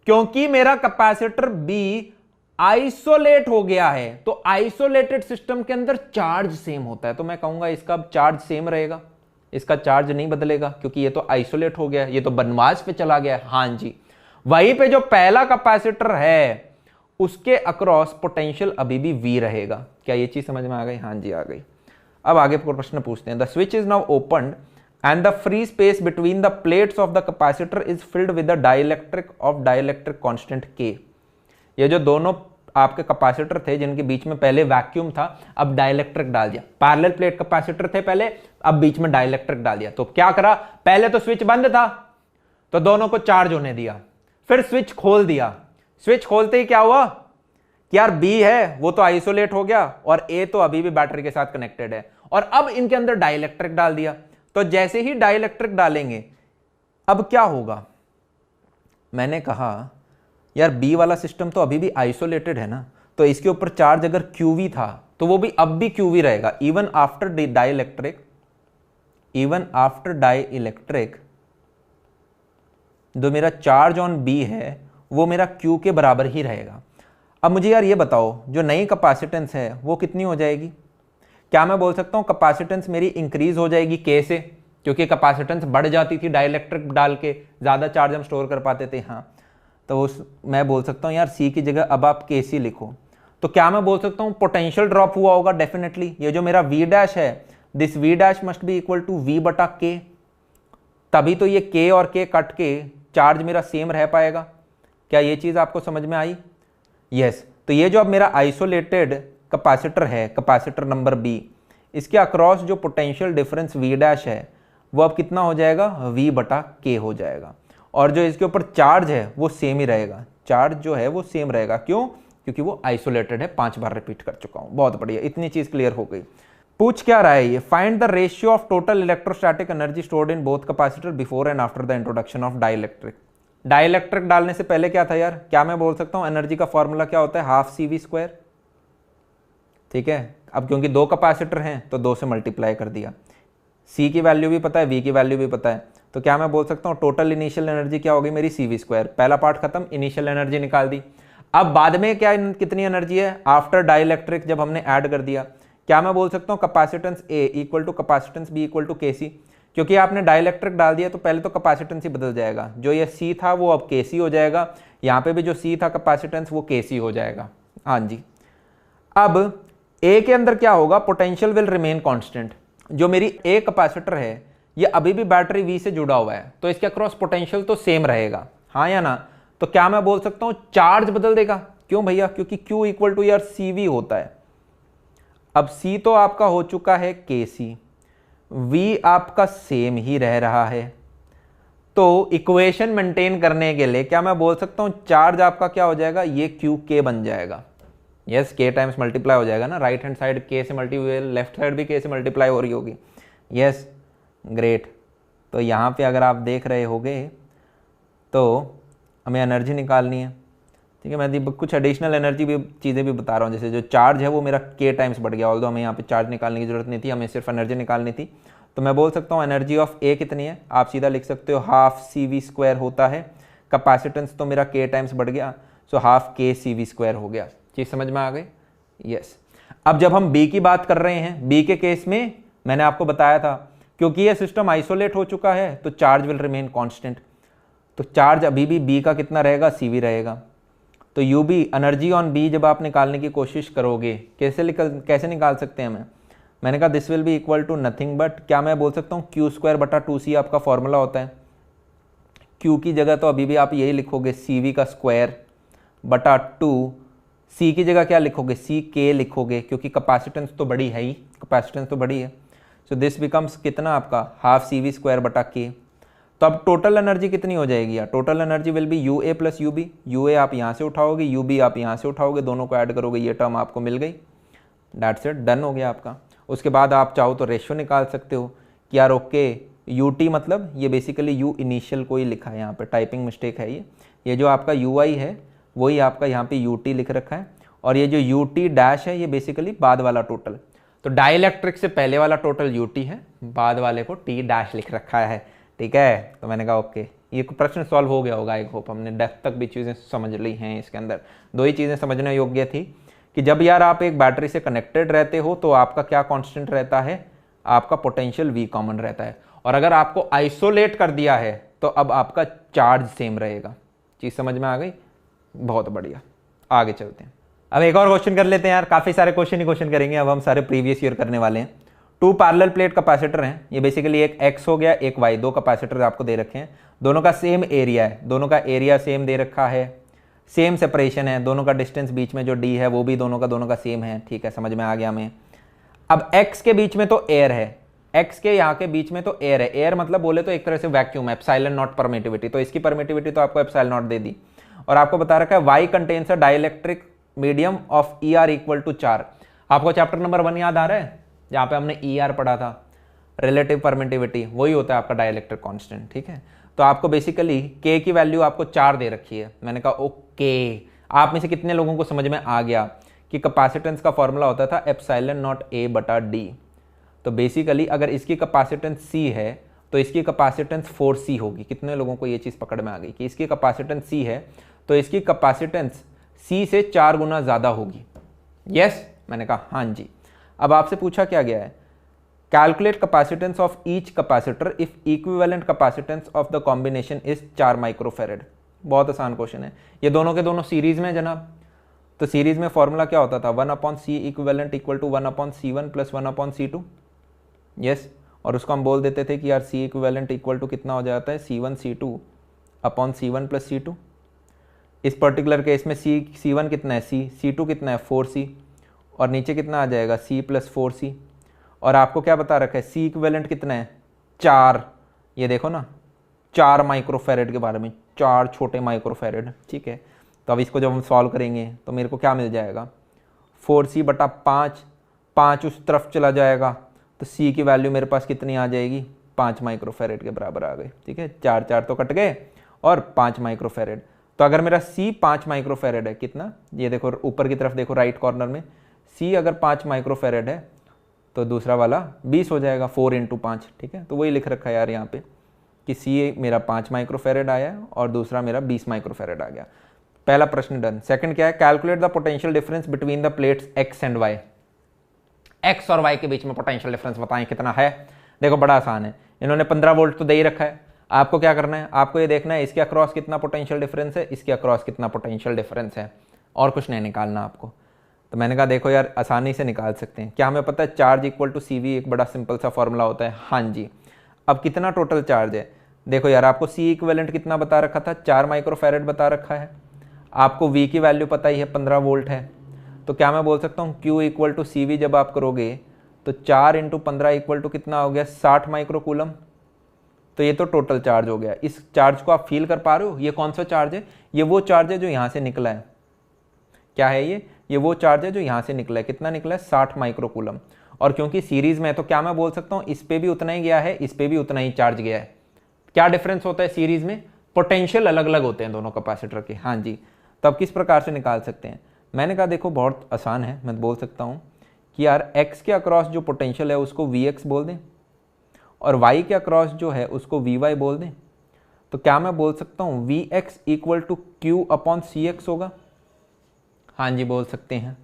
S1: क्योंकि मेरा कैपेसिटर B आइसोलेट हो गया है, तो आइसोलेटेड सिस्टम के अंदर चार्ज सेम होता है, तो मैं कहूंगा इसका चार्ज सेम रहेगा, इसका चार्ज नहीं बदलेगा, क्योंकि ये तो आइसोलेट हो गया है, ये तो बनवास पे चला गया है। हाँ जी, वहीं पे जो पहला कैपेसिटर है उसके अक्रॉस पोटेंशियल अभी भी V रहेगा। क्या ये चीज समझ में आ गई? हाँ जी आ गई। अब आगे प्रश्न पूछते हैं, the switch is now opened and the free space between the plates of the capacitor is filled with the dielectric of dielectric constant K। ये जो दोनों आपके कैपेसिटर थे जिनके बीच में पहले वैक्यूम था, अब डाइलेक्ट्रिक डाल दिया। पैरेलल प्लेट कैपेसिटर थे पहले, अब बीच में डाइलेक्ट्रिक डाल दिया। तो क्या करा, पहले तो स्विच बंद था तो दोनों को चार्ज होने दिया, फिर स्विच खोल दिया। स्विच खोलते ही क्या हुआ कि यार B है वो तो आइसोलेट हो गया और A तो अभी भी बैटरी के साथ कनेक्टेड है, और अब इनके अंदर डाइलेक्ट्रिक डाल दिया। तो जैसे ही डाइलेक्ट्रिक डालेंगे अब क्या होगा, मैंने कहा यार B वाला सिस्टम तो अभी भी आइसोलेटेड है ना, तो इसके ऊपर चार्ज अगर QV था तो वो भी अब भी QV रहेगा, even after dielectric, even after dielectric जो मेरा चार्ज ऑन B है वो मेरा Q के बराबर ही रहेगा। अब मुझे यार ये बताओ, जो नई कैपेसिटेंस है वो कितनी हो जाएगी? क्या मैं बोल सकता हूँ कैपेसिटेंस मेरी इंक्रीज हो जाएगी K से, क्योंकि कैपेसिटेंस बढ़ जाती थी डाइलेक्ट्रिक डाल के, ज़्यादा चार्ज हम स्टोर कर पाते थे। हाँ, तो उस मैं बोल सकता हूँ यार C की जगह अब आप KC लिखो। तो क्या मैं बोल सकता हूँ पोटेंशियल ड्रॉप हुआ होगा? डेफिनेटली। ये जो मेरा V डैश है, this V dash must be equal to V बटा K, तभी तो ये K और K कट के चार्ज मेरा सेम रह पाएगा। क्या ये चीज़ आपको समझ में आई? यस। तो ये जो अब मेरा आइसोलेटेड कैपेसिटर है, कैपेसिटर नंबर B, इसके अक्रॉस जो पोटेंशियल डिफरेंस V डैश है वो अब कितना हो जाएगा? V बटा K हो जाएगा। और जो इसके ऊपर चार्ज है वो सेम ही रहेगा, चार्ज जो है वो सेम रहेगा। क्यों? क्योंकि वो आइसोलेटेड है। 5 बार रिपीट कर चुका हूं। बहुत बढ़िया, इतनी चीज क्लियर हो गई। पूछ क्या रहा है ये, find the ratio of total electrostatic energy stored in both capacitor before and after the introduction of dielectric. Dielectric डालने से पहले क्या था यार? क्या मैं बोल सकता हूं एनर्जी का फॉर्मूला क्या होता है? Half CV²। ठीक है, अब क्योंकि 2 कैपेसिटर हैं तो 2 से मल्टीप्लाई कर दिया। C की वैल्यू भी पता है, V की वैल्यू भी पता है, तो क्या मैं बोल सकता हूँ टोटल इनिशियल एनर्जी क्या होगी मेरी? CV²। पहला पार्ट खत्म, इनिशियल एनर्जी निकाल दी। अब बाद में क्या कितनी एनर्जी है आफ्टर डाइलेक्ट्रिक जब हमने ऐड कर दिया? क्या मैं बोल सकता हूँ capacitance A equal to capacitance B equal to KC। क्योंकि आपने डाइलेक्ट्रिक डाल दिया तो पहले तो कैपेसिटेंस ही बदल जाएगा, जो ये C था वो अब KC हो जाएगा, यहाँ पे भी जो C था कैपेसिटेंस वो KC हो जाएगा। हाँ जी। अब A के अंदर क्या होगा? Potential will remain constant. जो मेरी A कैपेसिटर है ये अभी भी बैटरी V से जुड़ा हुआ है, तो इसके अक्रॉस पोटेंशियल तो सेम रहेगा। हाँ या ना? तो क्या मैं बोल सकता हूँ चार्ज बदल देगा? क्यों भैया? क्योंकि Q इक्वल टू यार CV होता है। अब C तो आपका हो चुका है KC, V आपका सेम ही रह रहा है, तो इक्वेशन मेंटेन करने के लिए क्या मैं बोल सकता हूँ चार्ज आपका क्या हो जाएगा? ये QK बन जाएगा। यस, K टाइम्स मल्टीप्लाई हो जाएगा ना, राइट हैंड साइड K से मल्टीप्लाई, लेफ्ट साइड भी K से मल्टीप्लाई हो रही होगी। Yes, great. तो यहाँ पे अगर आप देख रहे होगे तो हमें एनर्जी निकालनी है। ठीक है, मैं कुछ एडिशनल एनर्जी भी चीज़ें भी बता रहा हूँ, जैसे जो चार्ज है वो मेरा K टाइम्स बढ़ गया, ऑल्दो हमें यहाँ पे चार्ज निकालने की जरूरत नहीं थी, हमें सिर्फ एनर्जी निकालनी थी। तो मैं बोल सकता हूँ एनर्जी ऑफ A कितनी है? आप सीधा लिख सकते हो हाफ CV² होता है। कैपेसिटेंस तो मेरा K टाइम्स बढ़ गया, सो हाफ KCV² हो गया। चीज़ समझ में आ गई? यस। अब जब हम B की बात कर रहे हैं, B के केस में मैंने आपको बताया था क्योंकि ये सिस्टम आइसोलेट हो चुका है तो चार्ज विल रिमेन कांस्टेंट, तो चार्ज अभी भी B का कितना रहेगा? CV रहेगा। तो U B energy on B जब आप निकालने की कोशिश करोगे कैसे निकाल सकते हैं मैंने कहा this will be equal to nothing but क्या मैं बोल सकता हूँ क्यू स्क्वायर बटा 2c आपका फॉर्मूला होता है। क्यू की जगह तो अभी भी आप यही लिखोगे CV का स्क्वायर बटा 2, C की जगह क्या लिखोगे CK लिखोगे क्योंकि कैपेसिटेंस तो बड़ी है ही, कैपेसिटेंस तो बड़ी है। सो दिस बिकम्स कितना आपका हाफ CV स्क्वायर बटा K। तो अब टोटल एनर्जी कितनी हो जाएगी यार, total energy will be UA plus UB। UA आप यहाँ से उठाओगे, UB आप यहाँ से उठाओगे, दोनों को ऐड करोगे, ये टर्म आपको मिल गई, दैट्स इट, डन हो गया आपका। उसके बाद आप चाहो तो रेशियो निकाल सकते हो कि यार ओके UT मतलब ये बेसिकली U इनिशियल को ही लिखा है यहाँ पे, टाइपिंग मिस्टेक है ये जो आपका UI है वही आपका यहाँ पे UT लिख रखा है, और ये जो UT डैश है ये बेसिकली बाद वाला टोटल। तो डाइलेक्ट्रिक से पहले वाला टोटल UT है, बाद वाले को T डैश लिख रखा है, ठीक है। तो मैंने कहा ओके ये प्रश्न सॉल्व हो गया होगा, आई होप हमने डेप्थ तक भी चीज़ें समझ ली हैं। इसके अंदर दो ही चीज़ें समझने योग्य थी कि जब यार आप एक बैटरी से कनेक्टेड रहते हो तो आपका क्या कांस्टेंट रहता है, आपका पोटेंशियल V कॉमन रहता है, और अगर आपको आइसोलेट कर दिया है तो अब आपका चार्ज सेम रहेगा। चीज़ समझ में आ गई, बहुत बढ़िया। आगे चलते हैं, अब एक और क्वेश्चन कर लेते हैं यार, काफ़ी सारे क्वेश्चन करेंगे, अब हम सारे प्रीवियस ईयर करने वाले हैं। 2 पैरेलल प्लेट कैपेसिटर हैं, ये बेसिकली एक X हो गया एक Y, 2 कैपेसिटर आपको दे रखे हैं, दोनों का सेम एरिया है, दोनों का एरिया सेम दे रखा है, सेम सेपरेशन है, दोनों का डिस्टेंस बीच में जो D है वो भी दोनों का सेम है, ठीक है, समझ में आ गया हमें। अब X के बीच में तो एयर है, X के यहाँ के बीच में तो एयर है, एयर मतलब बोले तो एक तरह से वैक्यूम है, एप्सिलॉन नॉट परमिटिविटी, तो इसकी परमिटिविटी तो आपको एप्सिलॉन नॉट दे दी, और आपको बता रखा है Y contains a dielectric medium of ER equal to 4। आपको चैप्टर नंबर 1 याद आ रहा है जहाँ पे हमने ER पढ़ा था, रिलेटिव परमिटिविटी, वही होता है आपका डाइलेक्ट्रिक कांस्टेंट, ठीक है। तो आपको बेसिकली K की वैल्यू आपको 4 दे रखी है। मैंने कहा ओके, आप में से कितने लोगों को समझ में आ गया कि कैपेसिटेंस का फॉर्मूला होता था एप्सिलॉन नॉट A बटा D। तो बेसिकली अगर इसकी कैपेसिटेंस C है तो इसकी कैपेसिटेंस 4C होगी। कितने लोगों को ये चीज़ पकड़ में आ गई कि इसकी कैपेसिटेंस C है तो इसकी कैपेसिटेंस C से 4 गुना ज़्यादा होगी। यस, मैंने कहा हाँ जी। अब आपसे पूछा क्या गया है, calculate capacitance of each capacitor if equivalent capacitance of the combination is 4 microfarad. बहुत आसान क्वेश्चन है, ये दोनों के दोनों सीरीज में जनाब। तो सीरीज में फॉर्मूला क्या होता था, 1/C equivalent equal to 1/C1 plus 1/C2। Yes, और उसको हम बोल देते थे कि यार C इक्विवेलेंट इक्वल टू कितना हो जाता है, C1 C2 upon C1 plus C2। इस पर्टिकुलर केस में C1 कितना है, C2 कितना है 4C, और नीचे कितना आ जाएगा C प्लस 4C, और आपको क्या बता रखा है C इक्विवेलेंट कितना है 4। ये देखो ना 4 माइक्रोफेरेड के बारे में, 4 छोटे माइक्रोफेरेड, ठीक है। तो अब इसको जब हम सॉल्व करेंगे तो मेरे को क्या मिल जाएगा, 4C बटा 5, 5 उस तरफ चला जाएगा तो C की वैल्यू मेरे पास कितनी आ जाएगी, 5 माइक्रोफेरेड के बराबर आ गई, ठीक है। 4 तो कट गए और 5 माइक्रोफेरेड। तो अगर मेरा C 5 माइक्रोफेरेड है, कितना, ये देखो ऊपर की तरफ देखो राइट कॉर्नर में, C अगर 5 माइक्रोफेरेड है तो दूसरा वाला 20 हो जाएगा, 4 × 5, ठीक है। तो वही लिख रखा है यार यहाँ पे कि C मेरा 5 माइक्रोफेरेड आया और दूसरा मेरा 20 माइक्रोफेरेड आ गया। पहला प्रश्न डन। सेकंड क्या है, calculate the potential difference between the plates X and Y। X और Y के बीच में पोटेंशियल डिफरेंस बताएं कितना है। देखो बड़ा आसान है, इन्होंने 15 वोल्ट तो दे ही रखा है, आपको क्या करना है, आपको ये देखना है इसके अक्रॉस कितना पोटेंशियल डिफरेंस है, इसके अक्रॉस कितना पोटेंशियल डिफरेंस है, और कुछ नहीं निकालना आपको। तो मैंने कहा देखो यार आसानी से निकाल सकते हैं। क्या हमें पता है चार्ज इक्वल टू CV, एक बड़ा सिंपल सा फॉर्मूला होता है। हाँ जी, अब कितना टोटल चार्ज है, देखो यार आपको C इक्विवेलेंट कितना बता रखा था, 4 माइक्रोफेरेड बता रखा है, आपको V की वैल्यू पता ही है 15 वोल्ट है। तो क्या मैं बोल सकता हूँ Q इक्वल टू CV जब आप करोगे तो 4 × 15 इक्वल टू कितना हो गया, 60 माइक्रोकूलम। तो ये तो टोटल चार्ज हो गया। इस चार्ज को आप फील कर पा रहे हो, ये कौन सा चार्ज है, ये वो चार्ज है जो यहाँ से निकला है। क्या है ये वो चार्ज है जो यहाँ से निकला है। कितना निकला है, 60 माइक्रोकूलम। और क्योंकि सीरीज में है तो क्या मैं बोल सकता हूँ इस पे भी उतना ही गया है, इस पे भी उतना ही चार्ज गया है। क्या डिफरेंस होता है सीरीज में, पोटेंशियल अलग अलग होते हैं दोनों कैपेसिटर के। हाँ जी, तो अब किस प्रकार से निकाल सकते हैं, मैंने कहा देखो बहुत आसान है, मैं बोल सकता हूँ कि यार X के अक्रॉस जो पोटेंशियल है उसको Vx बोल दें, और Y के अक्रॉस जो है उसको Vy बोल दें। तो क्या मैं बोल सकता हूँ Vx इक्वल टू Q/Cx होगा। हाँ जी बोल सकते हैं।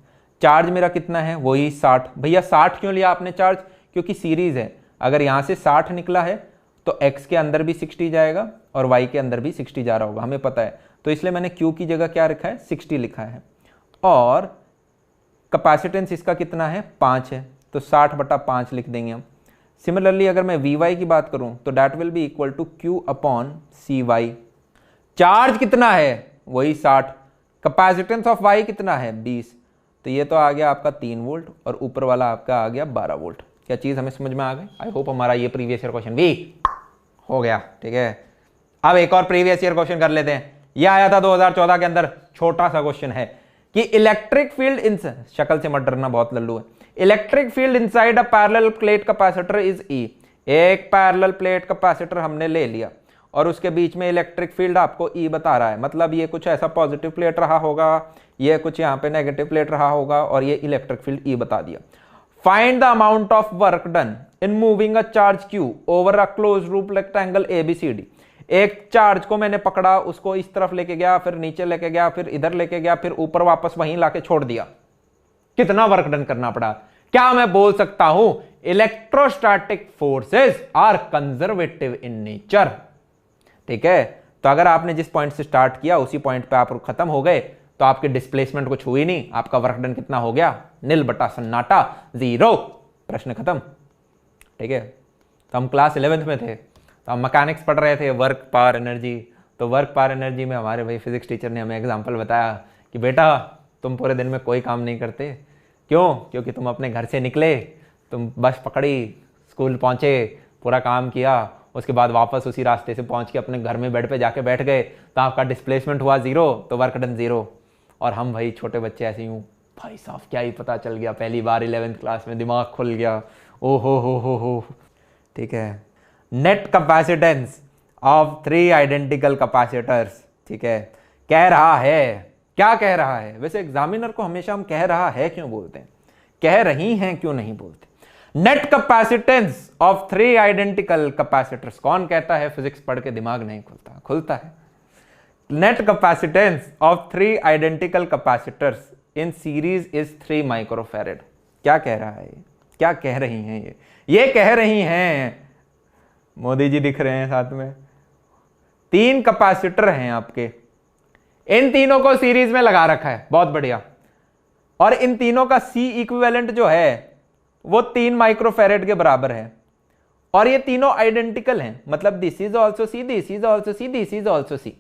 S1: चार्ज मेरा कितना है, वही 60। भैया 60 क्यों लिया आपने चार्ज, क्योंकि सीरीज है। अगर यहाँ से 60 निकला है तो X के अंदर भी 60 जाएगा और Y के अंदर भी 60 जा रहा होगा, हमें पता है। तो इसलिए मैंने Q की जगह क्या रखा है 60 लिखा है, और कैपेसिटेंस इसका कितना है 5 है, तो 60/5 लिख देंगे हम। सिमिलरली अगर मैं Vy की बात करूं तो that will be equal to Q/Cy। Charge कितना है वही 60, कैपेसिटेंस ऑफ Y कितना है 20, तो ये तो आ गया आपका 3 वोल्ट और ऊपर वाला आपका आ गया 12 वोल्ट। क्या चीज़ हमें समझ में आ गई? आई होप हमारा ये प्रीवियस ईयर क्वेश्चन भी हो गया। ठीक है, अब एक और प्रीवियस ईयर क्वेश्चन कर लेते हैं। ये आया था 2014 के अंदर, छोटा सा क्वेश्चन है कि इलेक्ट्रिक फील्ड इन, शक्ल से मत डरना बहुत लल्लू है, electric field inside a parallel plate capacitor is E। एक पैरेलल प्लेट कैपेसिटर हमने ले लिया और उसके बीच में इलेक्ट्रिक फील्ड आपको E बता रहा है, मतलब ये कुछ ऐसा पॉजिटिव प्लेट रहा होगा, ये कुछ यहाँ पे नेगेटिव प्लेट रहा होगा, और ये इलेक्ट्रिक फील्ड E बता दिया। Find the amount of work done in moving a charge Q over a close loop rectangle ABCD। एक चार्ज को मैंने पकड़ा, उसको इस तरफ लेके गया, फिर नीचे लेके गया, फिर इधर लेके गया, फिर ऊपर वापस वहीं लाके छोड़ दिया। कितना वर्क डन करना पड़ा? क्या मैं बोल सकता हूं electrostatic forces are conservative in nature. ठीक है, तो अगर आपने जिस पॉइंट से स्टार्ट किया उसी पॉइंट पे आप खत्म हो गए तो आपके डिस्प्लेसमेंट कुछ हुई नहीं, आपका वर्क डन कितना हो गया? नील बटा सन्नाटा, 0। प्रश्न खत्म। ठीक है, तो हम क्लास 11th में थे, तो हम मैकेनिक्स पढ़ रहे थे, वर्क पावर एनर्जी। तो वर्क पावर एनर्जी में हमारे भाई फिजिक्स टीचर ने हमें एग्जांपल बताया कि बेटा तुम पूरे दिन में कोई काम नहीं करते, क्यों? क्योंकि तुम अपने घर से निकले, तुम बस पकड़ी, स्कूल पहुंचे, पूरा काम किया, उसके बाद वापस उसी रास्ते से पहुंच के अपने घर में बेड पे जाके बैठ गए, तो आपका डिस्प्लेसमेंट हुआ 0, तो वर्क डन 0। और हम भाई छोटे बच्चे ऐसे यूँ, भाई साहब क्या ही पता चल गया, पहली बार 11th क्लास में दिमाग खुल गया, ओ हो। ठीक है, net capacitance of 3 identical capacitors. ठीक है, कह रहा है, क्या कह रहा है? वैसे एग्जामिनर को हमेशा हम कह रहा है क्यों बोलते हैं, कह रही हैं क्यों नहीं बोलते? Net capacitance of 3 identical capacitors, कौन कहता है फिजिक्स पढ़ के दिमाग नहीं खुलता? खुलता है। Net capacitance of 3 identical capacitors in series is 3 microfarad. क्या कह रहा है? क्या कह रही हैं ये कह रही हैं, मोदी जी दिख रहे हैं साथ में, 3 कैपेसिटर हैं आपके, इन तीनों को सीरीज में लगा रखा है, बहुत बढ़िया, और इन तीनों का C इक्विवेलेंट जो है वो 3 माइक्रोफैरेड के बराबर है, और ये तीनों आइडेंटिकल हैं, मतलब this is also C, this is also C, this is also C।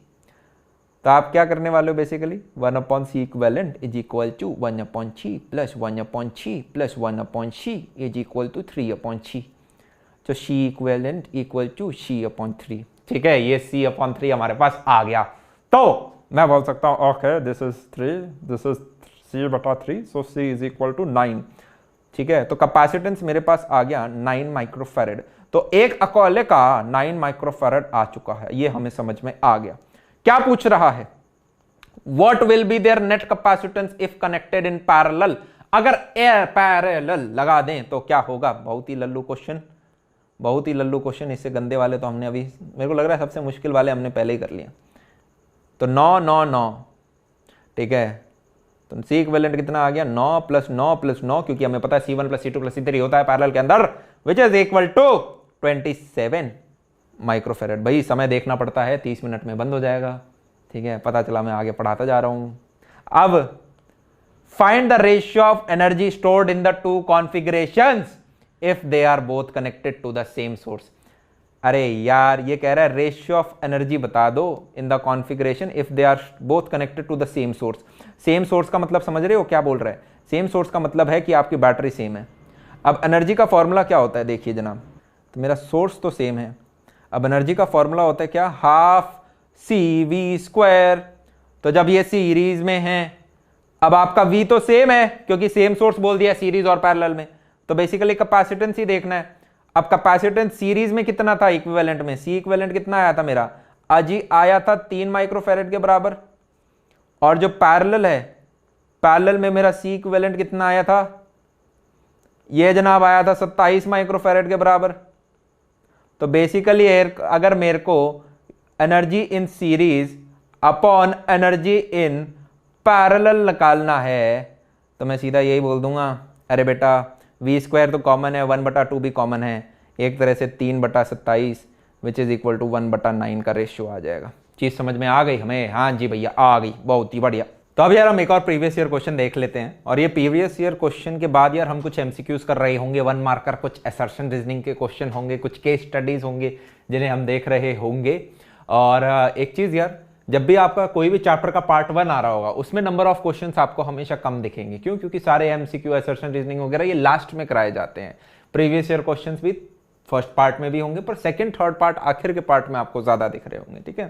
S1: तो आप क्या करने वाले हो basically? 1/C equivalent is equal to 1/C plus 1/C plus 1/C is equal to 3/C। तो C equivalent equal to C/3। ठीक है, ये C/3 हमारे पास आ गया, तो मैं बोल सकता हूं okay this is 3, this is C/3, so C is equal to 9। ठीक है, तो कैपेसिटेंस मेरे पास आ गया 9 माइक्रोफैरेड, तो एक अकेले का 9 माइक्रोफैरेड आ चुका है, ये हमें समझ में आ गया। क्या पूछ रहा है? What will be their net capacitance if connected in parallel? अगर पैरेलल लगा दें तो क्या होगा? बहुत ही लल्लू क्वेश्चन, बहुत ही लल्लू क्वेश्चन। इससे गंदे वाले तो हमने अभी, मेरे को लग रहा है सबसे मुश्किल वाले हमने पहले ही कर लिया। तो 9 9 9, ठीक है, तो C इक्विवेलेंट कितना आ गया? 9 + 9 + 9, क्योंकि हमें पता है C1 + C2 + C3 होता है पैरेलल के अंदर, which is equal to 27 microfarad. भाई समय देखना पड़ता है, 30 मिनट में बंद हो जाएगा। ठीक है, पता चला मैं आगे पढ़ाता जा रहा हूं। अब find the ratio of energy stored in the 2 configurations if they are both connected to the same source. अरे यार, ये कह रहा है रेशियो ऑफ एनर्जी बता दो in the configuration if they are both connected to the same source. Same source का मतलब समझ रहे हो क्या बोल रहा है? सेम सोर्स का मतलब है कि आपकी बैटरी सेम है। अब एनर्जी का फॉर्मूला क्या होता है देखिए जनाब, तो मेरा सोर्स तो सेम है, अब एनर्जी का फॉर्मूला होता है क्या? Half CV²। तो जब ये सीरीज में है, अब आपका V तो सेम है क्योंकि सेम सोर्स बोल दिया सीरीज और पैरेलल में, तो बेसिकली कैपेसिटेंस ही देखना है। अब कैपेसिटेंस सीरीज में कितना था इक्विवेलेंट में? C इक्विवेलेंट कितना आया था मेरा? अजी आया था 3 माइक्रोफैरेड के बराबर, और जो पैरेलल है, पैरेलल में मेरा C इक्विवेलेंट कितना आया था? ये जनाब आया था 27 माइक्रोफैरेड के बराबर। तो बेसिकली अगर मेरे को energy in series upon energy in parallel निकालना है, तो मैं सीधा यही बोल दूंगा, अरे बेटा V² तो कॉमन है, 1/2 भी कॉमन है, एक तरह से 3/27 विच इज इक्वल टू 1/9 का रेशियो आ जाएगा। चीज समझ में आ गई हमें? हाँ जी भैया आ गई, बहुत ही बढ़िया। तो अब यार हम एक और प्रीवियस ईयर क्वेश्चन देख लेते हैं, और ये प्रीवियस ईयर क्वेश्चन के बाद यार हम कुछ एमसीक्यूज कर रहे होंगे, 1 मार्कर, कुछ असर्शन रीजनिंग के क्वेश्चन होंगे, कुछ केस स्टडीज होंगे जिन्हें हम देख रहे होंगे। और एक चीज यार, जब भी आपका कोई भी चैप्टर का पार्ट 1 आ रहा होगा उसमें नंबर ऑफ क्वेश्चंस आपको हमेशा कम दिखेंगे। क्यों? क्योंकि सारे एमसीक्यू, असर्शन रीजनिंग वगैरह ये लास्ट में कराए जाते हैं। प्रीवियस ईयर क्वेश्चंस भी फर्स्ट पार्ट में भी होंगे, पर सेकंड थर्ड पार्ट आखिर के पार्ट में आपको ज्यादा दिख रहे होंगे। ठीक है,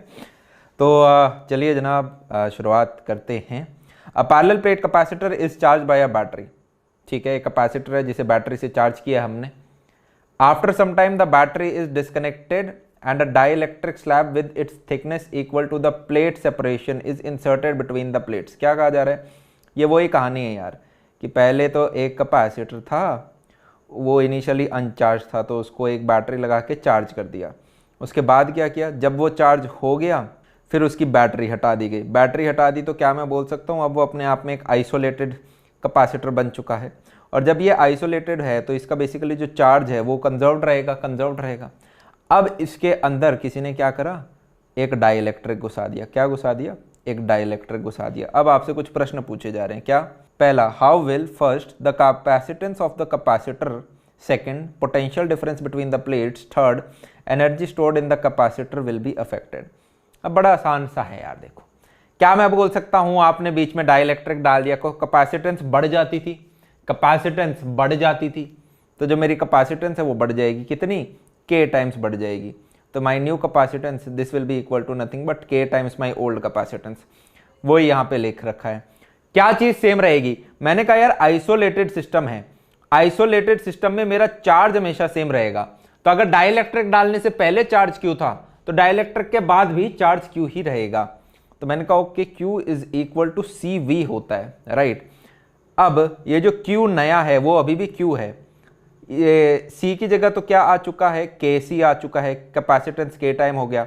S1: तो चलिए जनाब शुरुआत करते हैं। अ parallel plate capacitor is charge by a battery. ठीक है, एक कैपेसिटर है जिसे बैटरी से चार्ज किया हमने। After some time the battery is disconnected and a dielectric slab with its thickness equal to the plate separation is inserted between the plates। क्या कहा जा रहा है? ये वही कहानी है यार कि पहले तो एक कैपेसिटर था, वो इनिशियली अनचार्ज था, तो उसको एक बैटरी लगा के चार्ज कर दिया। उसके बाद क्या किया, जब वो चार्ज हो गया फिर उसकी बैटरी हटा दी गई। बैटरी हटा दी तो क्या मैं बोल सकता हूँ, अब वो अपने आप में एक आइसोलेटेड कैपेसिटर बन चुका है। और जब ये आइसोलेटेड है तो इसका बेसिकली जो चार्ज है वो कंजर्व्ड रहेगा। अब इसके अंदर किसी ने क्या करा, एक डाइलेक्ट्रिक घुसा दिया। क्या घुसा दिया? एक डाइलेक्ट्रिक घुसा दिया। अब आपसे कुछ प्रश्न पूछे जा रहे हैं। क्या? पहला, how will first the capacitance of the capacitor, second potential difference between the plates, third energy stored in the capacitor will be affected. अब बड़ा आसान सा है यार, देखो क्या मैं बोल सकता हूं, आपने बीच में डाइलेक्ट्रिक डाल दिया, को कैपेसिटेंस बढ़ जाती थी, तो जो मेरी कैपेसिटेंस है वो बढ़ जाएगी। कितनी? k टाइम्स बढ़ जाएगी। तो my new capacitance this will be equal to nothing but k times my old capacitance. वो यहाँ पे लिख रखा है। क्या चीज सेम रहेगी? मैंने कहा यार आइसोलेटेड सिस्टम है, आइसोलेटेड सिस्टम में मेरा चार्ज हमेशा सेम रहेगा। तो अगर डाइलेक्ट्रिक डालने से पहले चार्ज क्यू था तो डाइलेक्ट्रिक के बाद भी चार्ज क्यू ही रहेगा। तो मैंने कहा okay, Q is equal to C V होता है, राइट। अब ये जो क्यू नया है वो अभी भी क्यू है, ये C की जगह तो क्या आ चुका है, KC आ चुका है, कैपेसिटेंस K टाइम हो गया।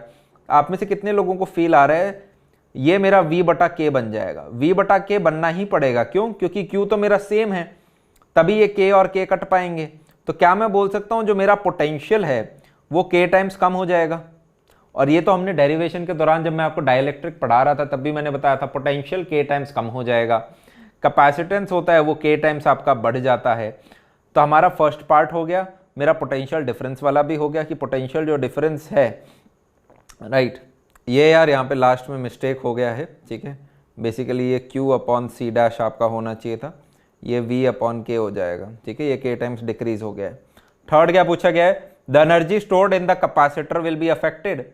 S1: आप में से कितने लोगों को फील आ रहा है ये मेरा V बटा K बन जाएगा? V बटा K बनना ही पड़ेगा। क्यों? क्योंकि Q तो मेरा सेम है, तभी ये K और K कट पाएंगे। तो क्या मैं बोल सकता हूं जो मेरा पोटेंशियल है वो K टाइम्स कम हो जाएगा। और ये तो हमने डेरिवेशन के दौरान जब मैं आपको डाइलेक्ट्रिक पढ़ा रहा था तब भी मैंने बताया था, पोटेंशियल K टाइम्स कम हो जाएगा, कैपेसिटेंस होता है वो K टाइम्स आपका बढ़ जाता है। तो हमारा फर्स्ट पार्ट हो गया, मेरा पोटेंशियल डिफरेंस वाला भी हो गया कि पोटेंशियल जो डिफरेंस है, राइट, ये यार यहाँ पे लास्ट में मिस्टेक हो गया है। ठीक है, बेसिकली ये Q अपॉन C डैश आपका होना चाहिए था, ये V अपॉन K हो जाएगा। ठीक है, ये K टाइम्स डिक्रीज हो गया है। थर्ड क्या पूछा गया है, the energy stored in the capacitor will be affected.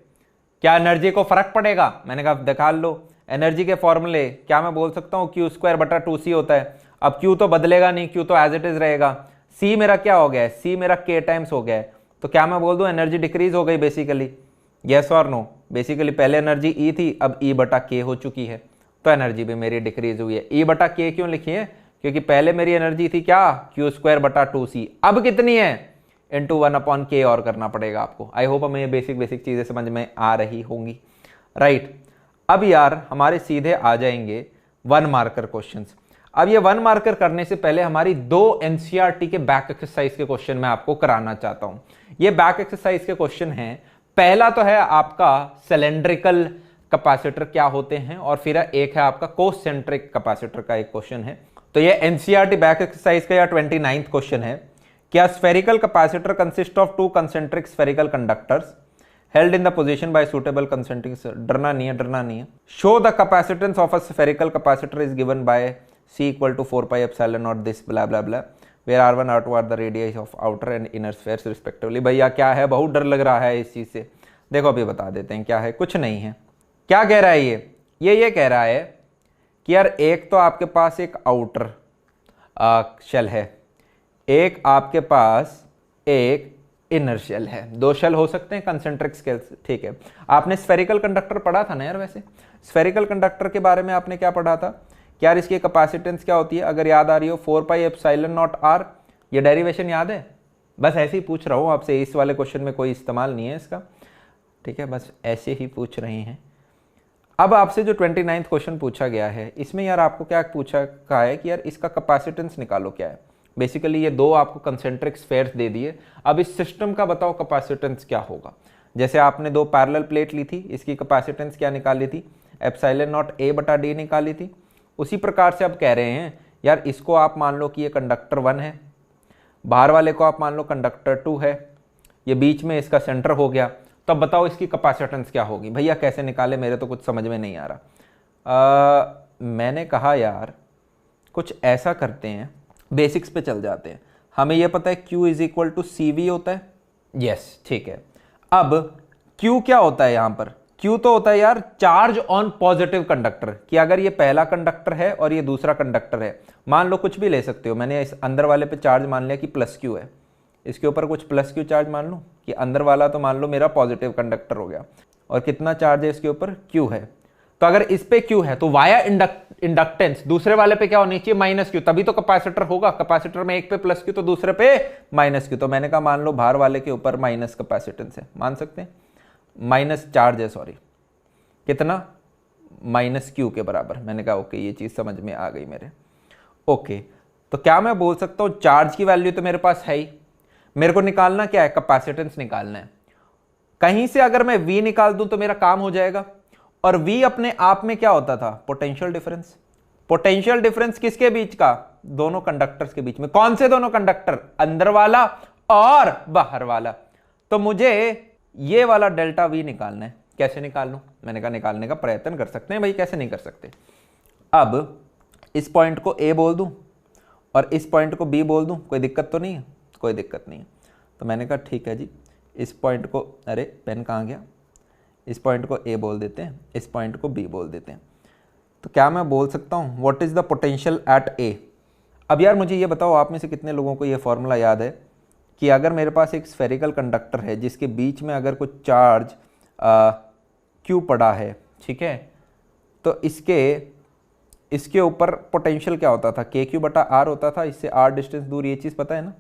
S1: क्या एनर्जी को फर्क पड़ेगा? मैंने कहा दिखा लो एनर्जी के फॉर्मूले। क्या मैं बोल सकता हूँ Q² बटा 2C होता है। अब Q तो बदलेगा नहीं, Q तो एज इट इज रहेगा। C मेरा क्या हो गया है? C मेरा K टाइम्स हो गया है। तो क्या मैं बोल दूं एनर्जी डिक्रीज हो गई बेसिकली? यस और नो? बेसिकली पहले एनर्जी E थी, अब E बटा K हो चुकी है, तो एनर्जी भी मेरी डिक्रीज हुई है। E बटा K क्यों लिखी है? क्योंकि पहले मेरी एनर्जी थी क्या, Q² बटा 2C, अब कितनी है, इंटू 1 अपॉन K और करना पड़ेगा आपको। आई होप हमें ये बेसिक चीजें समझ में आ रही होंगी, राइट। अब यार हमारे सीधे आ जाएंगे 1 मार्कर क्वेश्चंस। अब ये 1 मार्कर करने से पहले हमारी 2 एनसीईआरटी के बैक एक्सरसाइज के क्वेश्चन मैं आपको कराना चाहता हूं। ये बैक एक्सरसाइज के क्वेश्चन हैं, पहला तो है आपका सिलेंड्रिकल कैपेसिटर क्या होते हैं, और फिर एक है आपका कोसेंट्रिक कैपेसिटर का एक क्वेश्चन है। तो ये एनसीईआरटी बैक एक्सरसाइज का 29वां क्वेश्चन है। क्या spherical capacitor consist of 2 concentric spherical conductors held in the position by suitable concentric, डरना नहीं है। Show the capacitance of a spherical capacitor is given by C equal to 4 pi epsilon naught this blah blah blah, where R1 R2 are the radii of outer and inner spheres respectively। भैया क्या है, बहुत डर लग रहा है इस चीज से। देखो अभी बता देते हैं क्या है, कुछ नहीं है। क्या कह रहा है ये कह रहा है कि यार एक तो आपके पास एक आउटर शेल है, एक आपके पास एक इनर शेल है। 2 शेल हो सकते हैं कंसेंट्रिक स्केल्स, ठीक है। आपने स्फेरिकल कंडक्टर पढ़ा था ना यार, वैसे स्फेरिकल कंडक्टर के बारे में आपने क्या पढ़ा था कि यार इसकी कैपेसिटेंस क्या होती है, अगर याद आ रही हो 4 पाई एप्सिलॉन नॉट आर। ये डेरिवेशन याद है? बस ऐसे ही पूछ रहा हूँ आपसे, इस वाले क्वेश्चन में कोई इस्तेमाल नहीं है इसका, ठीक है, बस ऐसे ही पूछ रहे हैं। अब आपसे जो 29वां क्वेश्चन पूछा गया है, इसमें यार आपको क्या पूछा कहा है कि यार इसका कैपेसिटेंस निकालो क्या है। बेसिकली ये 2 आपको कंसेंट्रिक स्फेयर्स दे दिए, अब इस सिस्टम का बताओ कैपेसिटेंस क्या होगा। जैसे आपने दो पैरेलल प्लेट ली थी, इसकी कैपेसिटेंस क्या निकाली थी, एप्सिलॉन नॉट ए बटा डी निकाली थी। उसी प्रकार से अब कह रहे हैं यार इसको आप मान लो कि ये कंडक्टर 1 है, बाहर वाले को आप मान लो कंडक्टर 2 है, ये बीच में इसका सेंटर हो गया, तो अब बताओ इसकी कैपेसिटेंस क्या होगी। भैया कैसे निकाले, मेरे तो कुछ समझ में नहीं आ रहा। मैंने कहा यार कुछ ऐसा करते हैं, बेसिक्स पे चल जाते हैं। हमें यह पता है Q is equal to CV होता है, यस ठीक है। अब Q क्या होता है यहाँ पर, Q तो होता है यार चार्ज ऑन पॉजिटिव कंडक्टर, कि अगर ये पहला कंडक्टर है और ये दूसरा कंडक्टर है, मान लो कुछ भी ले सकते हो, मैंने इस अंदर वाले पे चार्ज मान लिया कि +Q है, इसके ऊपर कुछ +Q चार्ज मान लो कि अंदर वाला तो मान लो मेरा पॉजिटिव कंडक्टर हो गया, और कितना चार्ज है इसके ऊपर, Q है। तो अगर इस पे Q है तो वाया इंडक्टेंस दूसरे वाले पे क्या होनी चाहिए, -Q, तभी तो कैपेसिटर होगा। कैपेसिटर में एक पे +Q तो दूसरे पे -Q, तो मैंने कहा मान लो बाहर वाले के ऊपर माइनस कैपेसिटेंस है, मान सकते हैं, माइनस चार्ज है, सॉरी कितना, -Q के बराबर। मैंने कहा ओके ये चीज समझ में आ गई मेरे। ओके तो क्या मैं बोल सकता हूं चार्ज की वैल्यू तो मेरे पास है ही, मेरे को निकालना क्या है, कैपेसिटेंस निकालना है। कहीं से अगर मैं V निकाल दूं तो मेरा काम हो जाएगा, और V अपने आप में क्या होता था, पोटेंशियल डिफरेंस। पोटेंशियल डिफरेंस किसके बीच का, दोनों कंडक्टर्स के बीच में। कौन से दोनों कंडक्टर, अंदर वाला और बाहर वाला। तो मुझे ये वाला डेल्टा V निकालना है। कैसे निकाल लूं, मैंने कहा निकालने का प्रयत्न कर सकते हैं भाई, कैसे नहीं कर सकते। अब इस पॉइंट को A बोल दूं और इस पॉइंट को B बोल दूं, कोई दिक्कत तो नहीं है, कोई दिक्कत नहीं है। तो मैंने कहा ठीक है जी, इस पॉइंट को, अरे पेन कहाँ गया, इस पॉइंट को A बोल देते हैं, इस पॉइंट को B बोल देते हैं। तो क्या मैं बोल सकता हूँ what is the potential at A। अब यार मुझे ये बताओ, आप में से कितने लोगों को ये फॉर्मूला याद है कि अगर मेरे पास एक स्फेरिकल कंडक्टर है जिसके बीच में अगर कुछ चार्ज Q पड़ा है, ठीक है, तो इसके ऊपर पोटेंशियल क्या होता था, KQ बटा R होता था, इससे R डिस्टेंस दूर, ये चीज़ पता है ना,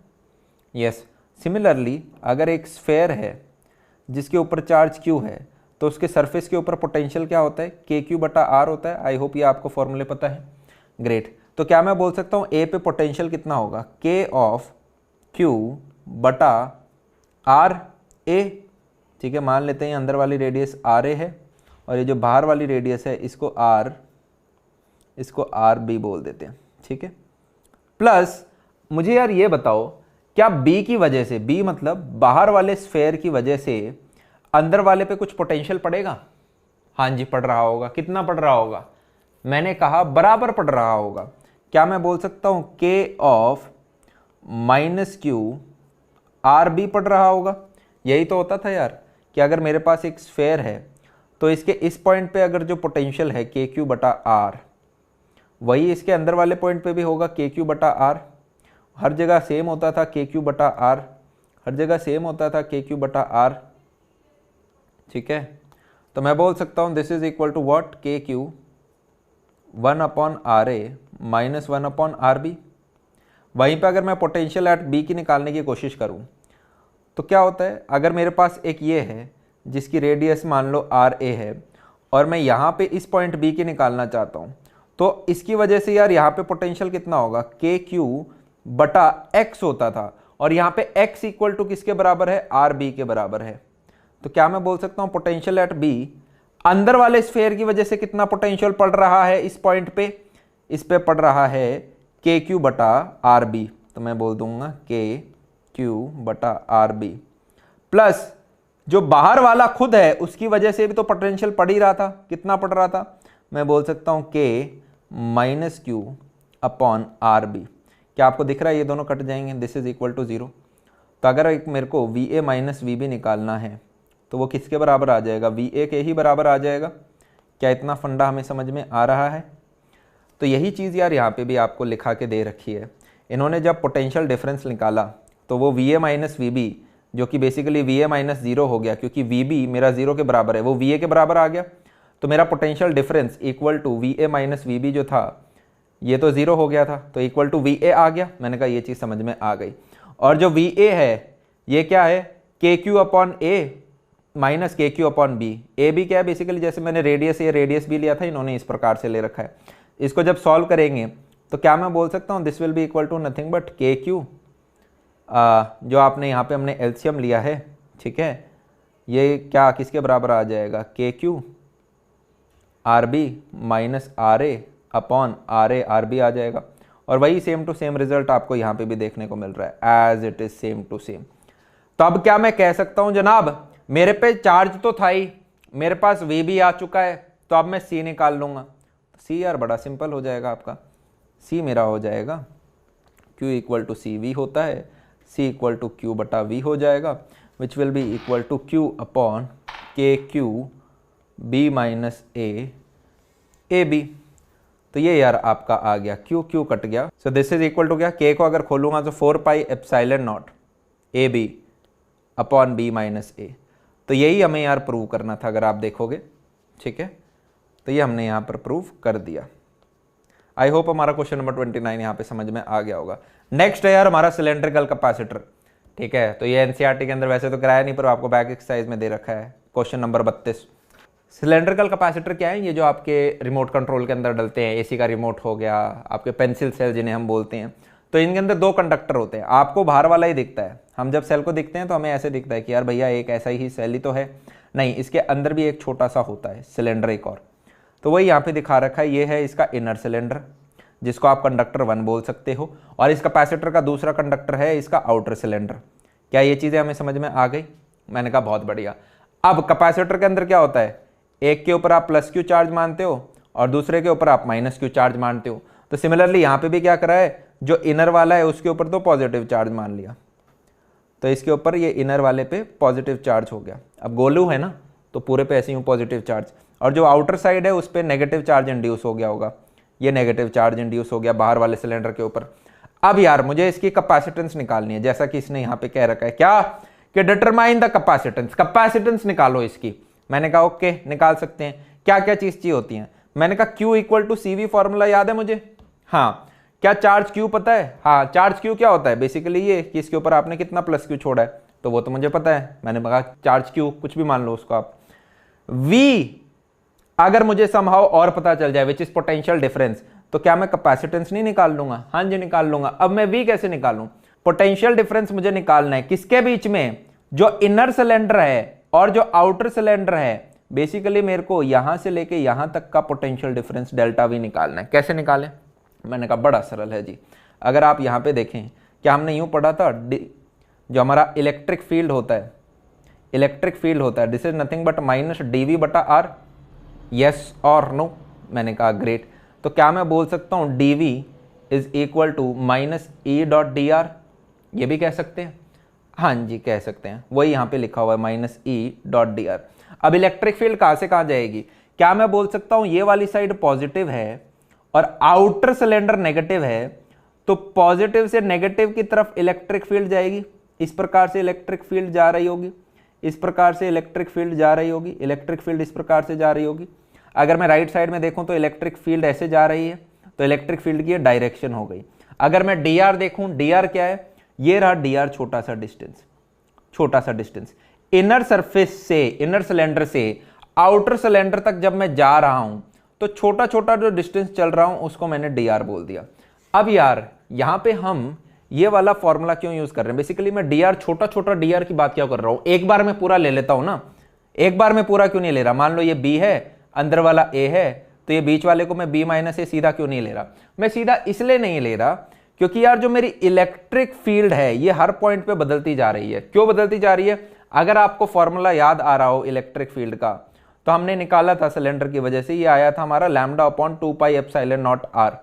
S1: यस। सिमिलरली अगर एक स्फेयर है जिसके ऊपर चार्ज Q है, तो उसके सरफेस के ऊपर पोटेंशियल क्या होता है, KQ बटा R होता है। आई होप ये आपको फॉर्मूले पता है, ग्रेट। तो क्या मैं बोल सकता हूँ A पे पोटेंशियल कितना होगा, K ऑफ Q बटा R A, ठीक है। मान लेते हैं अंदर वाली रेडियस RA है और ये जो बाहर वाली रेडियस है इसको RB बोल देते हैं, ठीक है। प्लस मुझे यार ये बताओ, क्या B की वजह से, B मतलब बाहर वाले स्फेयर की वजह से अंदर वाले पे कुछ पोटेंशियल पड़ेगा, हाँ जी पड़ रहा होगा। कितना पड़ रहा होगा, मैंने कहा बराबर पड़ रहा होगा। क्या मैं बोल सकता हूं K ऑफ -Q RB पड़ रहा होगा। यही तो होता था यार कि अगर मेरे पास एक स्फेयर है तो इसके इस पॉइंट पे अगर जो पोटेंशियल है KQ बटा R, वही इसके अंदर वाले पॉइंट पे भी होगा KQ बटा R। हर जगह सेम होता था KQ बटा R, हर जगह सेम होता था KQ बटा R, ठीक है। तो मैं बोल सकता हूं this is equal to what, KQ 1/RA minus 1/RB। वहीं पे अगर मैं पोटेंशियल एट B की निकालने की कोशिश करूं तो क्या होता है, अगर मेरे पास एक ये है जिसकी रेडियस मान लो RA है और मैं यहाँ पे इस पॉइंट B की निकालना चाहता हूँ, तो इसकी वजह से यार यहाँ पे पोटेंशियल कितना होगा, KQ बटा X होता था, और यहाँ पे X इक्वल टू किसके बराबर है, RB के बराबर है। तो क्या मैं बोल सकता हूँ पोटेंशियल एट B अंदर वाले स्फेयर की वजह से कितना पोटेंशियल पड़ रहा है इस पॉइंट पे, इस पे पड़ रहा है KQ बटा RB। तो मैं बोल दूंगा KQ बटा RB प्लस जो बाहर वाला खुद है उसकी वजह से भी तो पोटेंशियल पड़ ही रहा था। कितना पड़ रहा था, मैं बोल सकता हूं K minus Q upon RB। क्या आपको दिख रहा है, ये दोनों कट जाएंगे, दिस इज इक्वल टू 0। तो अगर एक मेरे को VA माइनस VB निकालना है तो वो किसके बराबर आ जाएगा, VA के ही बराबर आ जाएगा। क्या इतना फंडा हमें समझ में आ रहा है। तो यही चीज़ यार यहाँ पे भी आपको लिखा के दे रखी है। इन्होंने जब पोटेंशियल डिफरेंस निकाला तो वो VA माइनस VB, जो कि बेसिकली VA माइनस 0 हो गया, क्योंकि VB मेरा 0 के बराबर है, वो VA के बराबर आ गया। तो मेरा potential difference equal to VA minus VB जो था ये तो 0 हो गया था, तो इक्वल टू VA आ गया। मैंने कहा ये चीज़ समझ में आ गई। और जो VA है ये क्या है, KQ upon A minus KQ upon B। A भी क्या है, बेसिकली जैसे मैंने रेडियस A रेडियस B लिया था, इन्होंने इस प्रकार से ले रखा है। इसको जब सॉल्व करेंगे तो क्या मैं बोल सकता हूँ, this will be equal to nothing but KQ, जो आपने यहाँ पे हमने एलसीएम लिया है, ठीक है, ये क्या किसके बराबर आ जाएगा, K Q R B minus R A upon R A R B आ जाएगा। और वही सेम टू सेम रिजल्ट आपको यहाँ पे भी देखने को मिल रहा है, as it is same to same. तो अब क्या मैं कह सकता हूँ जनाब, मेरे पे चार्ज तो था ही, मेरे पास वी भी आ चुका है, तो अब मैं सी निकाल लूंगा। सी यार बड़ा सिंपल हो जाएगा आपका, सी मेरा हो जाएगा Q equal to C V होता है, C इक्वल टू क्यू बटा वी हो जाएगा, which will be equal to Q upon K Q B minus A B. तो ये यार आपका आ गया, Q Q कट गया। So this is equal to क्या, K को अगर खोलूंगा तो 4 pi epsilon not A B upon B minus A. तो यही हमें यार प्रूव करना था अगर आप देखोगे, ठीक है। तो ये हमने यहाँ पर प्रूव कर दिया। आई होप हमारा क्वेश्चन नंबर 29 यहाँ पे समझ में आ गया होगा। नेक्स्ट है यार हमारा सिलेंड्रिकल कैपेसिटर, ठीक है। तो ये एनसीईआरटी के अंदर वैसे तो कराया नहीं, पर आपको बैक एक्सरसाइज में दे रखा है, क्वेश्चन नंबर 32। सिलेंड्रिकल कैपेसिटर क्या है, ये जो आपके रिमोट कंट्रोल के अंदर डलते हैं, एसी का रिमोट हो गया, आपके पेंसिल सेल जिन्हें हम बोलते हैं, तो इनके अंदर दो कंडक्टर होते हैं। आपको बाहर वाला ही दिखता है, हम जब सेल को दिखते हैं तो हमें ऐसे दिखता है कि यार भैया एक ऐसा ही सेल ही तो है, नहीं, इसके अंदर भी एक छोटा सा होता है सिलेंडर एक और। तो वही यहाँ पे दिखा रखा है, ये है इसका इनर सिलेंडर जिसको आप कंडक्टर 1 बोल सकते हो, और इस कैपेसिटर का दूसरा कंडक्टर है इसका आउटर सिलेंडर। क्या ये चीज़ें हमें समझ में आ गई? मैंने कहा बहुत बढ़िया। अब कैपेसिटर के अंदर क्या होता है, एक के ऊपर आप प्लस क्यू चार्ज मानते हो और दूसरे के ऊपर आप माइनस क्यू चार्ज मानते हो। तो सिमिलरली यहाँ पे भी क्या करा है, जो इनर वाला है उसके ऊपर तो पॉजिटिव चार्ज मान लिया, तो इसके ऊपर ये इनर वाले पे पॉजिटिव चार्ज हो गया। अब गोलू है ना, तो पूरे पे ऐसे ही पॉजिटिव चार्ज, और जो आउटर साइड है उस पर नेगेटिव चार्ज इंड्यूस हो गया होगा, ये नेगेटिव चार्ज इंड्यूस हो गया बाहर वाले सिलेंडर के ऊपर। अब यार मुझे इसकी कैपेसिटेंस निकालनी है, जैसा कि इसने यहाँ पे कह रखा है क्या, कि डिटरमाइन द कैपेसिटेंस, कैपेसिटेंस निकालो इसकी। मैंने कहा ओके निकाल सकते हैं। क्या क्या चीज चाहिए होती है, मैंने कहा Q equal to C V formula याद है मुझे, हाँ। क्या चार्ज Q पता है, हाँ। चार्ज Q क्या होता है, बेसिकली ये कि इसके ऊपर आपने कितना प्लस Q छोड़ा है, तो वो तो मुझे पता है, मैंने कहा चार्ज Q कुछ भी मान लो उसको आप। V अगर मुझे समहाउ और पता चल जाए, विच इज पोटेंशियल डिफरेंस, तो क्या मैं कैपेसिटेंस नहीं निकाल लूंगा? हाँ जी निकाल लूंगा। अब मैं V कैसे निकालूं? पोटेंशियल डिफरेंस मुझे निकालना है किसके बीच में, जो इनर सिलेंडर है और जो आउटर सिलेंडर है। बेसिकली मेरे को यहां से लेके यहां तक का पोटेंशियल डिफरेंस डेल्टा V निकालना है। कैसे निकालें? मैंने कहा बड़ा सरल है जी। अगर आप यहां पे देखें, क्या हमने यूं पढ़ा था, जो हमारा इलेक्ट्रिक फील्ड होता है, इलेक्ट्रिक फील्ड होता है, this is nothing but minus dV बटा R, यस और नो? मैंने कहा ग्रेट। तो क्या मैं बोल सकता हूं dV is equal to minus E dot d r? ये भी कह सकते हैं, हाँ जी कह सकते हैं, वही यहाँ पे लिखा हुआ है minus E dot d are. अब इलेक्ट्रिक फील्ड कहाँ से कहाँ जाएगी? क्या मैं बोल सकता हूँ ये वाली साइड पॉजिटिव है और आउटर सिलेंडर नेगेटिव है, तो पॉजिटिव से नेगेटिव की तरफ इलेक्ट्रिक फील्ड जाएगी, इस प्रकार से इलेक्ट्रिक फील्ड जा रही होगी, इस प्रकार से इलेक्ट्रिक फील्ड जा रही होगी, इलेक्ट्रिक फील्ड इस प्रकार से जा रही होगी। अगर मैं राइट साइड में देखूं तो इलेक्ट्रिक फील्ड ऐसे जा रही है, तो इलेक्ट्रिक फील्ड की डायरेक्शन हो गई। अगर मैं डी आर देखूं, डी आर क्या है, ये रहा डी आर, छोटा सा डिस्टेंस, छोटा सा डिस्टेंस इनर सरफेस से, इनर सिलेंडर से आउटर सिलेंडर तक जब मैं जा रहा हूं, तो छोटा छोटा जो डिस्टेंस चल रहा हूं उसको मैंने डी आर बोल दिया। अब यार यहां पे हम ये वाला फॉर्मूला क्यों यूज कर रहे हैं, बेसिकली मैं डी आर, छोटा छोटा डी आर की बात क्या कर रहा हूं, एक बार मैं पूरा ले लेता हूं ना, एक बार मैं पूरा क्यों नहीं ले रहा? मान लो ये बी है, अंदर वाला ए है, तो ये बीच वाले को मैं बी माइनस ए सीधा क्यों नहीं ले रहा? मैं सीधा इसलिए नहीं ले रहा क्योंकि यार जो मेरी इलेक्ट्रिक फील्ड है ये हर पॉइंट पे बदलती जा रही है। क्यों बदलती जा रही है? अगर आपको फॉर्मूला याद आ रहा हो इलेक्ट्रिक फील्ड का, तो हमने निकाला था सिलेंडर की वजह से, ये आया था हमारा lambda upon 2 pi epsilon naught r,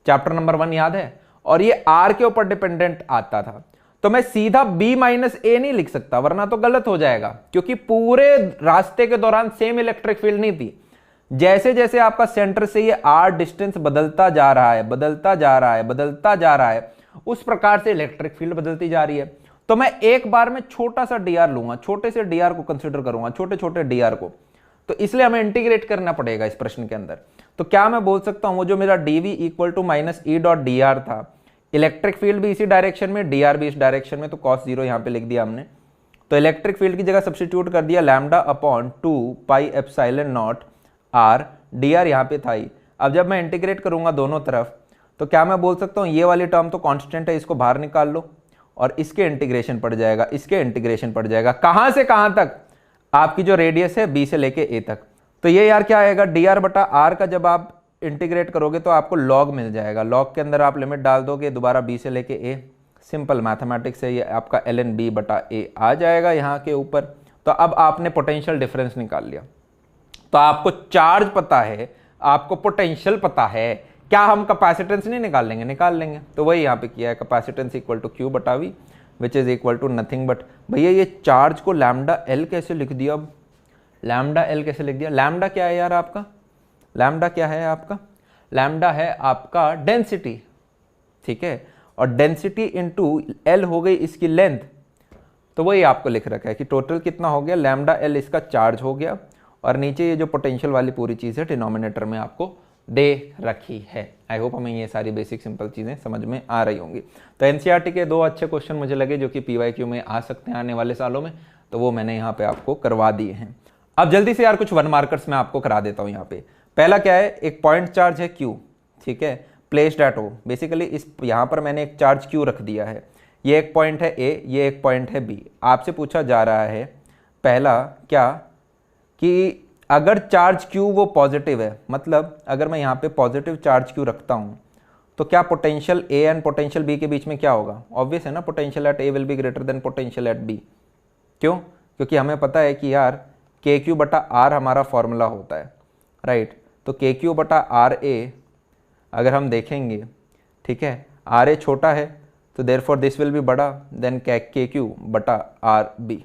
S1: chapter number 1 याद है, और ये आर के ऊपर डिपेंडेंट आता था। तो मैं सीधा बी माइनस ए नहीं लिख सकता, वरना तो गलत हो जाएगा, क्योंकि पूरे रास्ते के दौरान सेम इलेक्ट्रिक फील्ड नहीं थी। जैसे जैसे आपका सेंटर से ये आर डिस्टेंस बदलता जा रहा है, बदलता जा रहा है, बदलता जा रहा है, उस प्रकार से इलेक्ट्रिक फील्ड बदलती जा रही है। तो मैं एक बार में छोटा सा डी आर लूंगा, छोटे से डी आर को कंसिडर करूंगा, छोटे छोटे डी आर को, तो इसलिए हमें इंटीग्रेट करना पड़ेगा इस प्रश्न के अंदर। तो क्या मैं बोल सकता हूं, वो जो मेरा dv equal to minus E dot d r था, इलेक्ट्रिक फील्ड भी इसी डायरेक्शन में, डी आर भी इस डायरेक्शन में, तो cos 0 यहां पे लिख दिया हमने। तो इलेक्ट्रिक फील्ड की जगह सब्स्टिट्यूट कर दिया lambda upon 2 pi epsilon naught r, d r यहाँ पे था ही। अब जब मैं इंटीग्रेट करूंगा दोनों तरफ, तो क्या मैं बोल सकता हूँ ये वाली टर्म तो कांस्टेंट है, इसको बाहर निकाल लो, और इसके इंटीग्रेशन पड़ जाएगा, इसके इंटीग्रेशन पड़ जाएगा, कहां से कहां तक? आपकी जो रेडियस है बी से लेके ए तक। तो ये यार क्या आएगा, डी आर बटा आर का जब आप इंटीग्रेट करोगे तो आपको लॉग मिल जाएगा। लॉग के अंदर आप लिमिट डाल दोगे दोबारा बी से लेके ए, सिंपल मैथमेटिक्स है, ये आपका ln b बटा ए आ जाएगा यहाँ के ऊपर। तो अब आपने पोटेंशियल डिफरेंस निकाल लिया। तो आपको चार्ज पता है, आपको पोटेंशियल पता है, क्या हम कैपेसिटेंस नहीं निकाल लेंगे? निकाल लेंगे। तो वही यहाँ पे किया है, कैपेसिटेंस इक्वल टू क्यू बटा V which is equal to nothing but, भैया ये चार्ज को लैम्डा एल कैसे लिख दिया? अब लैम्डा एल कैसे लिख दिया? लैम्डा क्या है यार आपका? लैम्डा क्या है आपका? लैम्डा है आपका डेंसिटी, ठीक है, और डेंसिटी इंटू एल हो गई इसकी लेंथ। तो वही आपको लिख रखा है कि टोटल कितना हो गया, लैम्डा एल इसका चार्ज हो गया, और नीचे ये जो पोटेंशियल वाली पूरी चीज़ है डिनोमिनेटर में आपको दे रखी है। आई होप हमें ये सारी बेसिक सिंपल चीज़ें समझ में आ रही होंगी। तो एनसीईआरटी के 2 अच्छे क्वेश्चन मुझे लगे जो कि पीवाईक्यू में आ सकते हैं आने वाले सालों में, तो वो मैंने यहाँ पे आपको करवा दिए हैं। अब जल्दी से यार कुछ 1 मार्कर्स मैं आपको करा देता हूँ यहाँ पे। पहला क्या है, एक पॉइंट चार्ज है क्यू, ठीक है, प्लेस्ड एट ओ। बेसिकली इस यहाँ पर मैंने एक चार्ज क्यू रख दिया है, ये एक पॉइंट है ए, ये एक पॉइंट है बी। आपसे पूछा जा रहा है पहला क्या, कि अगर चार्ज क्यू वो पॉजिटिव है, मतलब अगर मैं यहाँ पे पॉजिटिव चार्ज क्यू रखता हूँ तो क्या potential A and potential B के बीच में क्या होगा? ऑब्वियस है ना, potential at A will be greater than potential at B. क्यों? क्योंकि हमें पता है कि यार के क्यू बटा आर हमारा फॉर्मूला होता है, राइट। तो के क्यू बटा आर ए अगर हम देखेंगे, ठीक है, आर ए छोटा है तो देयरफॉर दिस विल बी बड़ा देन के क्यू बटा आर बी।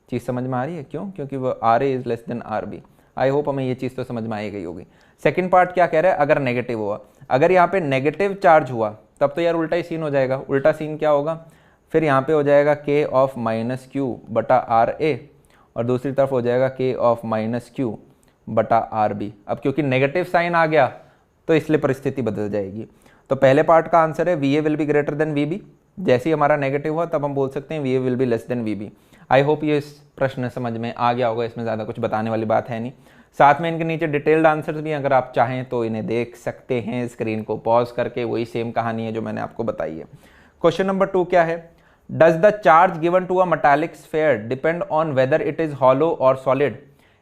S1: चीज़ समझ में आ रही है? क्यों? क्योंकि वो r A is less than r B. I hope हमें ये चीज़ तो समझ में आई गई होगी। सेकंड पार्ट क्या कह रहा है, अगर नेगेटिव हुआ, अगर यहाँ पे नेगेटिव चार्ज हुआ तब तो यार उल्टा ही सीन हो जाएगा। उल्टा सीन क्या होगा, फिर यहाँ पे हो जाएगा के ऑफ माइनस क्यू बटा आर ए, और दूसरी तरफ हो जाएगा के ऑफ माइनस क्यू बटा आर बी। अब क्योंकि नेगेटिव साइन आ गया तो इसलिए परिस्थिति बदल जाएगी। तो पहले पार्ट का आंसर है V A will be greater than V B. जैसे ही हमारा नेगेटिव हुआ तब हम बोल सकते हैं V A will be less than V B. I hope ये इस प्रश्न समझ में आ गया होगा, इसमें ज़्यादा कुछ बताने वाली बात है नहीं। साथ में इनके नीचे डिटेल्ड आंसर्स भी अगर आप चाहें तो इन्हें देख सकते हैं, स्क्रीन को पॉज करके, वही सेम कहानी है जो मैंने आपको बताई है। क्वेश्चन नंबर 2 क्या है, does the charge given to a metallic sphere depend on whether it is hollow और सॉलिड।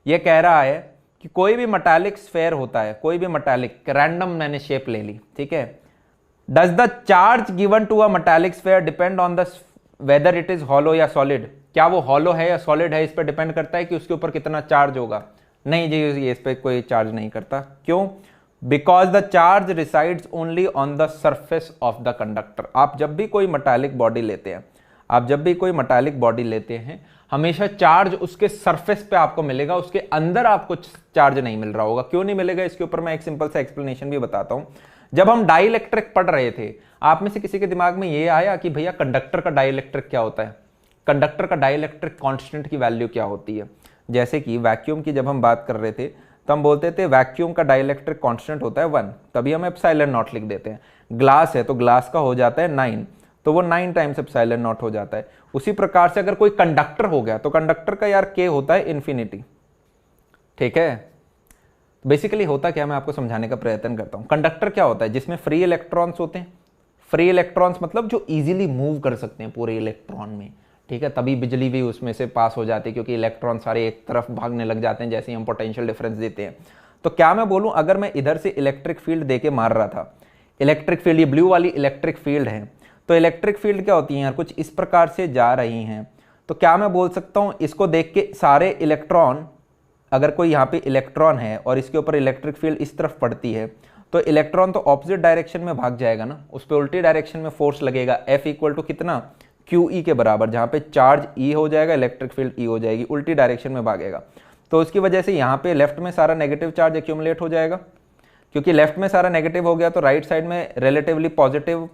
S1: ये कह रहा है कि कोई भी मेटालिक स्फीयर होता है, कोई भी मेटालिक, रैंडम मैंने शेप ले ली, ठीक है, does the charge given to a metallic sphere depend on the whether it is hollow या सॉलिड। क्या वो हॉलो है या सॉलिड है, इस पर डिपेंड करता है कि उसके ऊपर कितना चार्ज होगा? नहीं जी, ये इस पर कोई चार्ज नहीं करता। क्यों? Because the charge resides only on the surface of the conductor. आप जब भी कोई मेटालिक बॉडी लेते हैं, आप जब भी कोई मेटालिक बॉडी लेते हैं, हमेशा चार्ज उसके सरफेस पे आपको मिलेगा, उसके अंदर आपको चार्ज नहीं मिल रहा होगा। क्यों नहीं मिलेगा, इसके ऊपर मैं एक सिंपल सा एक्सप्लेनेशन भी बताता हूं। जब हम डाइलेक्ट्रिक पढ़ रहे थे, आप में से किसी के दिमाग में ये आया कि भैया कंडक्टर का डाइलेक्ट्रिक क्या होता है? कंडक्टर का डाइलेक्ट्रिक कांस्टेंट की वैल्यू क्या होती है? जैसे कि वैक्यूम की जब हम बात कर रहे थे तो हम बोलते थे वैक्यूम का डाइलेक्ट्रिक कांस्टेंट होता है 1, तभी हम एप्सिलॉन नॉट लिख देते हैं। ग्लास है तो ग्लास का हो जाता है 9, तो वो 9 टाइम्स एप्सिलॉन नॉट हो जाता है। उसी प्रकार से अगर कोई कंडक्टर हो गया तो कंडक्टर का यार के होता है इन्फिनिटी, ठीक है। बेसिकली होता क्या, मैं आपको समझाने का प्रयत्न करता हूं। कंडक्टर क्या होता है, जिसमें फ्री इलेक्ट्रॉन्स होते हैं। फ्री इलेक्ट्रॉन्स मतलब जो इजीली मूव कर सकते हैं पूरे इलेक्ट्रॉन में, ठीक है, तभी बिजली भी उसमें से पास हो जाती है, क्योंकि इलेक्ट्रॉन सारे एक तरफ भागने लग जाते हैं जैसे ही हम पोटेंशियल डिफरेंस देते हैं। तो क्या मैं बोलूं, अगर मैं इधर से इलेक्ट्रिक फील्ड देके मार रहा था, इलेक्ट्रिक फील्ड, ये ब्लू वाली इलेक्ट्रिक फील्ड है, तो इलेक्ट्रिक फील्ड क्या होती है यार, कुछ इस प्रकार से जा रही हैं। तो क्या मैं बोल सकता हूं, इसको देख के सारे इलेक्ट्रॉन, अगर कोई यहाँ पे इलेक्ट्रॉन है और इसके ऊपर इलेक्ट्रिक फील्ड इस तरफ पड़ती है, तो इलेक्ट्रॉन तो ऑपोजिट डायरेक्शन में भाग जाएगा ना, उस पर उल्टी डायरेक्शन में फोर्स लगेगा। F इक्वल टू कितना, QE के बराबर, जहाँ पे चार्ज E हो जाएगा, इलेक्ट्रिक फील्ड E हो जाएगी, उल्टी डायरेक्शन में भागेगा। तो उसकी वजह से यहाँ पे लेफ्ट में सारा नेगेटिव चार्ज एक्यूमुलेट हो जाएगा, क्योंकि लेफ्ट में सारा नेगेटिव हो गया तो राइट साइड में रिलेटिवली पॉजिटिव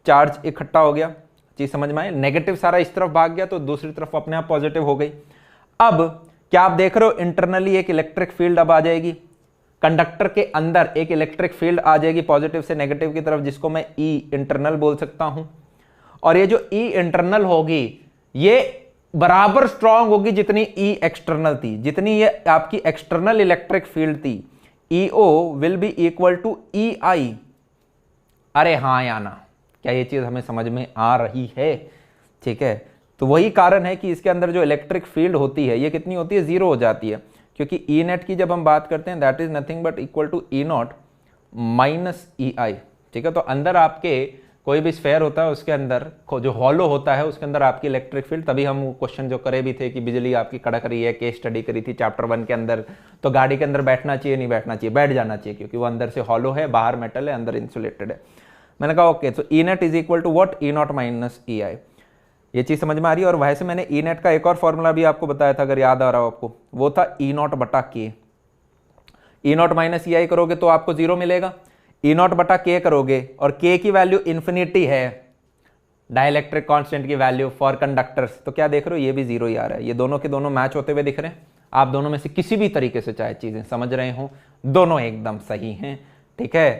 S1: चार्ज इकट्ठा हो गया। चीज समझ में आए, नेगेटिव सारा इस तरफ भाग गया तो दूसरी तरफ अपने आप पॉजिटिव हो गई। अब क्या आप देख रहे हो, इंटरनली एक इलेक्ट्रिक फील्ड अब आ जाएगी, कंडक्टर के अंदर एक इलेक्ट्रिक फील्ड आ जाएगी पॉजिटिव से नेगेटिव की तरफ, जिसको मैं ई इंटरनल बोल सकता हूं। और ये जो ई इंटरनल होगी ये बराबर स्ट्रांग होगी जितनी ई एक्सटर्नल थी, जितनी ये आपकी एक्सटर्नल इलेक्ट्रिक फील्ड थी। EO will be equal to E I. अरे हाँ या ना, क्या ये चीज हमें समझ में आ रही है? ठीक है, तो वही कारण है कि इसके अंदर जो इलेक्ट्रिक फील्ड होती है ये कितनी होती है, 0 हो जाती है, क्योंकि ई नेट की जब हम बात करते हैं that is nothing but equal to E not minus E I. ठीक है, तो अंदर आपके कोई भी स्फेयर होता है उसके अंदर जो हॉलो होता है उसके अंदर आपकी इलेक्ट्रिक फील्ड, तभी हम क्वेश्चन जो करे भी थे कि बिजली आपकी कड़क रही है, केस स्टडी करी थी चैप्टर 1 के अंदर, तो गाड़ी के अंदर बैठना चाहिए नहीं बैठना चाहिए, बैठ जाना चाहिए, क्योंकि वो अंदर से हॉलो है, बाहर मेटल है, अंदर इंसुलेटेड है। मैंने कहा ओके, तो E net is equal to what, E not minus E I. ये चीज समझ में आ रही है। और वैसे मैंने ई नेट का एक और फॉर्मूला भी आपको बताया था, अगर याद आ रहा हो आपको, वो था ई नॉट बटा के। ई नॉट माइनस ई आई करोगे तो आपको 0 मिलेगा, ई नॉट बटा के करोगे और के की वैल्यू इन्फिनिटी है, डाइलेक्ट्रिक कांस्टेंट की वैल्यू फॉर कंडक्टर्स, तो क्या देख रहे हो, ये भी 0 ही आ रहा है। ये दोनों के दोनों मैच होते हुए दिख रहे हैं। आप दोनों में से किसी भी तरीके से चाहे चीजें समझ रहे हो, दोनों एकदम सही हैं। ठीक है,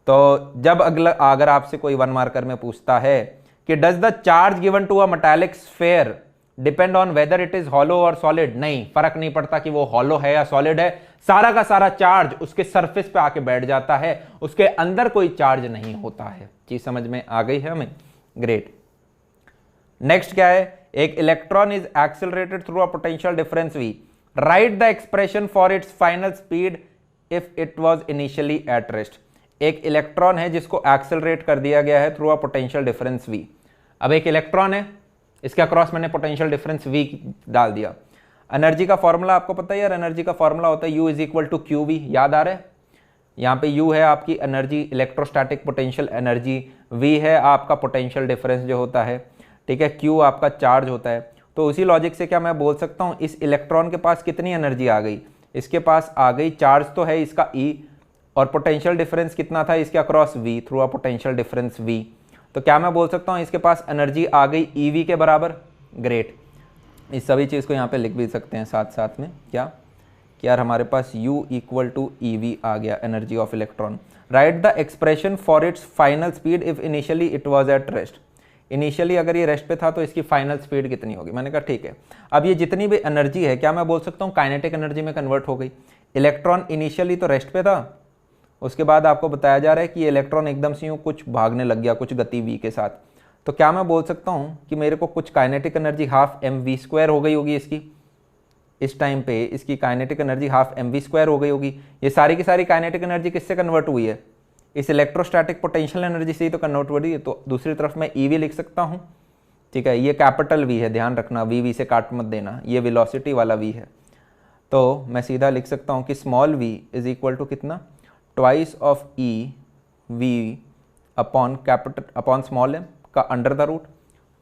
S1: तो जब अगर आपसे कोई 1 मार्कर में पूछता है कि does the charge given to a metallic sphere depend on whether it is hollow और सॉलिड, नहीं, फर्क नहीं पड़ता कि वो हॉलो है या सॉलिड है, सारा का सारा चार्ज उसके सरफेस पे आके बैठ जाता है, उसके अंदर कोई चार्ज नहीं होता है। चीज समझ में आ गई है हमें, ग्रेट। नेक्स्ट क्या है, एक electron is accelerated through a potential difference v, right the expression for its final speed if it was initially at rest. एक इलेक्ट्रॉन है जिसको एक्सेलरेट कर दिया गया है through a potential difference v। अब एक इलेक्ट्रॉन है, इसके अक्रॉस मैंने पोटेंशियल डिफरेंस v डाल दिया। एनर्जी का फॉर्मूला आपको पता है यार, एनर्जी का फॉर्मूला होता है U is equal to Q V, याद आ रहा है। यहाँ पे U है आपकी energy, electrostatic potential energy, V है आपका पोटेंशियल डिफरेंस जो होता है, ठीक है, Q आपका चार्ज होता है। तो उसी लॉजिक से क्या मैं बोल सकता हूँ, इस इलेक्ट्रॉन के पास कितनी एनर्जी आ गई, इसके पास आ गई, चार्ज तो है इसका E, और पोटेंशियल डिफरेंस कितना था इसके across V, through a potential difference V। तो क्या मैं बोल सकता हूँ इसके पास एनर्जी आ गई EV के बराबर, ग्रेट। इस सभी चीज़ को यहाँ पे लिख भी सकते हैं साथ साथ में, क्या कि यार हमारे पास U इक्वल टू EV आ गया, energy of electron. Right the expression for its final speed if initially it was at rest. Initially अगर ये रेस्ट पे था तो इसकी फाइनल स्पीड कितनी होगी। मैंने कहा ठीक है, अब ये जितनी भी एनर्जी है क्या मैं बोल सकता हूँ काइनेटिक एनर्जी में कन्वर्ट हो गई। इलेक्ट्रॉन इनिशियली तो रेस्ट पे था, उसके बाद आपको बताया जा रहा है कि ये इलेक्ट्रॉन एकदम से यूँ कुछ भागने लग गया, कुछ गति v के साथ, तो क्या मैं बोल सकता हूँ कि मेरे को कुछ काइनेटिक एनर्जी हाफ mv² हो गई होगी इसकी, इस टाइम पे इसकी काइनेटिक एनर्जी हाफ mv² हो गई होगी। ये सारी की सारी काइनेटिक एनर्जी किससे कन्वर्ट हुई है, इस इलेक्ट्रोस्टैटिक पोटेंशियल एनर्जी से ही तो कन्वर्ट हुई है। तो दूसरी तरफ मैं EV लिख सकता हूँ, ठीक है, ये कैपिटल V है, ध्यान रखना, V से काट मत देना, ये वेलोसिटी वाला V है। तो मैं सीधा लिख सकता हूँ कि small v is equal to कितना, twice of EV upon capital upon small m का अंडर द रूट।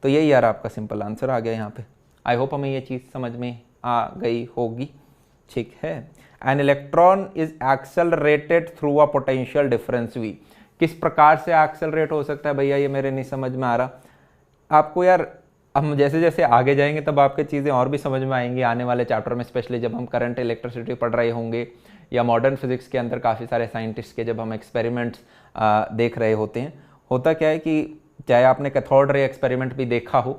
S1: तो यही यार आपका सिंपल आंसर आ गया यहाँ पे। आई होप हमें ये चीज़ समझ में आ गई होगी, ठीक है। An electron is accelerated through a potential difference v। किस प्रकार से एक्सेलरेट हो सकता है भैया, ये मेरे नहीं समझ में आ रहा आपको यार। हम जैसे जैसे आगे जाएंगे तब आपके चीज़ें और भी समझ में आएंगी आने वाले चैप्टर में, स्पेशली जब हम करंट इलेक्ट्रिसिटी पढ़ रहे होंगे या मॉडर्न फिजिक्स के अंदर काफ़ी सारे साइंटिस्ट के जब हम एक्सपेरिमेंट्स देख रहे होते हैं। होता क्या है कि चाहे आपने कैथोड रे एक्सपेरिमेंट भी देखा हो,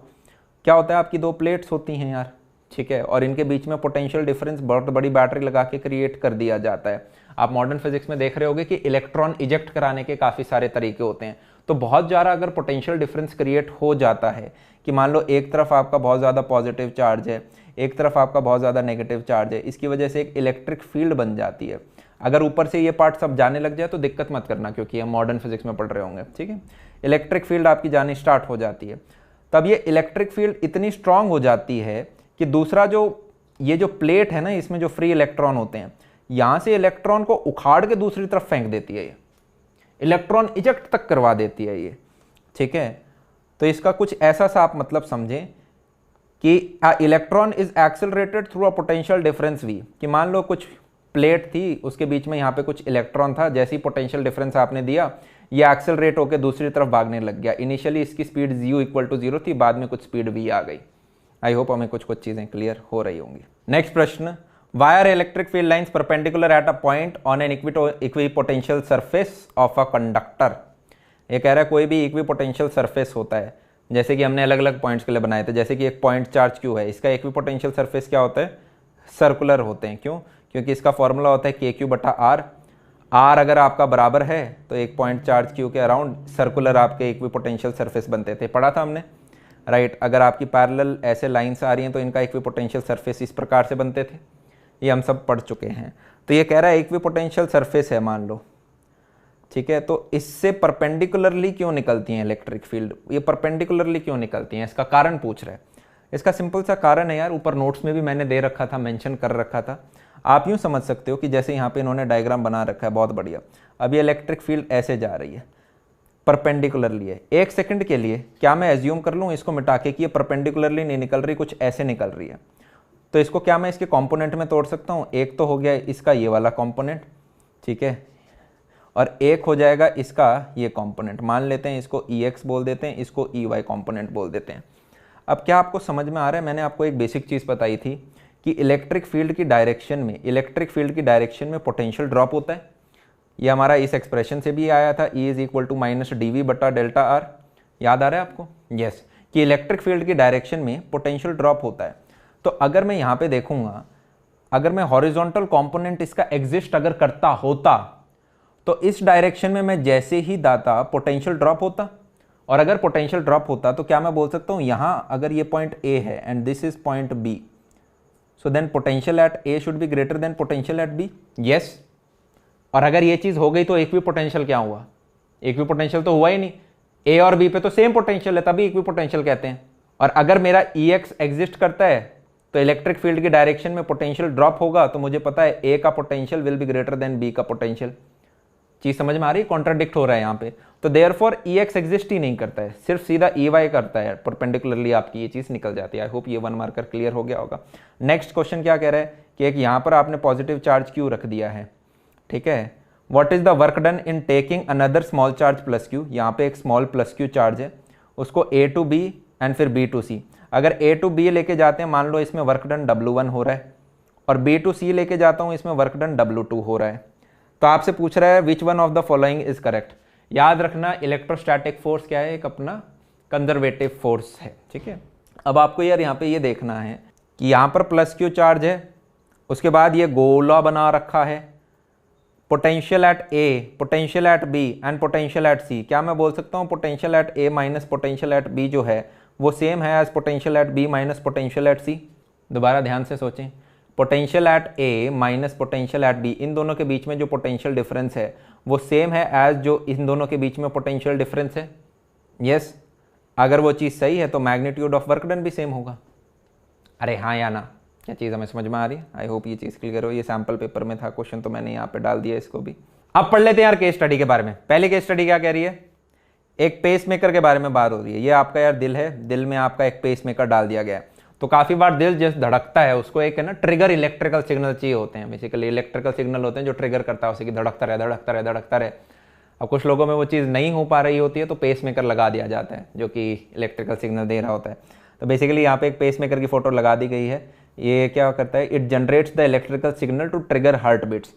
S1: क्या होता है आपकी 2 प्लेट्स होती हैं यार, ठीक है, और इनके बीच में पोटेंशियल डिफरेंस बहुत बड़ी बैटरी लगा के क्रिएट कर दिया जाता है। आप मॉडर्न फिजिक्स में देख रहे होगे कि इलेक्ट्रॉन इजेक्ट कराने के काफ़ी सारे तरीके होते हैं। तो बहुत ज़्यादा अगर पोटेंशियल डिफरेंस क्रिएट हो जाता है कि मान लो एक तरफ आपका बहुत ज़्यादा पॉजिटिव चार्ज है, एक तरफ आपका बहुत ज़्यादा नेगेटिव चार्ज है, इसकी वजह से एक इलेक्ट्रिक फील्ड बन जाती है। अगर ऊपर से ये पार्ट सब जाने लग जाए तो दिक्कत मत करना, क्योंकि हम मॉडर्न फिजिक्स में पढ़ रहे होंगे, ठीक है। इलेक्ट्रिक फील्ड आपकी जानी स्टार्ट हो जाती है, तब ये इलेक्ट्रिक फील्ड इतनी स्ट्रांग हो जाती है कि दूसरा जो ये जो प्लेट है ना, इसमें जो फ्री इलेक्ट्रॉन होते हैं, यहाँ से इलेक्ट्रॉन को उखाड़ के दूसरी तरफ फेंक देती है, ये इलेक्ट्रॉन इजेक्ट तक करवा देती है ये, ठीक है। तो इसका कुछ ऐसा सा आप मतलब समझें कि electron is accelerated through a potential difference v, कि मान लो कुछ प्लेट थी, उसके बीच में यहाँ पे कुछ इलेक्ट्रॉन था, जैसी पोटेंशियल डिफरेंस आपने दिया ये एक्सेलरेट होकर दूसरी तरफ भागने लग गया। इनिशियली इसकी स्पीड u इक्वल टू 0 थी, बाद में कुछ स्पीड v आ गई। आई होप हमें कुछ कुछ चीजें क्लियर हो रही होंगी। नेक्स्ट प्रश्न, wire electric field lines perpendicular at a point on an equipotential surface of a conductor. ये कह रहा है कोई भी इक्विपोटेंशियल सरफेस होता है, जैसे कि हमने अलग अलग पॉइंट्स के लिए बनाए थे, जैसे कि एक पॉइंट चार्ज क्यू है, इसका इक्विपोटेंशियल सरफेस क्या होता है, सर्कुलर होते हैं। क्यों, क्योंकि इसका फॉर्मूला होता है KQ बटा R। R अगर आपका बराबर है तो एक पॉइंट चार्ज क्यू के अराउंड सर्कुलर आपके इक्विपोटेंशियल सरफेस बनते थे, पढ़ा था हमने, राइट। अगर आपकी पैरेलल ऐसे लाइन्स आ रही हैं तो इनका इक्विपोटेंशियल सरफेस इस प्रकार से बनते थे, ये हम सब पढ़ चुके हैं। तो ये कह रहा है इक्विपोटेंशियल सरफेस है मान लो, ठीक है, तो इससे परपेंडिकुलरली क्यों निकलती हैं इलेक्ट्रिक फील्ड, ये परपेंडिकुलरली क्यों निकलती हैं, इसका कारण पूछ रहा है। इसका सिंपल सा कारण है यार, ऊपर नोट्स में भी मैंने दे रखा था, मेंशन कर रखा था। आप यूँ समझ सकते हो कि जैसे यहाँ पे इन्होंने डायग्राम बना रखा है, बहुत बढ़िया। अब ये इलेक्ट्रिक फील्ड ऐसे जा रही है, परपेंडिकुलरली है। एक सेकंड के लिए क्या मैं एज्यूम कर लूँ इसको मिटा के कि ये परपेंडिकुलरली नहीं निकल रही, कुछ ऐसे निकल रही है, तो इसको क्या मैं इसके कॉम्पोनेंट में तोड़ सकता हूँ। एक तो हो गया इसका ये वाला कॉम्पोनेंट, ठीक है, और एक हो जाएगा इसका ये कंपोनेंट। मान लेते हैं इसको EX बोल देते हैं, इसको EY कंपोनेंट बोल देते हैं। अब क्या आपको समझ में आ रहा है, मैंने आपको एक बेसिक चीज़ बताई थी कि इलेक्ट्रिक फील्ड की डायरेक्शन में पोटेंशियल ड्रॉप होता है। ये हमारा इस एक्सप्रेशन से भी आया था, E = -dV/Δr, याद आ रहा है आपको? यस, कि इलेक्ट्रिक फील्ड की डायरेक्शन में पोटेंशियल ड्रॉप होता है। तो अगर मैं यहाँ पे देखूंगा, अगर मैं हॉरिजॉन्टल कंपोनेंट इसका एग्जिस्ट अगर करता होता तो इस डायरेक्शन में मैं जैसे ही दाता पोटेंशियल ड्रॉप होता, और अगर पोटेंशियल ड्रॉप होता तो क्या मैं बोल सकता हूँ यहां अगर ये पॉइंट A है and this is point B, so then potential at A should be greater than potential at B। Yes, और अगर ये चीज हो गई तो इक्विपोटेंशियल क्या हुआ? इक्विपोटेंशियल तो हुआ ही नहीं, A और B पे तो सेम पोटेंशियल है, तभी इक्विपोटेंशियल कहते हैं। और अगर मेरा EX एग्जिस्ट करता है तो इलेक्ट्रिक फील्ड की डायरेक्शन में पोटेंशियल ड्रॉप होगा, तो मुझे पता है A का potential will be greater then B का पोटेंशियल। चीज समझ में आ रही है? कॉन्ट्राडिक्ट हो रहा है यहाँ पे। तो देयरफॉर EX एग्जिस्ट ही नहीं करता है, सिर्फ सीधा EY करता है, परपेंडिकुलरली आपकी ये चीज निकल जाती है। आई होप ये 1 मार्कर क्लियर हो गया होगा। नेक्स्ट क्वेश्चन क्या कह रहा है कि एक यहाँ पर आपने पॉजिटिव चार्ज Q रख दिया है, ठीक है। What is the work done in taking another small charge plus Q, यहाँ पे एक स्मॉल प्लस Q चार्ज है, उसको A to B एंड फिर B to C। अगर A to B लेके जाते हैं, मान लो इसमें वर्क डन W1 हो रहा है, और B to C लेके जाता हूँ, इसमें वर्क डन W2 हो रहा है। तो आपसे पूछ रहा है which one of the following is correct. याद रखना इलेक्ट्रोस्टैटिक फोर्स क्या है, एक अपना कंजर्वेटिव फोर्स है, ठीक है। अब आपको यार यहाँ पे ये देखना है कि यहाँ पर प्लस Q चार्ज है, उसके बाद ये गोला बना रखा है, potential at A, potential at B and potential at C। क्या मैं बोल सकता हूँ potential at A minus potential at B जो है वो सेम है as potential at B minus potential at C? दोबारा ध्यान से सोचें, potential at A minus potential at B, इन दोनों के बीच में जो पोटेंशियल डिफरेंस है वो सेम है एज जो इन दोनों के बीच में पोटेंशियल डिफरेंस है। यस, अगर वो चीज़ सही है तो मैग्नीट्यूड ऑफ वर्क डन भी सेम होगा। अरे हाँ या ना, क्या चीज़ हमें समझ में आ रही है? आई होप ये चीज़ क्लियर हो। ये सैम्पल पेपर में था क्वेश्चन, तो मैंने यहाँ पे डाल दिया इसको भी। अब पढ़ लेते हैं यार केस स्टडी के बारे में। पहले केस स्टडी क्या कह रही है, एक पेस मेकर के बारे में बात हो रही है। ये आपका यार दिल है, दिल में आपका एक पेस मेकर डाल दिया गया है। तो काफ़ी बार दिल जैसे धड़कता है, उसको एक है ना ट्रिगर इलेक्ट्रिकल सिग्नल चाहिए होते हैं। बेसिकली इलेक्ट्रिकल सिग्नल होते हैं जो ट्रिगर करता है उसे कि धड़कता रहे धड़कता रहे धड़कता रहे। अब कुछ लोगों में वो चीज़ नहीं हो पा रही होती है तो पेस मेकर लगा दिया जाता है जो कि इलेक्ट्रिकल सिग्नल दे रहा होता है। तो बेसिकली यहाँ पे एक पेस मेकर की फोटो लगा दी गई है। ये क्या करता है, it generates the electrical signal to trigger heart beats.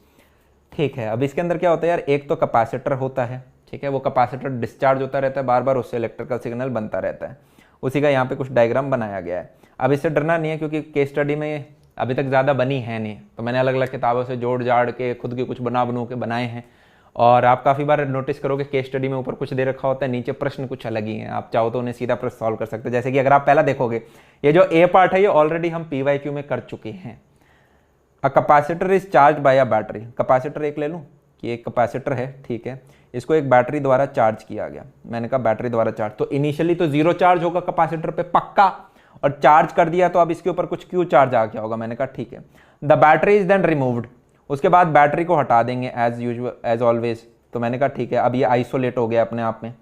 S1: ठीक है, अब इसके अंदर क्या होता है यार, एक तो कैपेसिटर होता है, ठीक है, वो कैपेसिटर डिस्चार्ज होता रहता है बार बार, उससे इलेक्ट्रिकल सिग्नल बनता रहता है। उसी का यहाँ पे कुछ डायग्राम बनाया गया है। अब इससे डरना नहीं है क्योंकि केस स्टडी में अभी तक ज़्यादा बनी है नहीं, तो मैंने अलग अलग किताबों से जोड़ जाड़ के खुद के कुछ बनू के बनाए हैं। और आप काफ़ी बार नोटिस करोगे केस स्टडी में ऊपर कुछ दे रखा होता है, नीचे प्रश्न कुछ अलग ही हैं। आप चाहो तो उन्हें सीधा प्रश्न सॉल्व कर सकते हैं। जैसे कि अगर आप पहला देखोगे, ये जो ए पार्ट है ये ऑलरेडी हम PYQ में कर चुके हैं। A capacitor is charge by a battery. Capacitor एक ले लूँ कि एक कैपेसिटर है, ठीक है, इसको एक बैटरी द्वारा चार्ज किया गया। मैंने कहा बैटरी द्वारा चार्ज, तो इनिशियली तो 0 चार्ज होगा कैपेसिटर पे पक्का, और चार्ज कर दिया तो अब इसके ऊपर कुछ Q चार्ज आ गया होगा। मैंने कहा ठीक है। The battery is then removed, उसके बाद बैटरी को हटा देंगे एज यूजुअल एज ऑलवेज। तो मैंने कहा ठीक है, अब ये आइसोलेट हो गया अपने आप में।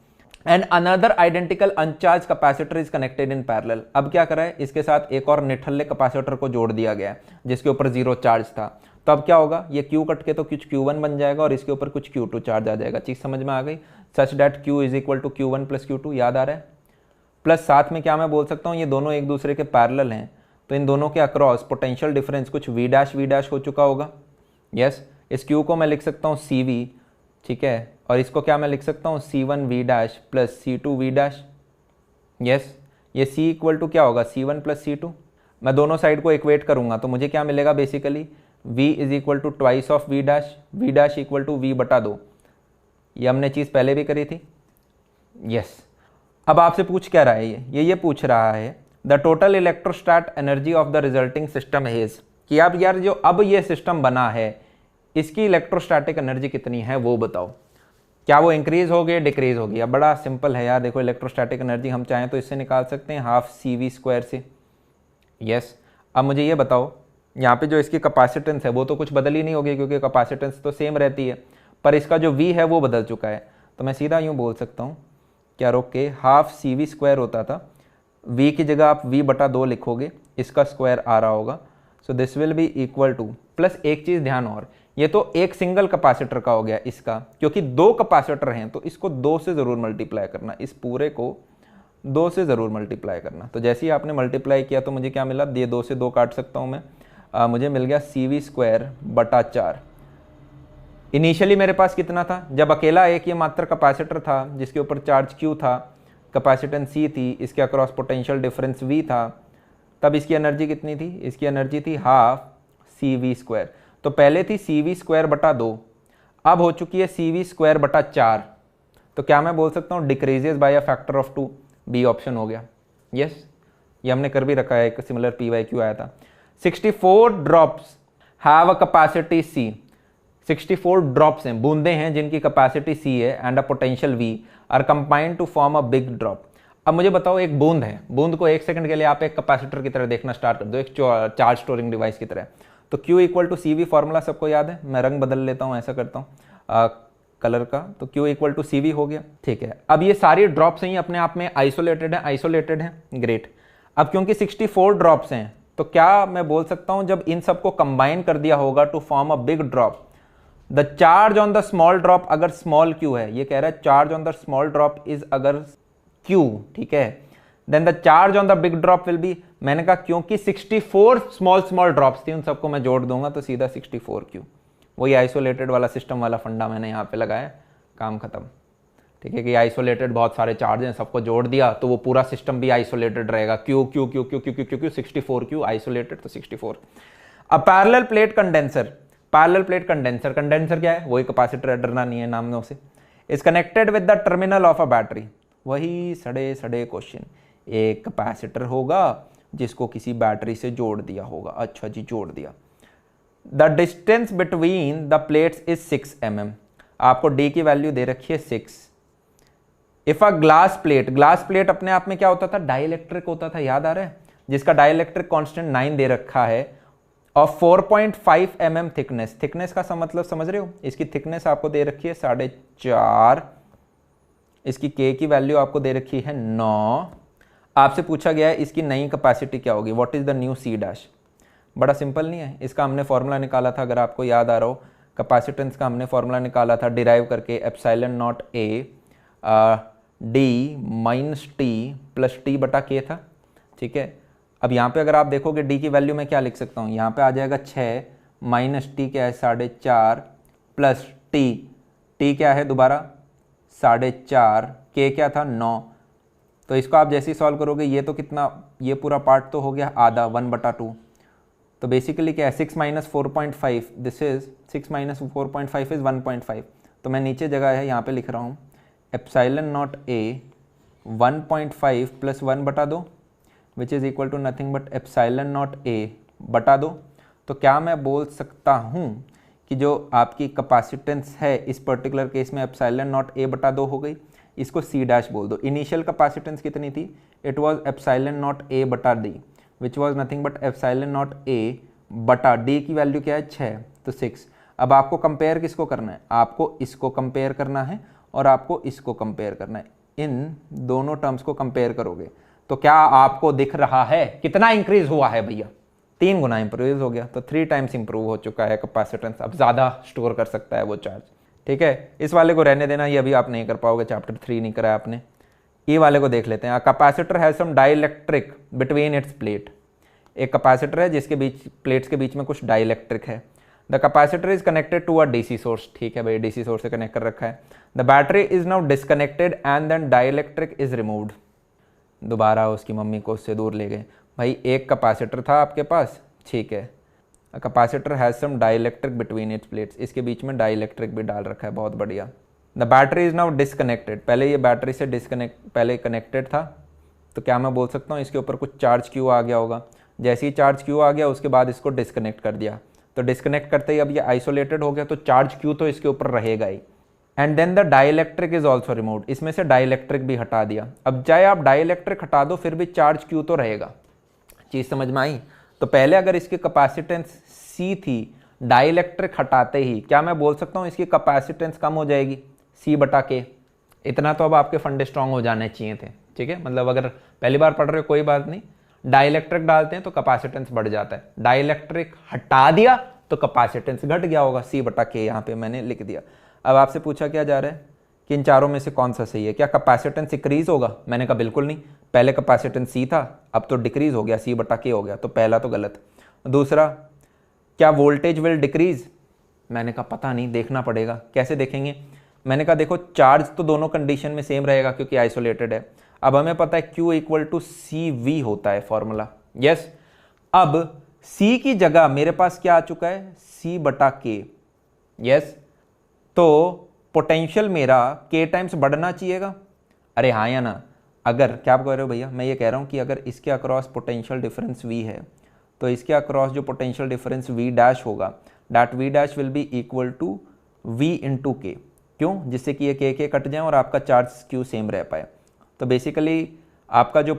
S1: And another identical अनचार्ज capacitor is connected in parallel. अब क्या करा है, इसके साथ एक और निठल्ले कैपेसिटर को जोड़ दिया गया है जिसके ऊपर 0 चार्ज था। तो अब क्या होगा, ये Q कट के तो कुछ Q1 बन जाएगा और इसके ऊपर कुछ Q2 चार्ज आ जाएगा। चीज समझ में आ गई? Such that Q is equal to Q1 plus Q2, याद आ रहा है? प्लस साथ में क्या मैं बोल सकता हूँ, ये दोनों एक दूसरे के पैरेलल हैं, तो इन दोनों के अक्रॉस पोटेंशियल डिफरेंस कुछ V डैश हो चुका होगा। यस, इस Q को मैं लिख सकता हूँ CV, ठीक है, और इसको क्या मैं लिख सकता हूँ C1 V dash plus C2 V dash. Yes, ये C इक्वल टू क्या होगा, C1 प्लस C2। मैं दोनों साइड को इक्वेट करूंगा तो मुझे क्या मिलेगा, basically V is equal to twice of V dash equal to V बटा 2। ये हमने चीज़ पहले भी करी थी। यस, अब आपसे पूछ क्या रहा है ये पूछ रहा है the total electrostatic energy of the resulting system is, कि अब यार जो अब ये सिस्टम बना है इसकी इलेक्ट्रोस्टैटिक एनर्जी कितनी है वो बताओ। क्या वो इंक्रीज होगी डिक्रीज होगी? अब बड़ा सिंपल है यार, देखो इलेक्ट्रोस्टैटिक एनर्जी हम चाहें तो इससे निकाल सकते हैं हाफ CV² से। यस, अब मुझे ये बताओ यहाँ पे जो इसकी कैपेसिटेंस है वो तो कुछ बदल ही नहीं होगी क्योंकि कैपेसिटेंस तो सेम रहती है, पर इसका जो V है वो बदल चुका है। तो मैं सीधा यूँ बोल सकता हूँ क्या रोक के हाफ CV² होता था, V की जगह आप V/2 लिखोगे, इसका स्क्वायर आ रहा होगा। So this will be equal to, plus एक चीज़ ध्यान और, ये तो एक सिंगल कैपेसिटर का हो गया इसका, क्योंकि 2 कैपेसिटर हैं तो इसको 2 से ज़रूर मल्टीप्लाई करना, इस पूरे को 2 से ज़रूर मल्टीप्लाई करना। तो जैसे ही आपने मल्टीप्लाई किया तो मुझे क्या मिला, ये 2 से 2 काट सकता हूँ मैं, मुझे मिल गया CV²/4। इनिशियली मेरे पास कितना था, जब अकेला एक ये मात्र कैपेसिटर था जिसके ऊपर चार्ज Q था, कैपेसिटेंस C थी, इसके अक्रॉस पोटेंशियल डिफरेंस V था, तब इसकी एनर्जी कितनी थी, इसकी एनर्जी थी हाफ CV²। तो पहले थी CV²/2, अब हो चुकी है CV²/4। तो क्या मैं बोल सकता हूँ decreases by a factor of 2? B option हो गया। यस, ये हमने कर भी रखा है, एक सिमिलर PYQ आया था। 64 drops have a capacity C, 64 drops हैं, बूंदे हैं जिनकी कैपेसिटी C है and a potential V are combined to form a big drop. अब मुझे बताओ एक बूंद है, बूंद को 1 सेकंड के लिए आप एक कैपेसिटर की तरह देखना स्टार्ट कर दो, एक चार्ज स्टोरिंग डिवाइस की तरह। तो Q = CV फॉर्मूला सबको याद है, मैं रंग बदल लेता हूँ, ऐसा करता हूँ कलर का, तो Q = CV हो गया। ठीक है, अब ये सारी ड्रॉप्स हैं अपने आप में आइसोलेटेड हैं, ग्रेट। अब क्योंकि 64 ड्रॉप्स हैं तो क्या मैं बोल सकता हूँ जब इन सबको कंबाइन कर दिया होगा to form a big drop, the charge on the small drop, अगर स्मॉल Q है, ये कह रहा है charge on the small drop is अगर Q, ठीक है, then the charge on the big drop will be, मैंने कहा क्योंकि 64 स्मॉल ड्रॉप्स थी उन सबको मैं जोड़ दूंगा तो सीधा 64Q। वही आइसोलेटेड वाला सिस्टम वाला फंडा मैंने यहाँ पे लगाया, काम खत्म। ठीक है, कि आइसोलेटेड बहुत सारे चार्ज हैं, सबको जोड़ दिया तो वो पूरा सिस्टम भी आइसोलेटेड रहेगा, Q 64Q आइसोलेटेड, तो 64। अब पैरेलल प्लेट कंडेंसर, कंडेंसर क्या है, वही कैपेसिटर है, डरना नहीं है नामों से, is connected with the terminal of a battery. वही सड़े क्वेश्चन, एक कैपेसिटर होगा जिसको किसी बैटरी से जोड़ दिया होगा, अच्छा जी जोड़ दिया। The distance between the plates is 6 mm, आपको D की वैल्यू दे रखी है 6। इफ अ ग्लास प्लेट अपने आप में क्या होता था, डाइलेक्ट्रिक होता था, याद आ रहा है, जिसका डाइलेक्ट्रिक कांस्टेंट 9 दे रखा है और 4.5 mm थिकनेस का मतलब समझ रहे हो, इसकी थिकनेस आपको दे रखी है 4.5, इसकी K की वैल्यू आपको दे रखी है 9। आपसे पूछा गया है इसकी नई कैपेसिटी क्या होगी, what is the new C'। बड़ा सिंपल नहीं है, इसका हमने फॉर्मूला निकाला था, अगर आपको याद आ रहा हो, कैपेसिटेंस का हमने फॉर्मूला निकाला था डिराइव करके, ε0A D - T + T/K था। ठीक है, अब यहाँ पे अगर आप देखोगे D की वैल्यू मैं क्या लिख सकता हूँ, यहाँ पे आ जाएगा 6 - T क्या है 4.5 + T क्या है दोबारा 4.5, K क्या था 9। तो इसको आप जैसे ही सॉल्व करोगे ये तो कितना, ये पूरा पार्ट तो हो गया आधा 1/2। तो बेसिकली क्या है 6 - 4.5, दिस इज 6 - 4.5 इज 1.5। तो मैं नीचे जगह है यहाँ पे लिख रहा हूँ ε0A 1.5 + 1/2 which is equal to nothing but ε0A/2। तो क्या मैं बोल सकता हूँ कि जो आपकी कैपेसिटेंस है इस पर्टिकुलर केस में ε0A/2 हो गई, इसको C' बोल दो। इनिशियल कैपेसिटेंस कितनी थी, it was ε0A/D which was nothing but ε0A/D की वैल्यू क्या है 6, तो 6। अब आपको कंपेयर किसको करना है, आपको इसको कंपेयर करना है और आपको इसको कंपेयर करना है, इन दोनों टर्म्स को कंपेयर करोगे तो क्या आपको दिख रहा है कितना इंक्रीज हुआ है भैया, 3 गुना इंप्रूव हो गया, तो 3 टाइम्स इंप्रूव हो चुका है कैपेसिटेंस, अब ज़्यादा स्टोर कर सकता है वो चार्ज। ठीक है, इस वाले को रहने देना, ये अभी आप नहीं कर पाओगे, चैप्टर 3 नहीं कराया आपने। ये वाले को देख लेते हैं। Capacitor has some dielectric between its plate, एक कैपेसिटर है जिसके बीच प्लेट्स के बीच में कुछ डाइलेक्ट्रिक है। The capacitor is connected to a DC source, ठीक है भाई DC सोर्स से कनेक्ट कर रखा है। The battery is now disconnected and then dielectric is removed, दोबारा उसकी मम्मी को उससे दूर ले गए। भाई एक कैपेसिटर था आपके पास, ठीक है, capacitor has some dielectric between its plates, इसके बीच में डाइलेक्ट्रिक भी डाल रखा है, बहुत बढ़िया। The battery is now disconnected, पहले ये बैटरी से पहले कनेक्टेड था, तो क्या मैं बोल सकता हूँ इसके ऊपर कुछ चार्ज क्यू आ गया होगा। जैसे ही चार्ज क्यू आ गया उसके बाद इसको डिस्कनेक्ट कर दिया, तो डिस्कनेक्ट करते ही अब ये आइसोलेटेड हो गया, तो चार्ज क्यू तो इसके ऊपर रहेगा ही। And then the dielectric is also removed, इसमें से डाइलेक्ट्रिक भी हटा दिया। अब चाहे आप डाइलेक्ट्रिक हटा दो फिर भी चार्ज क्यू तो रहेगा। चीज समझ में आई? तो पहले अगर इसकी कैपेसिटेंस सी थी, डाइलेक्ट्रिक हटाते ही क्या मैं बोल सकता हूँ इसकी कैपेसिटेंस कम हो जाएगी सी बटा के। इतना तो अब आपके फंडे स्ट्रांग हो जाने चाहिए थे, ठीक है। मतलब अगर पहली बार पढ़ रहे हो कोई बात नहीं, डाइलेक्ट्रिक डालते हैं तो कैपेसिटेंस बढ़ जाता है, डाइलेक्ट्रिक हटा दिया तो कैपेसिटेंस घट गया होगा, सी बटा के यहाँ पे मैंने लिख दिया। अब आपसे पूछा क्या जा रहा है कि इन चारों में से कौन सा सही है, क्या कैपेसिटेंस इंक्रीज होगा? मैंने कहा बिल्कुल नहीं, पहले कैपेसिटेंस सी था अब तो डिक्रीज हो गया, सी बटा के हो गया, तो पहला तो गलत। दूसरा, क्या वोल्टेज विल डिक्रीज? मैंने कहा पता नहीं, देखना पड़ेगा। कैसे देखेंगे? मैंने कहा देखो चार्ज तो दोनों कंडीशन में सेम रहेगा क्योंकि आइसोलेटेड है। अब हमें पता है Q equal to C V होता है फॉर्मूला, यस। अब C की जगह मेरे पास क्या आ चुका है, C बटा के, यस। तो पोटेंशियल मेरा K टाइम्स बढ़ना चाहिएगा, अरे हाँ या ना? अगर क्या आप कह रहे हो भैया? मैं ये कह रहा हूँ कि अगर इसके अक्रॉस पोटेंशियल डिफरेंस V है तो इसके अक्रॉस जो पोटेंशियल डिफरेंस V डैश होगा, that V dash will be equal to V into K. क्यों? जिससे कि ये के कट जाए और आपका चार्ज क्यू सेम रह पाए। तो बेसिकली आपका जो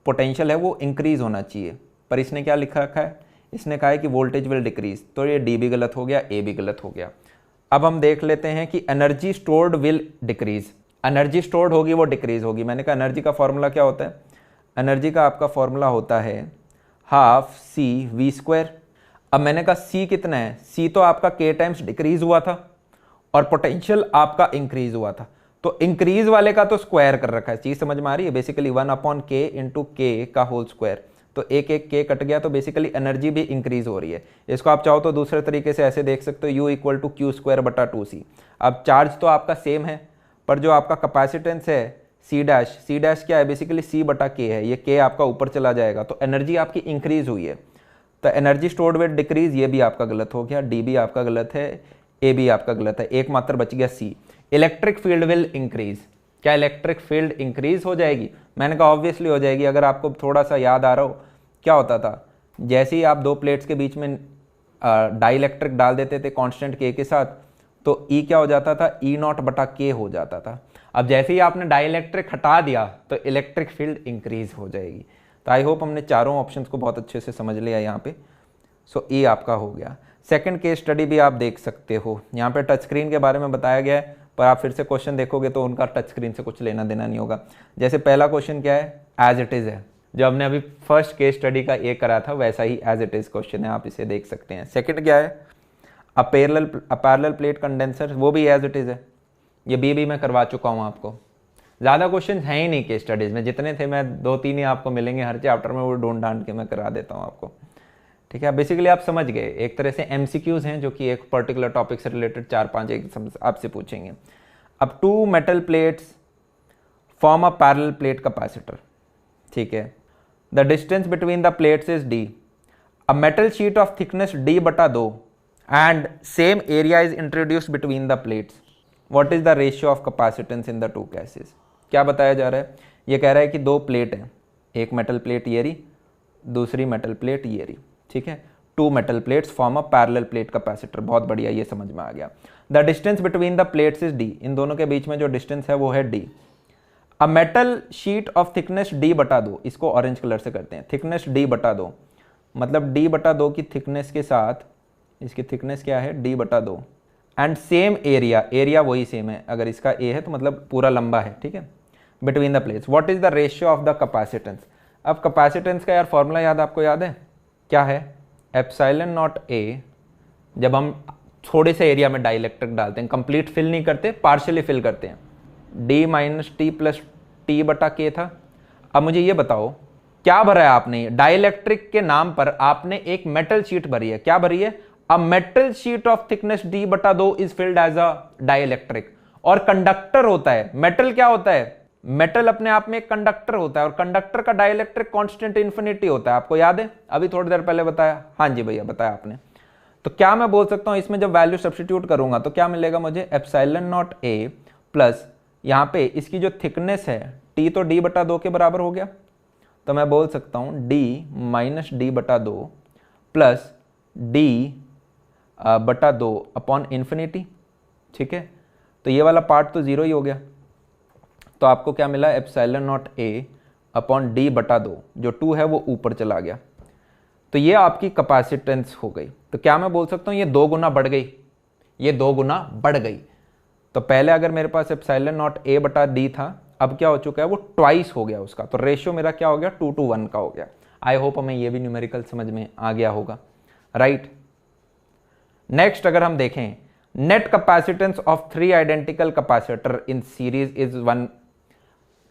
S1: पोटेंशियल है वो इंक्रीज होना चाहिए, पर इसने क्या लिखा रखा है, इसने कहा है कि वोल्टेज विल डिक्रीज, तो ये डी भी गलत हो गया, ए भी गलत हो गया। अब हम देख लेते हैं कि energy stored will decrease, energy stored होगी वो डिक्रीज होगी। मैंने कहा एनर्जी का फॉर्मूला क्या होता है? एनर्जी का आपका फॉर्मूला होता है हाफ सी वी स्क्वायर। अब मैंने कहा सी कितना है, सी तो आपका के टाइम्स डिक्रीज हुआ था और पोटेंशियल आपका इंक्रीज हुआ था, तो इंक्रीज वाले का तो स्क्वायर कर रखा है। चीज समझ में आ रही है? बेसिकली 1/k इंटू के का होल स्क्वायर, तो एक के कट गया, तो बेसिकली एनर्जी भी इंक्रीज हो रही है। इसको आप चाहो तो दूसरे तरीके से ऐसे देख सकते हो, U equal to Q square बटा 2c। अब चार्ज तो आपका सेम है, पर जो आपका कैपेसिटेंस है सी डैश क्या है, बेसिकली सी बटा के है, ये के आपका ऊपर चला जाएगा, तो एनर्जी आपकी इंक्रीज हुई है। तो एनर्जी स्टोर्ड विद डिक्रीज, ये भी आपका गलत हो गया, डी भी आपका गलत है, ए भी आपका गलत है, एक मात्र बच गया सी। इलेक्ट्रिक फील्ड विल इंक्रीज, क्या इलेक्ट्रिक फील्ड इंक्रीज हो जाएगी? मैंने कहा ऑब्वियसली हो जाएगी। अगर आपको थोड़ा सा याद आ रहा हो, क्या होता था, जैसे ही आप दो प्लेट्स के बीच में डाइलेक्ट्रिक डाल देते थे कांस्टेंट के साथ, तो ई क्या हो जाता था, ई नॉट बटा के हो जाता था। अब जैसे ही आपने डाइलेक्ट्रिक हटा दिया तो इलेक्ट्रिक फील्ड इंक्रीज हो जाएगी। तो आई होप हमने चारों ऑप्शंस को बहुत अच्छे से समझ लिया यहाँ पे। सो ई आपका हो गया। सेकंड केस स्टडी भी आप देख सकते हो, यहाँ पे टच स्क्रीन के बारे में बताया गया है, पर आप फिर से क्वेश्चन देखोगे तो उनका टच स्क्रीन से कुछ लेना देना नहीं होगा। जैसे पहला क्वेश्चन क्या है, एज इट इज है, जो हमने अभी फर्स्ट केस स्टडी का ये करा था वैसा ही एज इट इज क्वेश्चन है, आप इसे देख सकते हैं। सेकंड क्या है, अ पैरेलल प्लेट कंडेंसर, वो भी एज इट इज है, ये भी मैं करवा चुका हूँ आपको। ज़्यादा क्वेश्चन हैं ही नहीं केस स्टडीज़ में, जितने थे मैं 2-3 ही आपको मिलेंगे हर चैप्टर में, वो ढूंढ ढांड के मैं करा देता हूँ आपको, ठीक है। बेसिकली आप समझ गए, एक तरह से MCQs हैं जो कि एक पर्टिकुलर टॉपिक से रिलेटेड 4-5 एक आपसे पूछेंगे। अब 2 metal plates form a parallel plate capacitor, ठीक है। The distance between the plates is d, a metal sheet of thickness d बटा 2 and same area is introduced between the plates, what is the ratio of capacitance in the 2 cases. क्या बताया जा रहा है, ये कह रहा है कि 2 प्लेट हैं, एक मेटल प्लेट ये रही, दूसरी मेटल प्लेट ये रही, ठीक है। 2 metal plates form a parallel plate capacitor, बहुत बढ़िया, ये समझ में आ गया। The distance between the plates is d, इन दोनों के बीच में जो डिस्टेंस है वो है d। A metal sheet of thickness d बटा 2, इसको ऑरेंज कलर से करते हैं, थिकनेस d बटा 2, मतलब d बटा 2 की थिकनेस के साथ इसकी थिकनेस क्या है, d बटा 2 एंड सेम एरिया, एरिया वही सेम है, अगर इसका a है तो मतलब पूरा लंबा है, ठीक है, between the plates. What is the ratio of the capacitance. अब कैपेसिटेंस का यार फॉर्मूला याद आपको याद है, क्या है, एप्सिलॉन नॉट a, जब हम थोड़े से एरिया में डाइलेक्ट्रिक डालते हैं, कंप्लीट फिल नहीं करते, पार्शियली फिल करते हैं, d minus T plus T बटा के था। अब मुझे ये बताओ क्या भरा है आपने, डाइलेक्ट्रिक के नाम पर आपने एक मेटल शीट भरी है, क्या भरी है, a metal sheet of thickness d बटा 2 is filled as a dielectric. और कंडक्टर होता है, मेटल क्या होता है, मेटल अपने आप में एक कंडक्टर होता है, और कंडक्टर का डाइलेक्ट्रिक कांस्टेंट इंफिनिटी होता है, आपको याद है, अभी थोड़ी देर पहले बताया, हाँ जी भैया बताया आपने। तो क्या मैं बोल सकता हूं, इसमें जब वैल्यू सब्स्टिट्यूट करूंगा तो क्या मिलेगा मुझे, एप्सिलॉन नॉट a प्लस यहाँ पे इसकी जो थिकनेस है टी तो डी बटा 2 के बराबर हो गया, तो मैं बोल सकता हूँ डी माइनस डी बटा 2 प्लस डी बटा 2 अपॉन इन्फिनिटी। ठीक है, तो ये वाला पार्ट तो ज़ीरो ही हो गया, तो आपको क्या मिला, epsilon not A upon D बटा 2, जो 2 है वो ऊपर चला गया। तो ये आपकी कैपेसिटेंस हो गई। तो क्या मैं बोल सकता हूँ ये 2 गुना बढ़ गई, ये 2 गुना बढ़ गई। तो पहले अगर मेरे पास एप्सिलॉन नॉट ए बटा डी था, अब क्या हो चुका है, वो ट्वाइस हो गया उसका। तो रेशियो मेरा क्या हो गया, 2:1 का हो गया। आई होप हमें ये भी न्यूमेरिकल समझ में आ गया होगा, राइट। नेक्स्ट अगर हम देखें, net capacitance of 3 identical capacitor in series is 1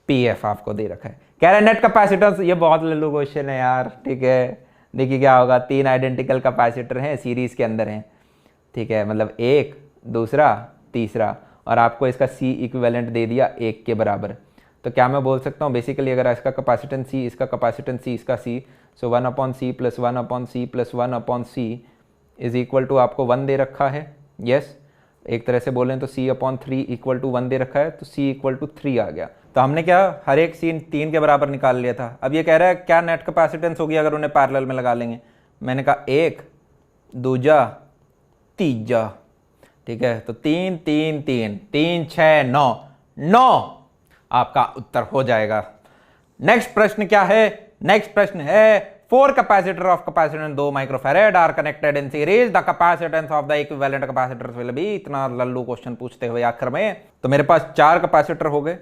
S1: PF आपको दे रखा है। कह रहे हैं नेट कैपेसिटेंस, ये बहुत लल्लू क्वेश्चन है यार। ठीक है, देखिए क्या होगा, 3 आइडेंटिकल कैपेसिटर हैं, सीरीज के अंदर हैं। ठीक है, मतलब एक, दूसरा, तीसरा, और आपको इसका C इक्विवेलेंट दे दिया 1 के बराबर। तो क्या मैं बोल सकता हूँ, बेसिकली अगर इसका कैपेसिटेंस C, इसका कैपेसिटेंस C, इसका C, so 1/C plus 1/C plus 1/C is equal to आपको 1 दे रखा है। यस, एक तरह से बोलें तो C/3 इक्वल टू 1 दे रखा है, तो C इक्वल टू 3 आ गया। तो हमने क्या, हर एक सीन 3 के बराबर निकाल लिया था। अब ये कह रहा है क्या नेट कैपेसिटेंस होगी अगर उन्हें पैरेलल में लगा लेंगे। मैंने कहा 1, दूजा, तीजा। ठीक है, तो 3 3 3 3 6 9 9 आपका उत्तर हो जाएगा। नेक्स्ट प्रश्न क्या है, नेक्स्ट प्रश्न है 4 capacitor of capacitance 2 microfarad are connected in series, the capacitance of the equivalent capacitors will be. इतना लल्लू क्वेश्चन पूछते हुए आखिर में, तो मेरे पास 4 कैपेसिटर हो गए,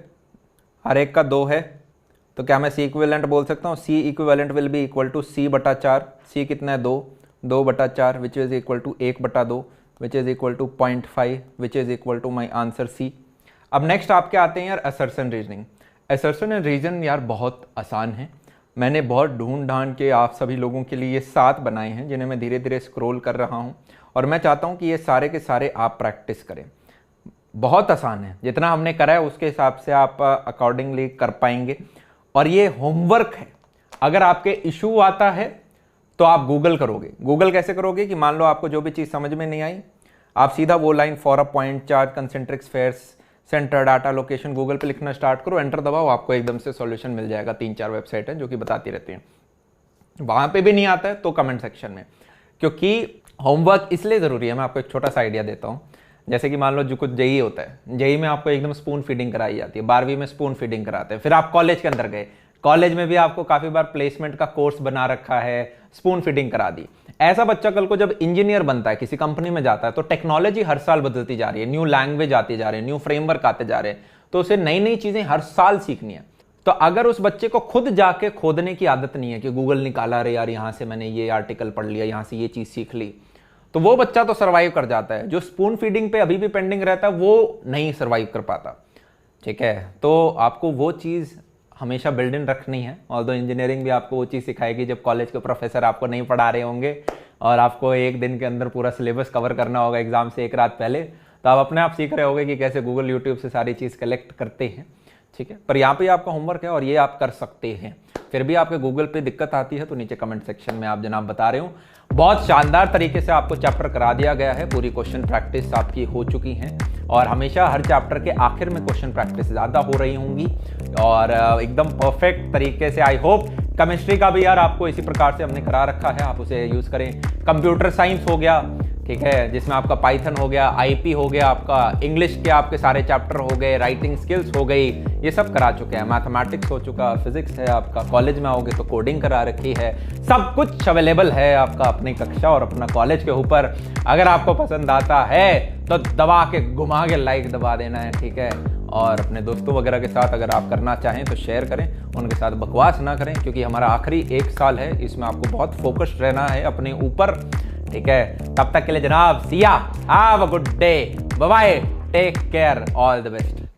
S1: हर एक का 2 है। तो क्या मैं C इक्विवेलेंट बोल सकता हूँ, C equivalent will be equal to C बटा 4। C कितना है, 2 बटा 4 विच इज इक्वल टू 1 बटा 2 which is equal to 0.5 which is equal to my answer C। अब नेक्स्ट आपके आते हैं यार assertion reasoning. Assertion and reason यार बहुत आसान है, मैंने बहुत ढूंढ ढांड के आप सभी लोगों के लिए 7 बनाए हैं जिन्हें मैं धीरे धीरे स्क्रॉल कर रहा हूँ, और मैं चाहता हूँ कि ये सारे के सारे आप प्रैक्टिस करें। बहुत आसान है, जितना हमने करा है उसके हिसाब से आप अकॉर्डिंगली कर पाएंगे। और ये होमवर्क है, अगर आपके इशू आता है तो आप गूगल करोगे। गूगल कैसे करोगे कि मान लो आपको जो भी चीज़ समझ में नहीं आई, आप सीधा वो line for a point chart concentric spheres centre data location Google पे लिखना स्टार्ट करो, एंटर दबाओ, आपको एकदम से सॉल्यूशन मिल जाएगा। 3-4 वेबसाइट हैं जो कि बताती रहती हैं। वहाँ पे भी नहीं आता है तो कमेंट सेक्शन में, क्योंकि होमवर्क इसलिए ज़रूरी है। मैं आपको एक छोटा सा आइडिया देता हूँ। जैसे कि मान लो जो कुछ जेई होता है, जेई में आपको एकदम स्पून फीडिंग कराई जाती है, 12वीं में स्पून फीडिंग कराते हैं। फिर आप कॉलेज के अंदर गए, कॉलेज में भी आपको काफ़ी बार प्लेसमेंट का कोर्स बना रखा है, स्पून फीडिंग करा दी। ऐसा बच्चा कल को जब इंजीनियर बनता है, किसी कंपनी में जाता है, तो टेक्नोलॉजी हर साल बदलती जा रही है, न्यू लैंग्वेज आती जा रही है, न्यू फ्रेमवर्क आते जा रहे हैं, तो उसे नई नई चीज़ें हर साल सीखनी है। तो अगर उस बच्चे को खुद जाके खोदने की आदत नहीं है कि गूगल निकाला, रे यार यहाँ से मैंने ये आर्टिकल पढ़ लिया, यहाँ से ये चीज़ सीख ली, तो वो बच्चा तो सर्वाइव कर जाता है। जो स्पून फीडिंग पे अभी भी पेंडिंग रहता है वो नहीं सर्वाइव कर पाता। ठीक है, तो आपको वो चीज़ हमेशा बिल्ड इन रखनी है। ऑल्दो इंजीनियरिंग भी आपको वो चीज़ सिखाएगी जब कॉलेज के प्रोफेसर आपको नहीं पढ़ा रहे होंगे और आपको एक दिन के अंदर पूरा सिलेबस कवर करना होगा एग्जाम से एक रात पहले, तो आप अपने आप सीख रहे होगे कि कैसे गूगल यूट्यूब से सारी चीज़ कलेक्ट करते हैं। ठीक है, पर यहाँ पे आपका होमवर्क है और ये आप कर सकते हैं। फिर भी आपके गूगल पे दिक्कत आती है तो नीचे कमेंट सेक्शन में आप जनाब बता रहे हो। बहुत शानदार तरीके से आपको चैप्टर करा दिया गया है, पूरी क्वेश्चन प्रैक्टिस आपकी हो चुकी है, और हमेशा हर चैप्टर के आखिर में क्वेश्चन प्रैक्टिस ज़्यादा हो रही होंगी, और एकदम परफेक्ट तरीके से। आई होप केमिस्ट्री का भी यार आपको इसी प्रकार से हमने करा रखा है, आप उसे यूज़ करें। कंप्यूटर साइंस हो गया, ठीक है, जिसमें आपका पाइथन हो गया, आईपी हो गया, आपका इंग्लिश के आपके सारे चैप्टर हो गए, राइटिंग स्किल्स हो गई, ये सब करा चुके हैं। मैथमेटिक्स हो चुका, फिजिक्स है आपका, कॉलेज में आओगे तो कोडिंग करा रखी है, सब कुछ अवेलेबल है आपका अपनी कक्षा और अपना कॉलेज के ऊपर। अगर आपको पसंद आता है तो दबा के घुमा के लाइक दबा देना है, ठीक है, और अपने दोस्तों वगैरह के साथ अगर आप करना चाहें तो शेयर करें, उनके साथ बकवास ना करें, क्योंकि हमारा आखिरी 1 साल है, इसमें आपको बहुत फोकस्ड रहना है अपने ऊपर। ठीक है, तब तक के लिए जनाब सिया, have a good day, bye bye, take care, all the best.